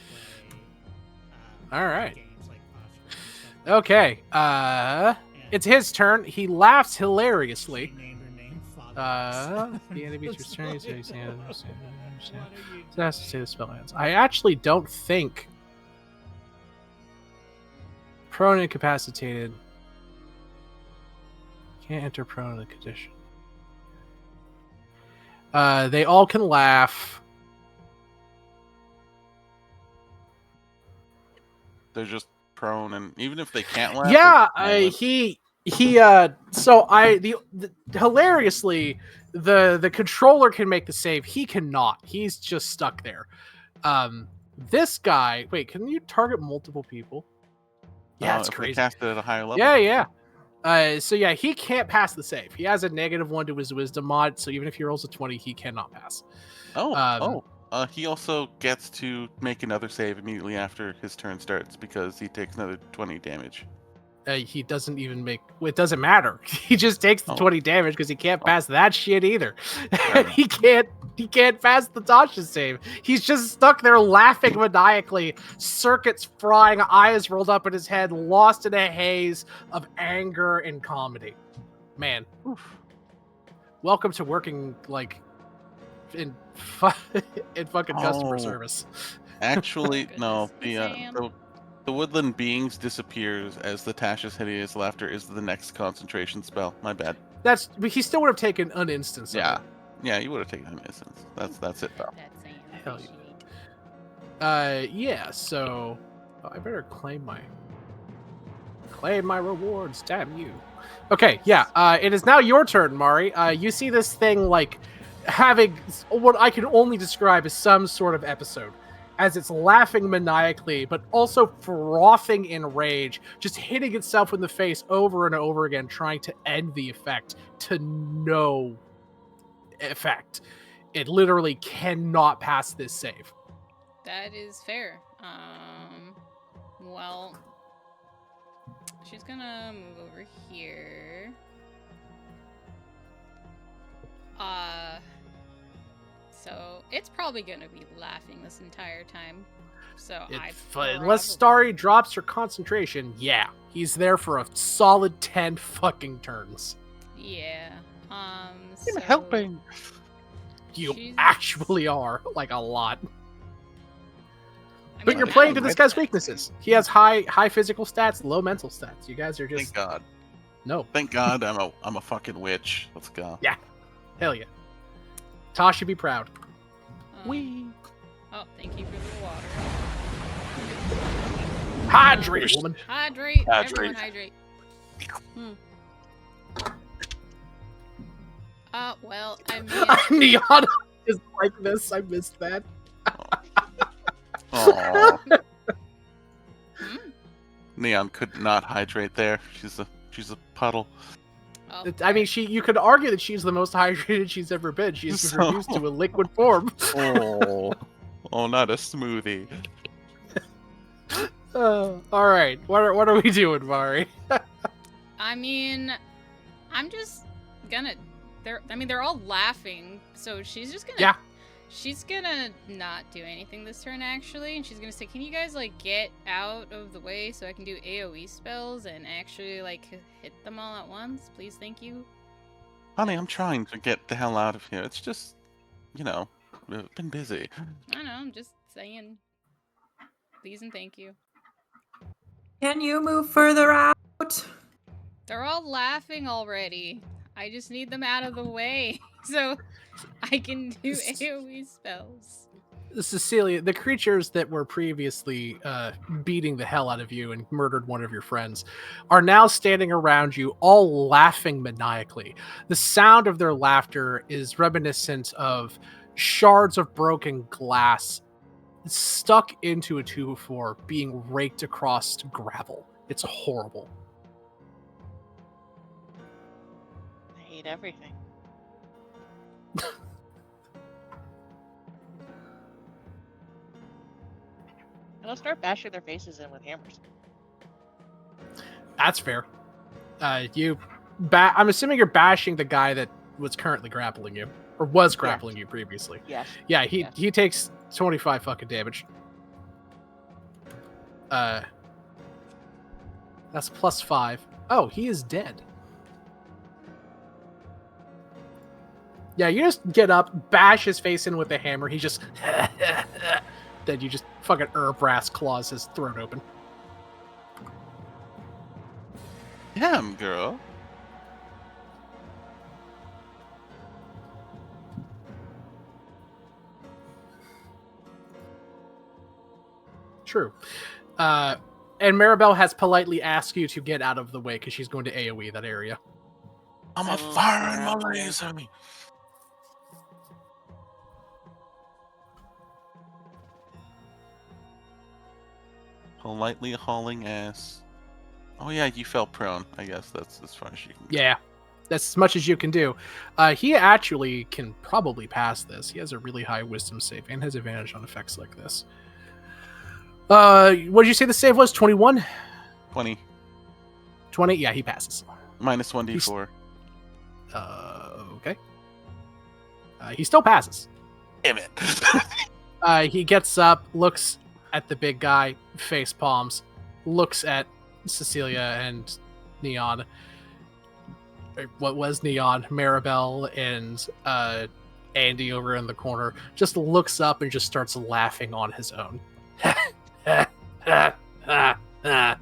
play. All right. Games like Postures and stuff. Okay. It's his turn. He laughs hilariously. She named her name Father. The enemy's returning to his hand. What are you So that's to say the spell ends. I actually don't think prone and incapacitated can't enter prone in the condition. They all can laugh. They're just prone, and even if they can't laugh, Yeah, they're just hilariously, the controller can make the save. He cannot. He's just stuck there. This guy, wait, can you target multiple people? Yeah, it's if they crazy. cast it at a higher level. Yeah. So yeah, he can't pass the save. He has a -1 to his wisdom mod, so even if he rolls a 20, he cannot pass. He also gets to make another save immediately after his turn starts because he takes another 20 damage. He doesn't even make. It doesn't matter. He just takes the 20 damage because he can't pass that shit either. He can't pass the Tasha save. He's just stuck there laughing maniacally, circuits frying, eyes rolled up in his head, lost in a haze of anger and comedy. Man, welcome to working like in fucking customer service. Actually, Goodness, no. Sam. The woodland beings disappears as the Tasha's hideous laughter is the next concentration spell. My bad. But he still would have taken an instance Yeah. of it. Yeah, you would have taken an instance. That's it, pal. That's saying Hell yeah. appreciate. Yeah, so I better claim my rewards, damn you. Okay, yeah, it is now your turn, Mari. You see this thing like having what I can only describe as some sort of episode, as it's laughing maniacally, but also frothing in rage, just hitting itself in the face over and over again, trying to end the effect to no effect. It literally cannot pass this save. That is fair. Well, she's gonna move over here. So it's probably gonna be laughing this entire time. So Unless Starry drops her concentration, yeah, he's there for a solid 10 fucking turns. Yeah. I'm So helping. You she's- actually are, like, a lot. I But mean, you're I playing to don't this know. guy's weaknesses. He has high physical stats, low mental stats. You guys are Thank just God. no. Thank God I'm a fucking witch. Let's go. Yeah. Hell yeah. Tasha, be proud. Wee. Oh, thank you for the water. Hydrate, woman. Hydrate. Hydrate. Everyone hydrate. Well, I mean, Neon is like this. I missed that. Aw. hmm? Neon could not hydrate there. She's a puddle. Oh, I mean, you could argue that she's the most hydrated she's ever been. She's been So- reduced to a liquid form. Oh, not a smoothie. All right. What are we doing, Mari? I mean, I'm just gonna. They're all laughing, so she's just gonna. Yeah. She's gonna not do anything this turn, actually, and she's gonna say, "Can you guys like get out of the way so I can do AOE spells and actually like hit them all at once, please? Thank you." Honey, I'm trying to get the hell out of here. It's just, we've been busy. I know. I'm just saying, please and thank you. Can you move further out? They're all laughing already. I just need them out of the way so I can do AoE spells. Cecilia, the creatures that were previously beating the hell out of you and murdered one of your friends are now standing around you, all laughing maniacally. The sound of their laughter is reminiscent of shards of broken glass stuck into a 2x4 being raked across gravel. It's horrible. I hate everything. And I'll start bashing their faces in with hammers. That's fair. I'm assuming you're bashing the guy that was currently grappling you, or was grappling you previously. Yes. Yeah, he Yes. he takes 25 fucking damage. That's +5. Oh, he is dead. Yeah, you just get up, bash his face in with the hammer. He just then you just fucking brass claws his throat open. Damn, girl. True. And Maribel has politely asked you to get out of the way because she's going to AoE that area. I'm a firing my laser. Politely hauling ass. Oh yeah, you fell prone. I guess that's as far as you can go. Yeah, that's as much as you can do. He actually can probably pass this. He has a really high wisdom save and has advantage on effects like this. What did you say the save was? 21? 20. 20? Yeah, he passes. Minus 1d4. Okay. He still passes. Damn it. He gets up, looks at the big guy, face palms, looks at Cecilia and Neon. What was Neon? Maribel and Andy over in the corner. Just looks up and just starts laughing on his own. Ah, ah.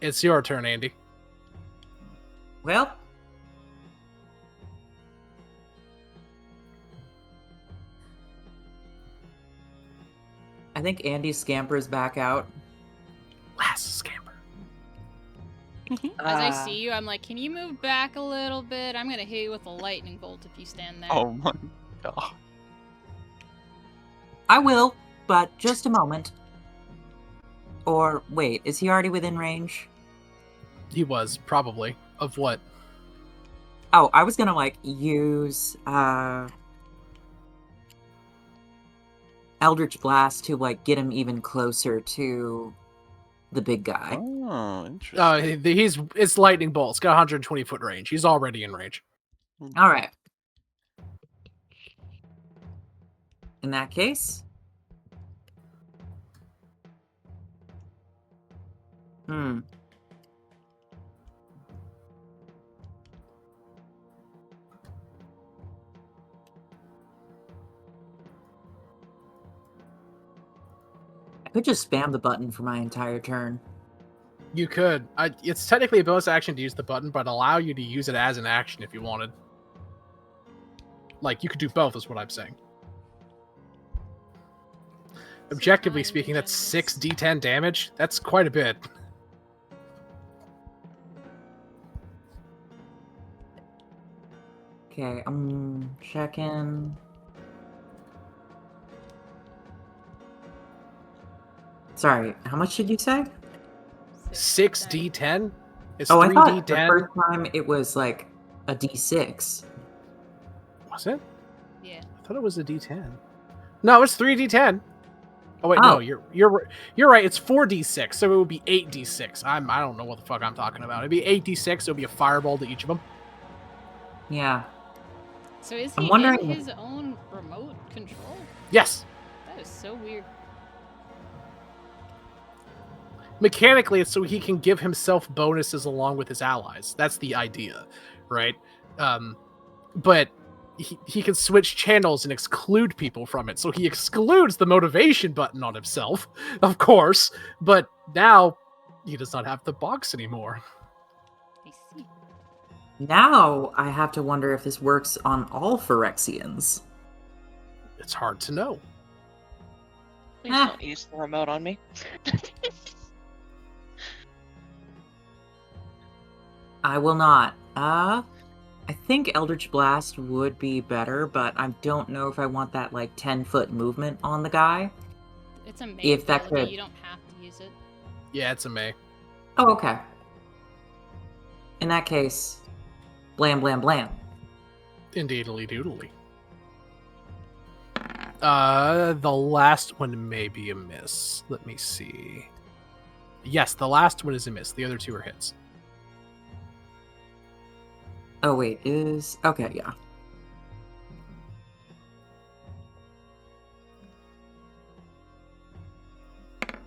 It's your turn, Andy. Well, I think Andy scampers back out. Last scamper. As I see you, I'm like, can you move back a little bit? I'm gonna hit you with a lightning bolt if you stand there. Oh my god. I will, but just a moment. Or wait, is he already within range? He was, probably. Of what? Oh, I was gonna like use Eldritch Blast to like get him even closer to the big guy. Oh, interesting. It's lightning bolt. It's got 120 foot range. He's already in range. All right. In that case, I could just spam the button for my entire turn. You could. It's technically a bonus action to use the button, but allow you to use it as an action if you wanted. Like, you could do both, is what I'm saying. Objectively speaking, that's 6d10 damage. That's quite a bit. Okay, I'm checking. Sorry, how much did you say? 6d10? It's Oh, I thought the 3d10. first time it was like a d6. Was it? Yeah. I thought it was a d10. No, it's 3d10. Oh wait, no, you're right. It's 4d6, so it would be 8d6. I don't know what the fuck I'm talking about. It'd be 8d6. So it'd be a fireball to each of them. Yeah. So is I'm he wondering- in his own remote control? Yes. That is so weird. Mechanically, it's so he can give himself bonuses along with his allies. That's the idea, right? But he can switch channels and exclude people from it. So he excludes the motivation button on himself, of course. But now he does not have the box anymore. I see. Now I have to wonder if this works on all Phyrexians. It's hard to know. Please don't use the remote on me. I will not. I think Eldritch Blast would be better, but I don't know if I want that like 10-foot movement on the guy. It's a May If that ability, could- you don't have to use it. Yeah, it's a May. Oh, okay. In that case, blam, blam, blam. Indeedly doodly. The last one may be a miss. Let me see. Yes, the last one is a miss. The other two are hits. Oh, wait, is... Okay, yeah.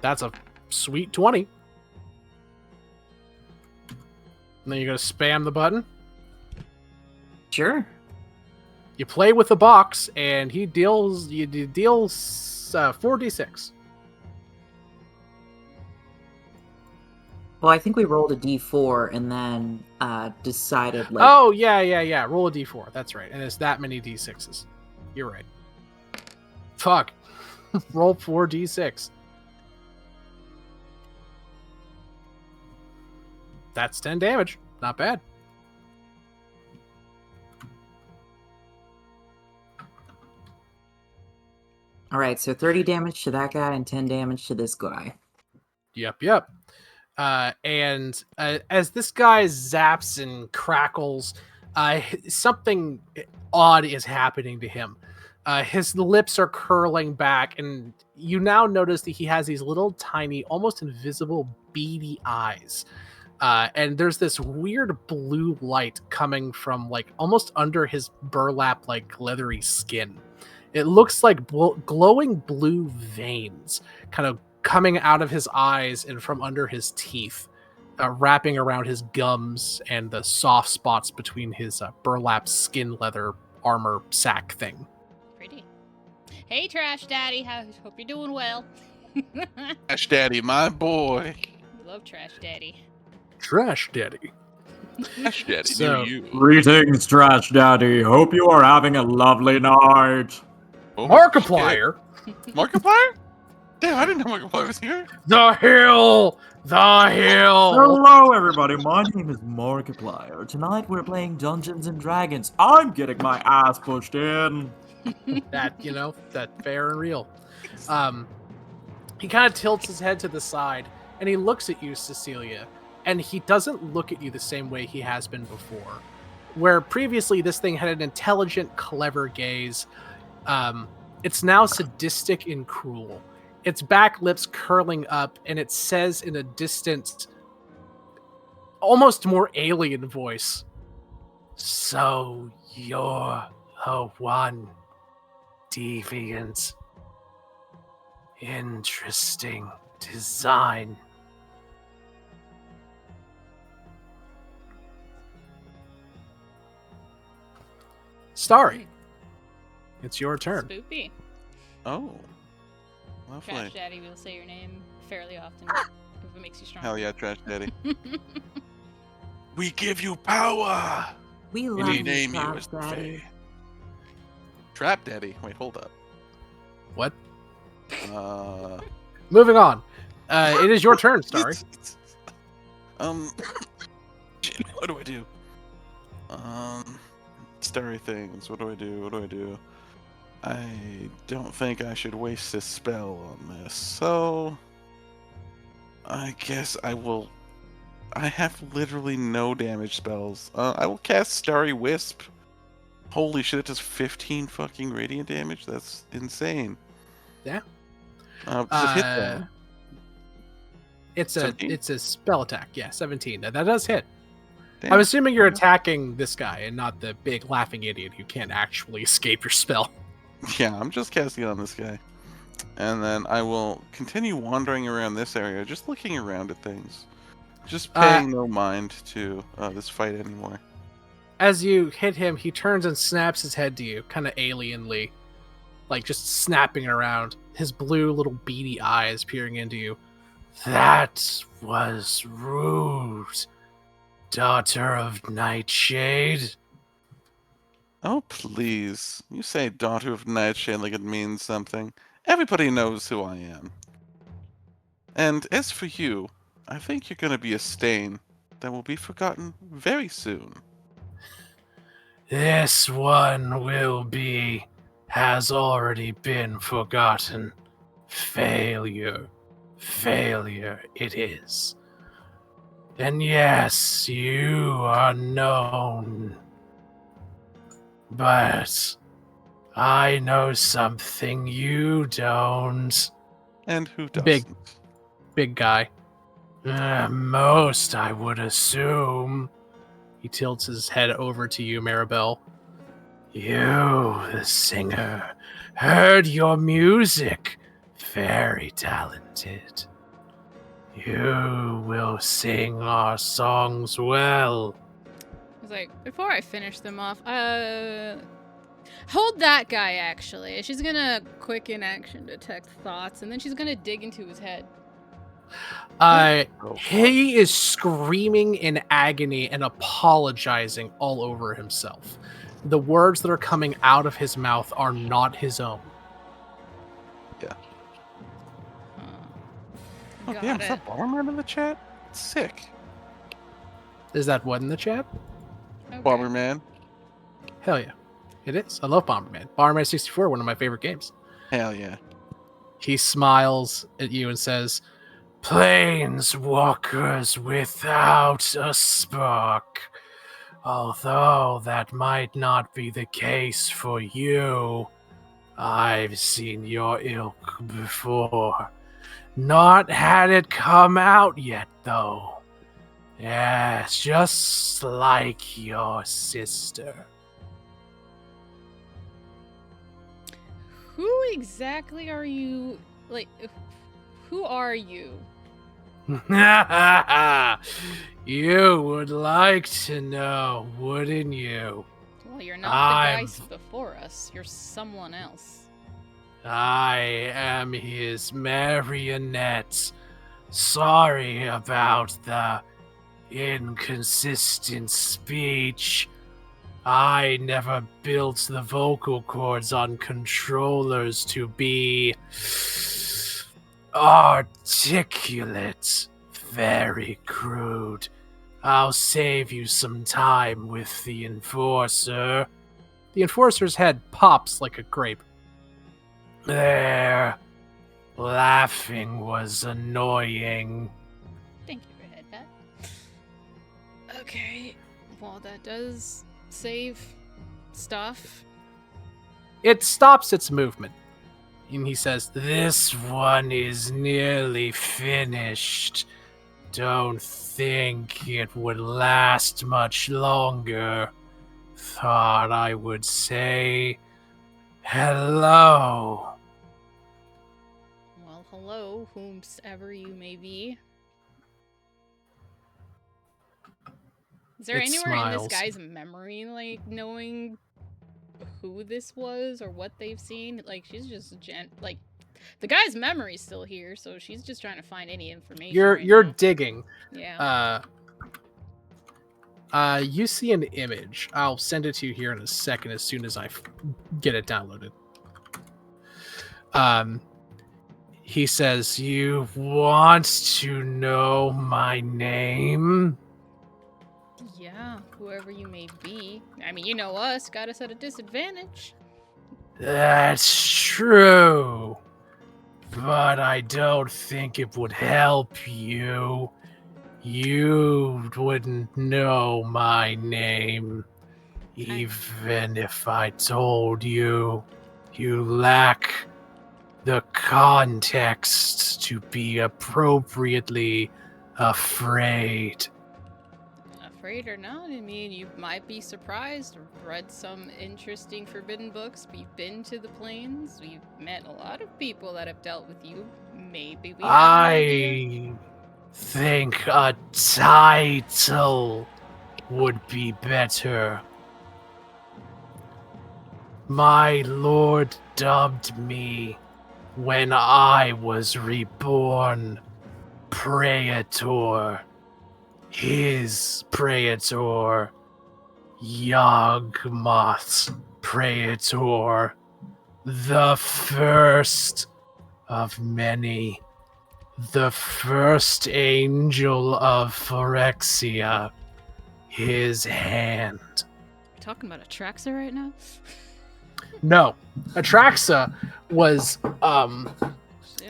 That's a sweet 20. And then you're going to spam the button. Sure. You play with the box, and he deals 4d6. Well, I think we rolled a d4 and then decided, like... Oh, yeah. Roll a d4. That's right. And it's that many d6s. You're right. Fuck. Roll 4d6. That's 10 damage. Not bad. Alright, so 30 damage to that guy and 10 damage to this guy. Yep. And as this guy zaps and crackles, something odd is happening to him. His lips are curling back, and you now notice that he has these little tiny, almost invisible, beady eyes. And there's this weird blue light coming from like almost under his burlap, like leathery skin. It looks like glowing blue veins kind of coming out of his eyes and from under his teeth, wrapping around his gums and the soft spots between his burlap skin leather armor sack thing. Pretty. Hey, Trash Daddy. Hope you're doing well. Trash Daddy, my boy. We love Trash Daddy. Trash Daddy. Trash Daddy, So- knew you. Greetings, Trash Daddy. Hope you are having a lovely night. Oh, Markiplier. shit. Markiplier? Damn, I didn't know Markiplier was here. The hill. The hill. Hello, everybody. My name is Markiplier. Tonight we're playing Dungeons and Dragons. I'm getting my ass pushed in. That that fair and real. He kind of tilts his head to the side and he looks at you, Cecilia, and he doesn't look at you the same way he has been before. Where previously this thing had an intelligent, clever gaze, it's now sadistic and cruel. Its back lips curling up, and it says in a distant, almost more alien voice, "So you're the one, deviant. Interesting design." Starry, it's your turn. Spoopy. Oh. Lovely. Trash Daddy will say your name fairly often if it makes you stronger. Hell yeah, Trash Daddy. We give you power! We love We you, name you Trash as the Daddy. Fae. Trap Daddy. Wait, hold up. What? Moving on. It is your turn, Starry. Shit, what do I do? Starry things. What do I do? I don't think I should waste a spell on this, so I guess I will. I have literally no damage spells. I will cast Starry Wisp. Holy shit, it does 15 fucking radiant damage? That's insane. Yeah. Does it hit though? It's a 17? it's a spell attack. Yeah, 17. That does hit. Damn. I'm assuming you're attacking this guy and not the big laughing idiot who can't actually escape your spell. Yeah, I'm just casting it on this guy. And then I will continue wandering around this area, just looking around at things. Just paying no mind to this fight anymore. As you hit him, he turns and snaps his head to you, kind of alienly. Like just snapping around. His blue little beady eyes peering into you. That was rude, daughter of Nightshade. Oh, please. You say Daughter of Nightshade like it means something. Everybody knows who I am. And as for you, I think you're going to be a stain that will be forgotten very soon. This one has already been forgotten. Failure it is. And yes, you are known. But I know something you don't. And who doesn't? Big guy. Most, I would assume. He tilts his head over to you, Maribel. You, the singer, heard your music. Very talented. You will sing our songs well. I was like, before I finish them off, hold that guy, actually. She's gonna quicken action detect thoughts, and then she's gonna dig into his head. He is screaming in agony and apologizing all over himself. The words that are coming out of his mouth are not his own. Yeah. Got Oh, damn, it. is that Bomberman in the chat? Sick. Is that what in the chat? Okay. Bomberman? Hell yeah. It is. I love Bomberman. Bomberman 64, one of my favorite games. Hell yeah. He smiles at you and says, "Planeswalkers without a spark. Although that might not be the case for you. I've seen your ilk before. Not had it come out yet, though. Yes, just like your sister." Who exactly are you? Like, who are you? You would like to know, wouldn't you? Well, you're not the guys before us. You're someone else. I am his marionette. Sorry about the inconsistent speech. I never built the vocal cords on controllers to be articulate. Very crude. I'll save you some time with the Enforcer. The Enforcer's head pops like a grape. There. Laughing was annoying. Thank you for head pat. Okay. Well, that does save stuff. It stops its movement. And he says, "This one is nearly finished. Don't think it would last much longer. Thought I would say hello." Well, hello, whomsoever you may be. Is there It anywhere in this smiles. guy's memory, like, knowing who this was or what they've seen? Like, she's just like, the guy's memory's still here, so she's just trying to find any information. You're now. digging. Yeah. You see an image. I'll send it to you here in a second as soon as I get it downloaded. He says, "You want to know my name?" Yeah, whoever you may be. I mean, you know us, got us at a disadvantage. That's true. But I don't think it would help you. You wouldn't know my name. Even if I told you, you lack the context to be appropriately afraid. Afraid or not, I mean, you might be surprised. Read some interesting forbidden books. We've been to the plains. We've met a lot of people that have dealt with you. Maybe we have an idea. I think a title would be better. My lord dubbed me, when I was reborn, Praetor. His Praetor, Yawgmoth's Praetor, the first of many, the first angel of Phyrexia, his hand. We're talking about Atraxa right now? No, Atraxa was The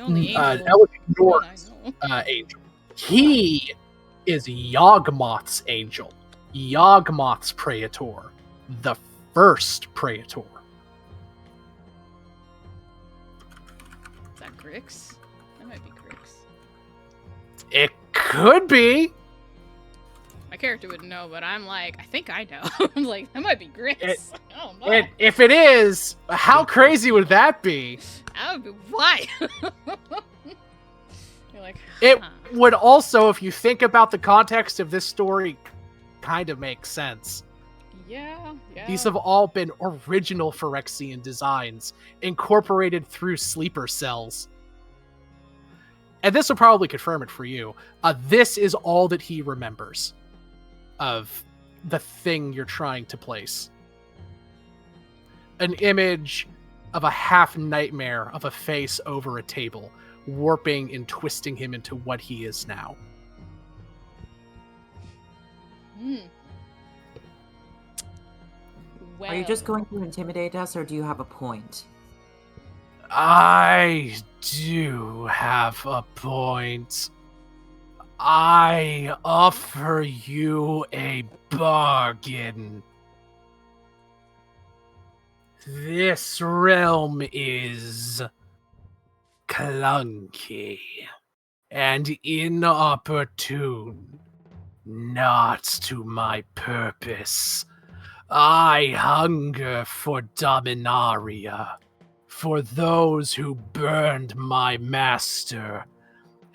only angel Eleanor's I know. angel. He is Yawgmoth's angel. Yawgmoth's Praetor, the first Praetor. Is that Grix? That might be Grix. It could be. My character would know, but I'm like, I think I know. I'm like, that might be Grix. I don't know. If it is, how crazy would that be? That would be why. You're like, It would also, if you think about the context of this story, kind of make sense. yeah. These have all been original Phyrexian designs, incorporated through sleeper cells. And this will probably confirm it for you. This is all that he remembers of the thing you're trying to place. An image of a half nightmare of a face over a table, warping and twisting him into what he is now. Well, Are you just going to intimidate us, or do you have a point? I do have a point. I offer you a bargain. This realm is clunky and inopportune, not to my purpose. I hunger for Dominaria, for those who burned my master,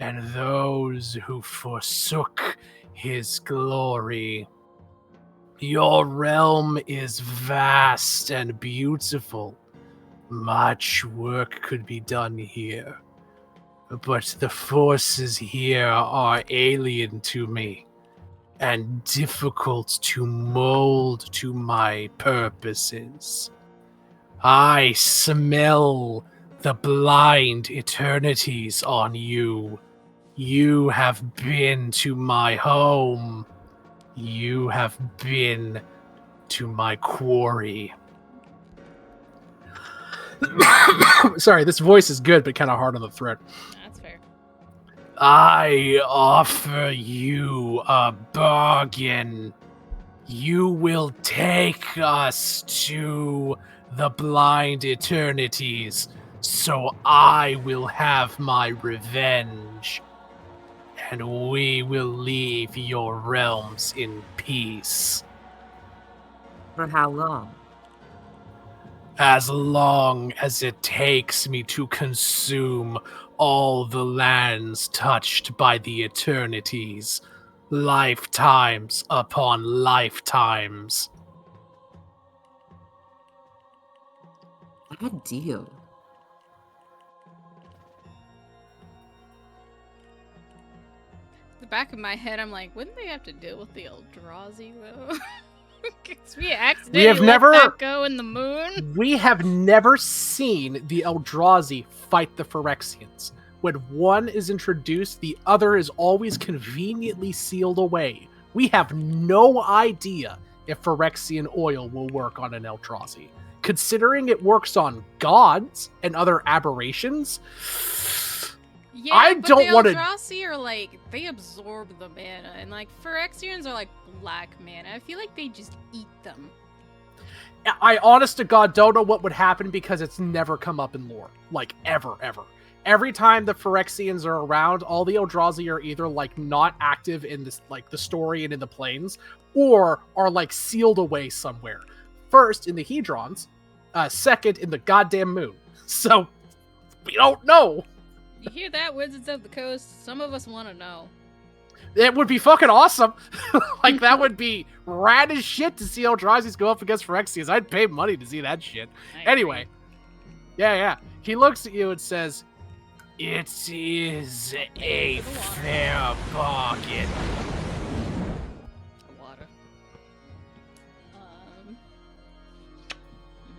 and those who forsook his glory. Your realm is vast and beautiful, Much work could be done here, but the forces here are alien to me and difficult to mold to my purposes. I smell the blind eternities on you. You have been to my home. You have been to my quarry. Sorry, this voice is good, but kind of hard on the throat. That's fair. I offer you a bargain. You will take us to the blind eternities, so I will have my revenge, and we will leave your realms in peace. For how long? As long as it takes me to consume all the lands touched by the eternities, lifetimes upon lifetimes. Bad deal. The back of my head, I'm like, wouldn't they have to deal with the Eldrazi though? Because we accidentally let that go in the moon. We have never seen the Eldrazi fight the Phyrexians. When one is introduced, the other is always conveniently sealed away. We have no idea if Phyrexian oil will work on an Eldrazi. Considering it works on gods and other aberrations, Yeah, I but don't want the to. Eldrazi are like, they absorb the mana, and like Phyrexians are like black mana. I feel like they just eat them. I honest to God don't know what would happen because it's never come up in lore. Like, ever. Every time the Phyrexians are around, all the Eldrazi are either like not active in this, like the story and in the planes, or are like sealed away somewhere. First in the Hedrons, second in the goddamn moon. So we don't know. You hear that, Wizards of the Coast? Some of us want to know. It would be fucking awesome. Like, that would be rad as shit to see Eldrazi's go up against Phyrexians. I'd pay money to see that shit. Anyway. Yeah. He looks at you and says, "It is a fair bargain." Water.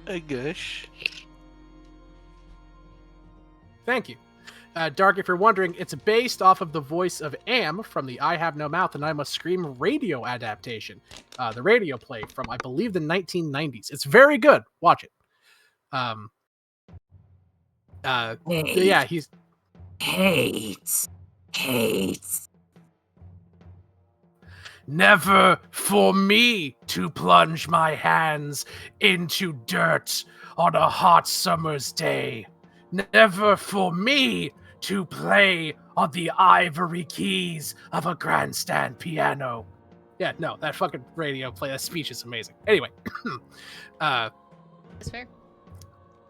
I guess. Thank you. Dark, if you're wondering, it's based off of the voice of Am from the I Have No Mouth and I Must Scream radio adaptation. The radio play from, I believe, the 1990s. It's very good. Watch it. Yeah, he's... Hates. Never for me to plunge my hands into dirt on a hot summer's day. Never for me to play on the ivory keys of a grandstand piano. Yeah, no, that fucking radio play, that speech is amazing. Anyway, That's fair.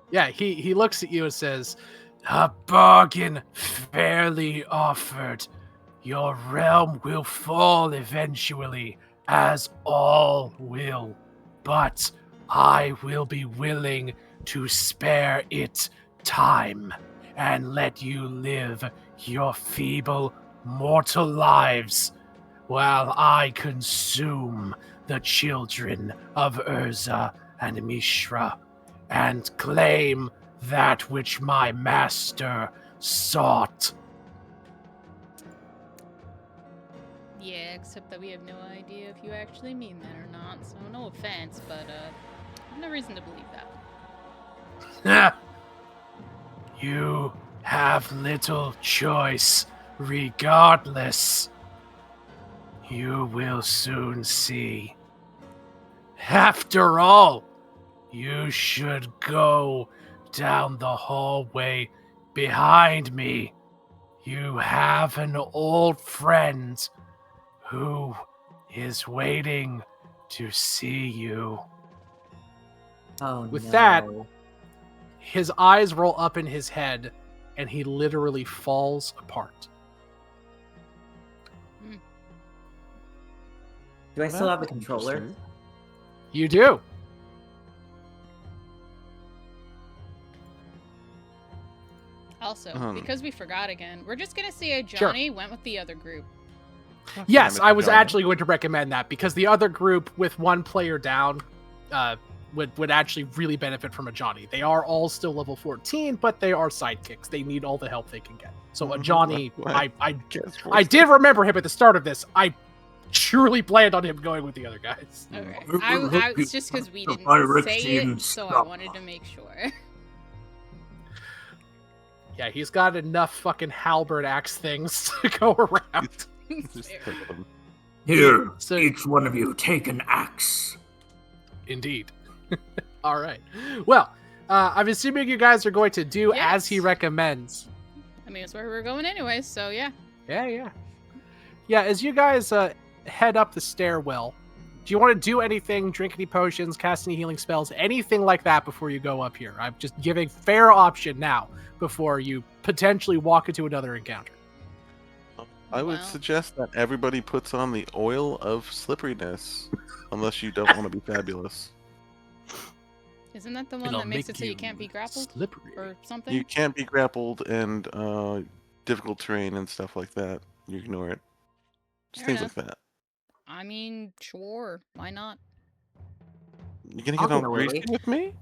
Yeah, he looks at you and says, "A bargain fairly offered. Your realm will fall eventually, as all will. But I will be willing to spare it time and let you live your feeble mortal lives while I consume the children of Urza and Mishra and claim that which my master sought." Yeah, except that we have no idea if you actually mean that or not, so no offense, but no reason to believe that. You have little choice regardless. You will soon see. After all, you should go down the hallway behind me. You have an old friend who is waiting to see you. Oh, With that, his eyes roll up in his head, and he literally falls apart. Do I still have the controller? You do. Also, because we forgot again, we're just gonna say Sure. Johnny went with the other group. Yes, Damn it, I was Johnny. actually going to recommend that because the other group with one player down would actually really benefit from a Johnny. They are all still level 14, but they are sidekicks. They need all the help they can get. So a Johnny, I did remember him at the start of this. I truly planned on him going with the other guys. Okay. It's just because we didn't say it, so I wanted to make sure. Yeah, he's got enough fucking halberd axe things to go around. Here, So- each one of you take an axe. Indeed. All right. Well, I'm assuming you guys are going to do as he Yes. recommends. I mean, it's where we're going anyway, so yeah. Yeah. As you guys head up the stairwell, do you want to do anything, drink any potions, cast any healing spells, anything like that before you go up here? I'm just giving fair option now before you potentially walk into another encounter. I would Well. suggest that everybody puts on the oil of slipperiness, unless you don't want to be fabulous. Isn't that the one It'll that makes make it so you you can't be grappled slippery. or something? You can't be grappled and difficult terrain and stuff like that. You ignore it. Just Fair things like that. I mean, sure. Why not? You gonna I'll get all go, greasy Lily. with me?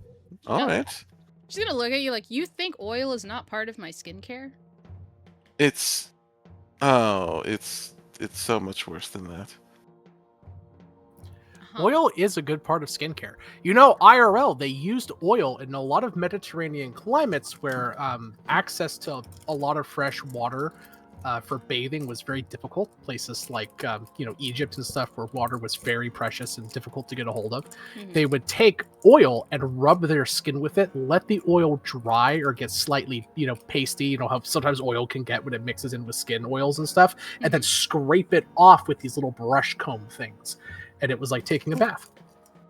All No. right. She's gonna look at you like, you think oil is not part of my skincare? It's so much worse than that. Huh. Oil is a good part of skincare. You know, IRL, they used oil in a lot of Mediterranean climates where access to a lot of fresh water for bathing was very difficult. Places like, Egypt and stuff where water was very precious and difficult to get a hold of. Mhm. They would take oil and rub their skin with it, let the oil dry or get slightly, pasty. You know how sometimes oil can get when it mixes in with skin oils and stuff, and then scrape it off with these little brush comb things. And it was like taking a bath.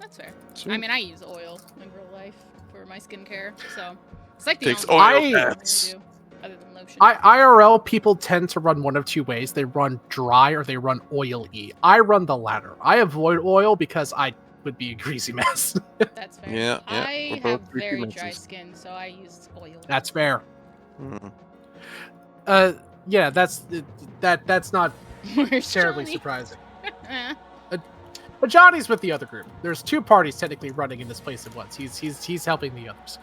That's fair. Sweet. I mean, I use oil in real life for my skincare, so it's like the Takes only oil thing I really baths. do, other than lotion. IRL people tend to run one of two ways. They run dry or they run oily. I run the latter. I avoid oil because I would be a greasy mess. That's fair. Yeah, I we're have both greasy very dry messes. skin, so I use oil. That's fair. Hmm. Yeah, that's not Where's terribly Johnny? surprising. But Johnny's with the other group. There's two parties technically running in this place at once. He's helping the others.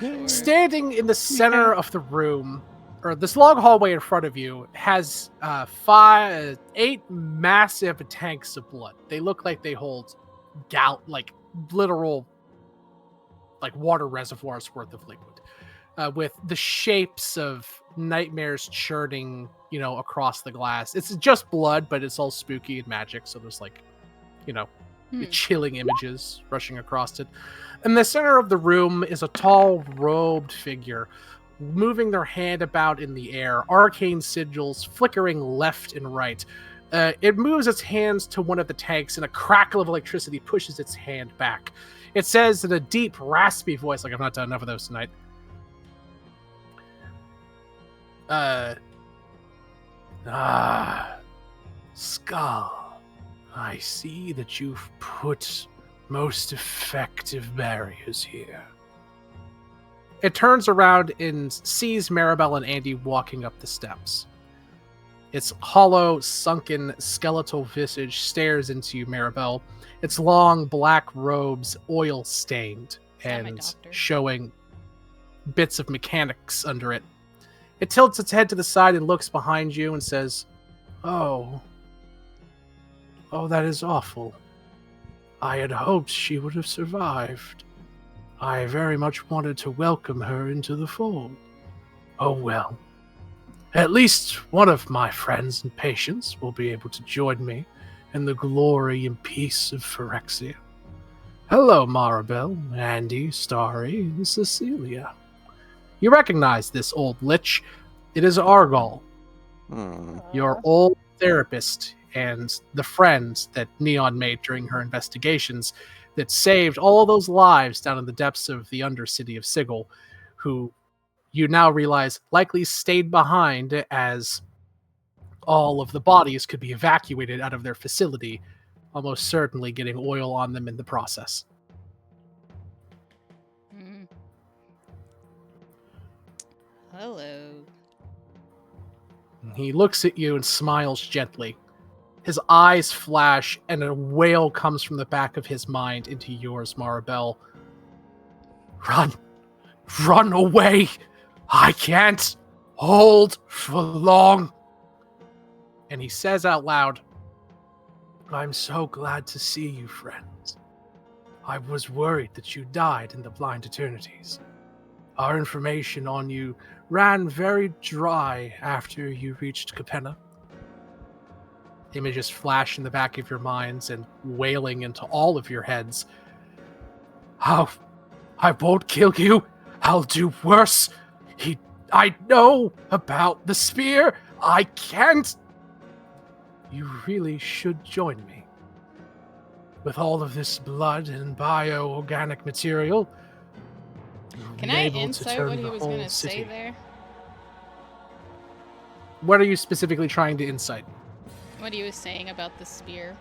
Sure. Standing in the center of the room, or this long hallway in front of you, has 8 massive tanks of blood. They look like they hold literal, water reservoirs worth of liquid, with the shapes of nightmares churning, across the glass. It's just blood, but it's all spooky and magic. So there's chilling images rushing across it. In the center of the room is a tall, robed figure, moving their hand about in the air, arcane sigils flickering left and right. It moves its hands to one of the tanks, and a crackle of electricity pushes its hand back. It says in a deep, raspy voice, like I've not done enough of those tonight. Skull, I see that you've put most effective barriers here. It turns around and sees Maribel and Andy walking up the steps. Its hollow, sunken, skeletal visage stares into you, Maribel. Its long black robes oil-stained that my and doctor? showing bits of mechanics under it. It tilts its head to the side and looks behind you and says, Oh, that is awful. I had hoped she would have survived. I very much wanted to welcome her into the fold. Oh well. At least one of my friends and patients will be able to join me in the glory and peace of Phyrexia. Hello, Maribel, Andy, Starry, and Cecilia. You recognize this old lich. It is Argol, your old therapist and the friend that Neon made during her investigations that saved all those lives down in the depths of the undercity of Sigil, who you now realize likely stayed behind as all of the bodies could be evacuated out of their facility, almost certainly getting oil on them in the process. Hello. He looks at you and smiles gently. His eyes flash, and a wail comes from the back of his mind into yours, Maribel. Run! Run away! I can't hold for long! And he says out loud, I'm so glad to see you, friends. I was worried that you died in the Blind Eternities. Our information on you ran very dry after you reached Capenna. Images flash in the back of your minds and wailing into all of your heads. I won't kill you. I'll do worse. I know about the spear. I can't. You really should join me. With all of this blood and bio-organic material, you'll Can be I able to insight turn what he the was whole gonna say city. there? What are you specifically trying to insight? What he was saying about the spear.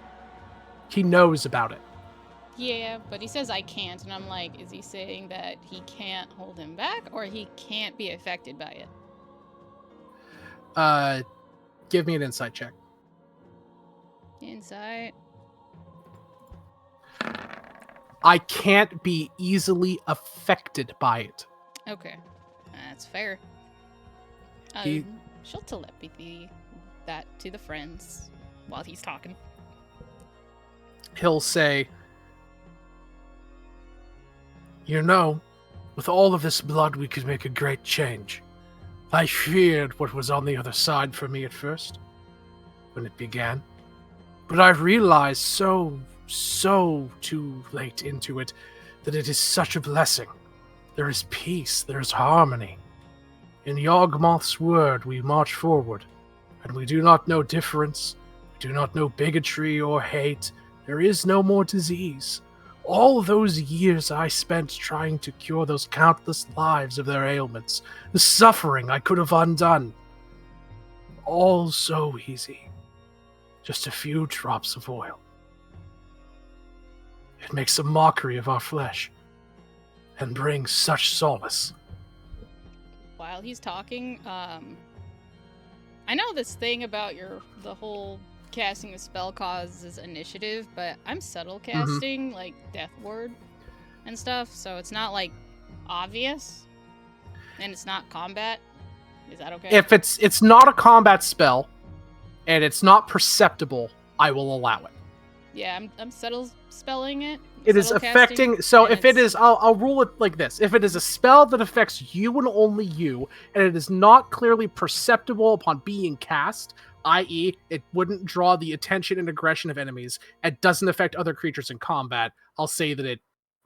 He knows about it. Yeah, but he says I can't, and I'm like, is he saying that he can't hold him back, or he can't be affected by it? Give me an insight check. Insight. I can't be easily affected by it. Okay, that's fair. He- She'll telepathy that to the friends while he's talking. He'll say, you know, with all of this blood, we could make a great change. I feared what was on the other side for me at first, when it began. But I realized so too late into it that it is such a blessing. There is peace, there is harmony. In Yawgmoth's word, we march forward, and we do not know difference, we do not know bigotry or hate. There is no more disease. All those years I spent trying to cure those countless lives of their ailments, the suffering I could have undone. All so easy. Just a few drops of oil. It makes a mockery of our flesh, and brings such solace. While he's talking, I know this thing about the whole casting the spell causes initiative, but I'm subtle casting like Death Ward and stuff, so it's not like obvious, and it's not combat. Is that okay? If it's not a combat spell, and it's not perceptible, I will allow it. Yeah, I'm subtle spelling it. It is subtle affecting. casting, So and if it it's- is, I'll rule it like this: if it is a spell that affects you and only you, and it is not clearly perceptible upon being cast, i.e., it wouldn't draw the attention and aggression of enemies, and doesn't affect other creatures in combat, I'll say that it,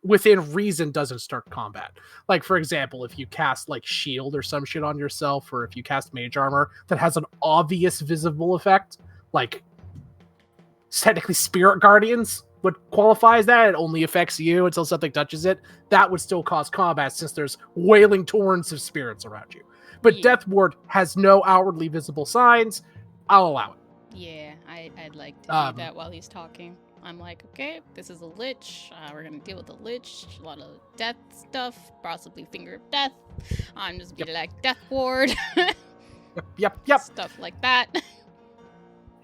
within reason, doesn't start combat. Like, for example, if you cast like shield or some shit on yourself, or if you cast mage armor that has an obvious visible effect, like technically Spirit Guardians would qualify as that. It only affects you until something touches it. That would still cause combat since there's wailing torrents of spirits around you. But Yeah. Death Ward has no outwardly visible signs. I'll allow it. Yeah, I'd like to do that while he's talking. I'm like, okay, this is a lich. We're gonna deal with the lich. A lot of death stuff, possibly finger of death. I'm just be like Death Ward. Yep. Stuff like that.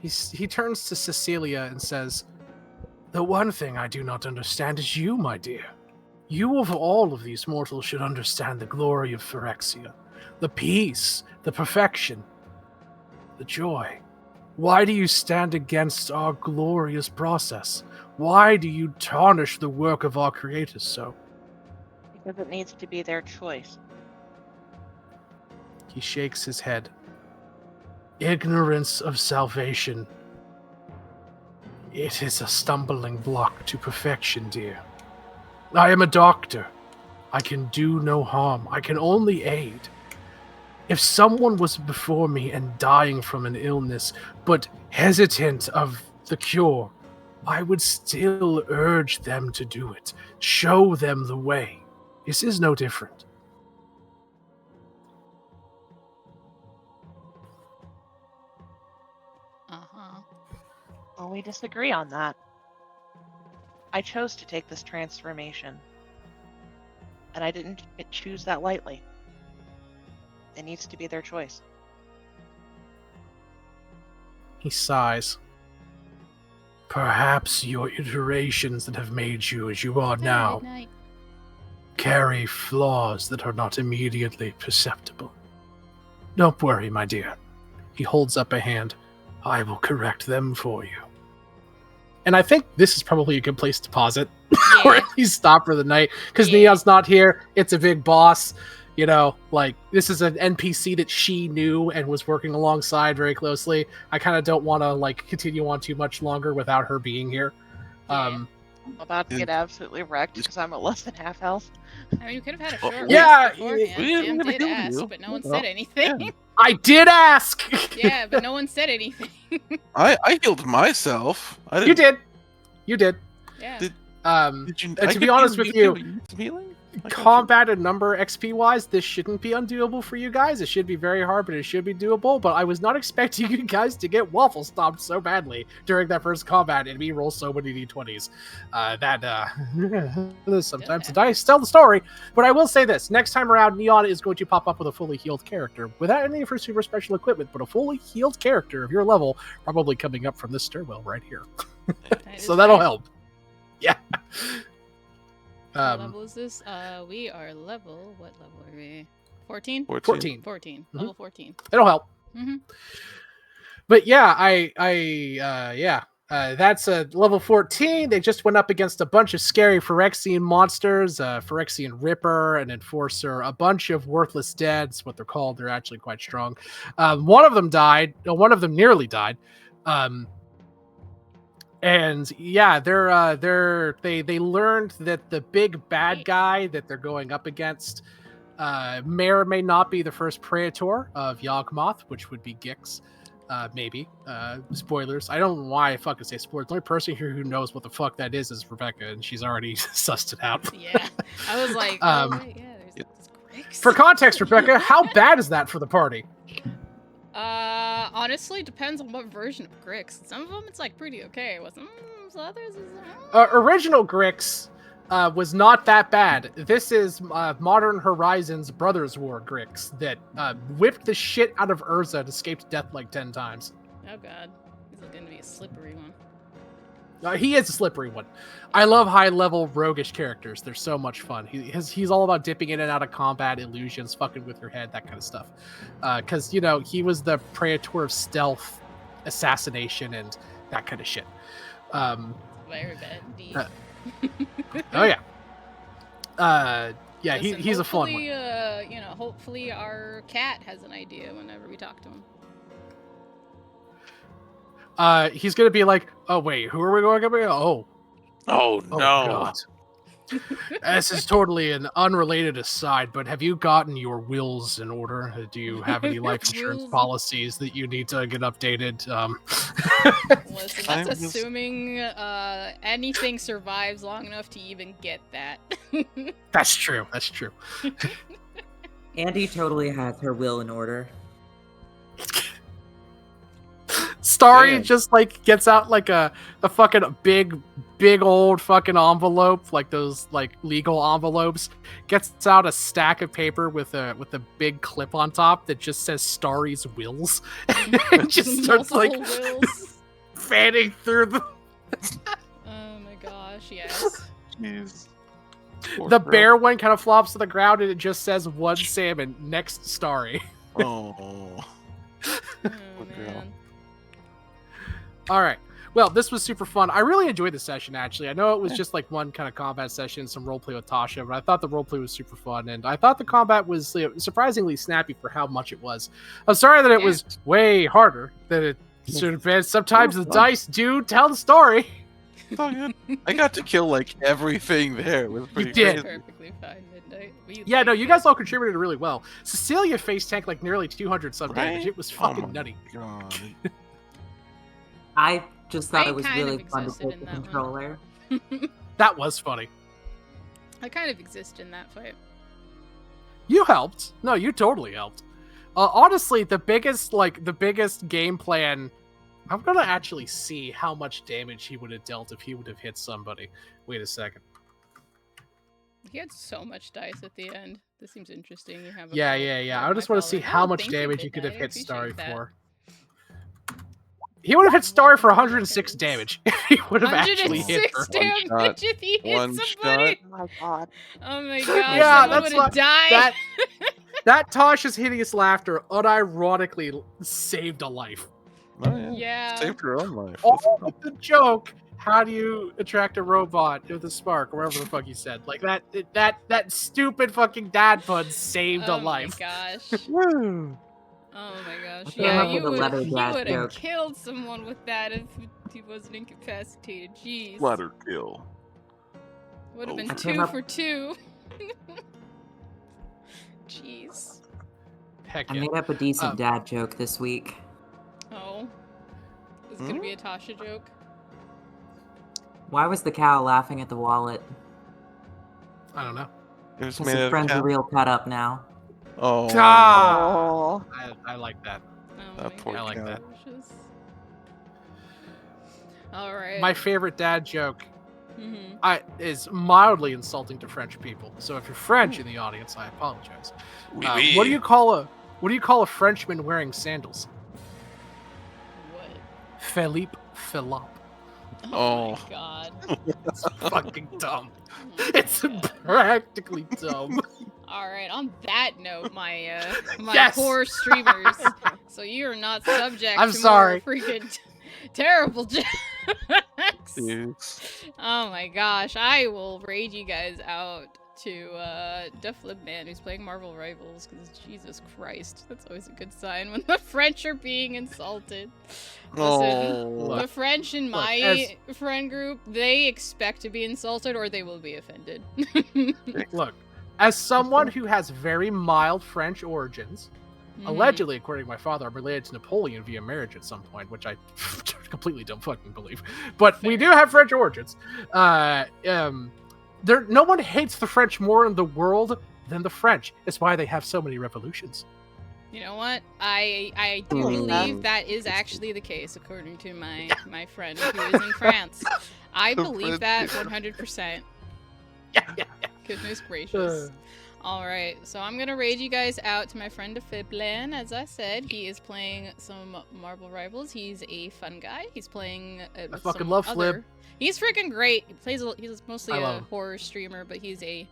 He turns to Cecilia and says, the one thing I do not understand is you, my dear. You of all of these mortals should understand the glory of Phyrexia. The peace, the perfection, the joy. Why do you stand against our glorious process? Why do you tarnish the work of our creators so? Because it needs to be their choice. He shakes his head. Ignorance of salvation. It is a stumbling block to perfection, dear. I am a doctor. I can do no harm. I can only aid. If someone was before me and dying from an illness, but hesitant of the cure, I would still urge them to do it, show them the way. This is no different. Well, we disagree on that. I chose to take this transformation. And I didn't choose that lightly. It needs to be their choice. He sighs. Perhaps your iterations that have made you as you are now Midnight. carry flaws that are not immediately perceptible. Don't worry, my dear. He holds up a hand. I will correct them for you. And I think this is probably a good place to pause it. Or at least stop for the night. Because Neon's not here. It's a big boss. You know, like, this is an NPC that she knew and was working alongside very closely. I kind of don't want to, like, continue on too much longer without her being here. I'm about to get absolutely wrecked because I'm at less than half health. I mean, you could have had a short Yeah, rest beforehand. Sam did ask, but no one said anything. I did ask! Yeah, but no one said anything. I healed myself. I You did. You did. Yeah. Did you, and to be honest with you, healing? combat and number XP wise, this shouldn't be undoable for you guys. It should be very hard, but it should be doable. But I was not expecting you guys to get waffle stomped so badly during that first combat and me roll so many d20s. Sometimes the dice tell the story. But I will say this: next time around, Neon is going to pop up with a fully healed character without any of her super special equipment, but a fully healed character of your level, probably coming up from this stairwell right here. So that'll help. Yeah. What level is this? We are level. What level are we? 14? 14. 14. Mhm. Level 14. It'll help. Mm-hmm. But yeah, that's a level 14. They just went up against a bunch of scary Phyrexian monsters, Phyrexian Ripper, an Enforcer, a bunch of worthless deads, what they're called. They're actually quite strong. One of them died. One of them nearly died. And yeah, they learned that the big bad guy that they're going up against may or may not be the first Praetor of Yawgmoth, which would be Gix. Maybe. Spoilers. I don't know why I fucking say spoilers. The only person here who knows what the fuck that is Rebecca, and she's already sussed it out. Yeah. I was like, oh, right, yeah, there's Grix. For context, Rebecca, how bad is that for the party? Honestly, depends on what version of Grix. Some of them it's like pretty okay. With some others is Original Grix was not that bad. This is Modern Horizons Brothers War Grix that whipped the shit out of Urza and escaped death like 10 times. Oh god, this is going to be a slippery one. He is a slippery one. I love high-level roguish characters. They're so much fun. He's all about dipping in and out of combat, illusions, fucking with your head, that kind of stuff. Because, you know, he was the Praetor of stealth, assassination, and that kind of shit. Very bad indeed. Oh, yeah. Yeah, Listen, he's a fun one. You know, hopefully our cat has an idea whenever we talk to him. He's gonna be like, oh wait, who are we going up against? Oh no. God. This is totally an unrelated aside, but have you gotten your wills in order? Do you have any life insurance policies that you need to get updated? Listen, that's assuming anything survives long enough to even get that. That's true. That's true. Andy totally has her will in order. Starry just like gets out like a fucking big old fucking envelope, like those like legal envelopes. Gets out a stack of paper with a big clip on top that just says Starry's wills, and just starts like fanning through the. Oh my gosh! Yes. Jeez. The bear one kind of flops to the ground, and it just says one salmon next Starry. Oh. Oh man. All right. Well, this was super fun. I really enjoyed the session, actually. I know it was just like one kind of combat session, some roleplay with Tasha, but I thought the roleplay was super fun, and I thought the combat was surprisingly snappy for how much it was. I'm sorry that it was way harder than it should have been. Sometimes the dice do tell the story. It's all good. I got to kill like everything there. It was pretty You did. crazy. Perfectly fine, Midnight. Yeah, no, you guys all contributed really well. Cecilia face tanked like nearly 200 some damage. It was fucking nutty. God. I just thought I it was kind of really fun to existed take in the that one. controller. That was funny. I kind of exist in that fight. You helped. No, you totally helped. Honestly, the biggest game plan. I'm gonna actually see how much damage he would have dealt if he would have hit somebody. Wait a second. He had so much dice at the end. This seems interesting. You have a Yeah, follow- yeah, yeah. my I just want to see follower. how Oh, much thank you, damage he could have Midnight. I hit Starry appreciate that. for. He would have hit Starry for Welcome to the 106 Records. damage if he would have actually hit 106 her. damage shot. if he hit One somebody. shot. Oh my god. Oh my gosh, Yeah, someone that's would have what died. that Tasha's hideous laughter unironically saved a life. Oh, yeah. Yeah. Saved her own life. All That's cool. with the joke. How do you attract a robot with a spark, or whatever the fuck you said? Like that stupid fucking dad pun saved a Oh life. my gosh. Woo. Oh my gosh. What Yeah, happened you to the would leather you dad would have joke? killed someone with that if he wasn't incapacitated. Jeez. Ladder kill. Would have been I came 2 up- for 2. Jeez. Heck I yeah. made up a decent dad joke this week. Oh. Is it gonna be a Tasha joke? Why was the cow laughing at the wallet? I don't know. It was Because made his out of friends are cow. real cut up now. Oh. Ah! Oh. I like that. Oh That my poor I like cow. that. Alright. My favorite dad joke Mhm. is mildly insulting to French people. So if you're French in the audience, I apologize. Oui, What oui. do you call a Frenchman wearing sandals? What? Philippe Philop. Oh Oh. my god. It's fucking dumb. Oh my It's God. practically dumb. Alright, on that note, my my Yes! poor streamers. So you're not subject I'm to sorry. more freaking terrible jokes. Jeez. Oh my gosh, I will raid you guys out to Dufflib Man who's playing Marvel Rivals, because Jesus Christ, that's always a good sign when the French are being insulted. Listen, Oh. the French in Look, my friend group, they expect to be insulted or they will be offended. Look, as someone who has very mild French origins, allegedly, according to my father, I'm related to Napoleon via marriage at some point, which I completely don't fucking believe. But we do have French origins. No one hates the French more in the world than the French. It's why they have so many revolutions. You know what? I do believe that is actually the case, according to my friend who is in France. I believe that 100%. Yeah. Goodness gracious. Alright, so I'm gonna raid you guys out to my friend Defiblan. As I said, he is playing some Marvel Rivals. He's a fun guy. He's playing I with fucking some love other... Flib. He's freaking great. He's mostly I love a him. horror streamer, but he's a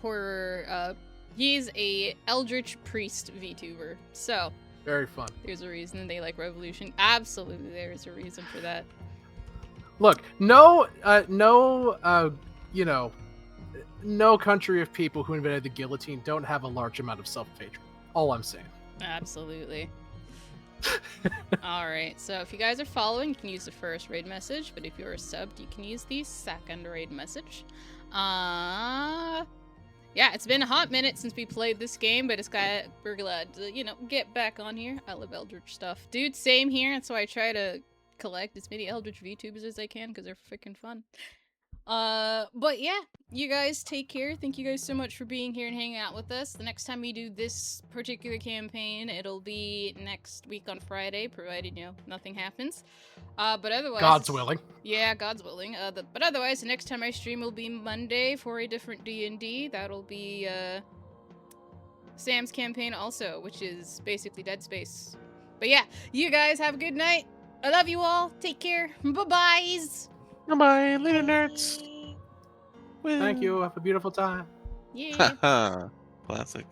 horror he's a Eldritch Priest VTuber. So Very fun. there's a reason they like Revolution. Absolutely, there's a reason for that. Look, no country of people who invented the guillotine don't have a large amount of self-hatred. All I'm saying. Absolutely. Alright, so if you guys are following, you can use the first raid message, but if you're subbed, you can use the second raid message. Yeah, it's been a hot minute since we played this game, but we're glad to, get back on here. I love Eldritch stuff. Dude, same here, and so I try to collect as many Eldritch VTubers as I can, because they're freaking fun. But yeah, you guys take care. Thank you guys so much for being here and hanging out with us. The next time we do this particular campaign, it'll be next week on Friday, provided, nothing happens. But otherwise... God's willing. Yeah, God's willing. But otherwise, the next time I stream will be Monday for a different D&D. That'll be, Sam's campaign also, which is basically Dead Space. But yeah, you guys have a good night. I love you all. Take care. Bye-byes. Goodbye, later, nerds. Thank you. Have a beautiful time. Yeah. Classic.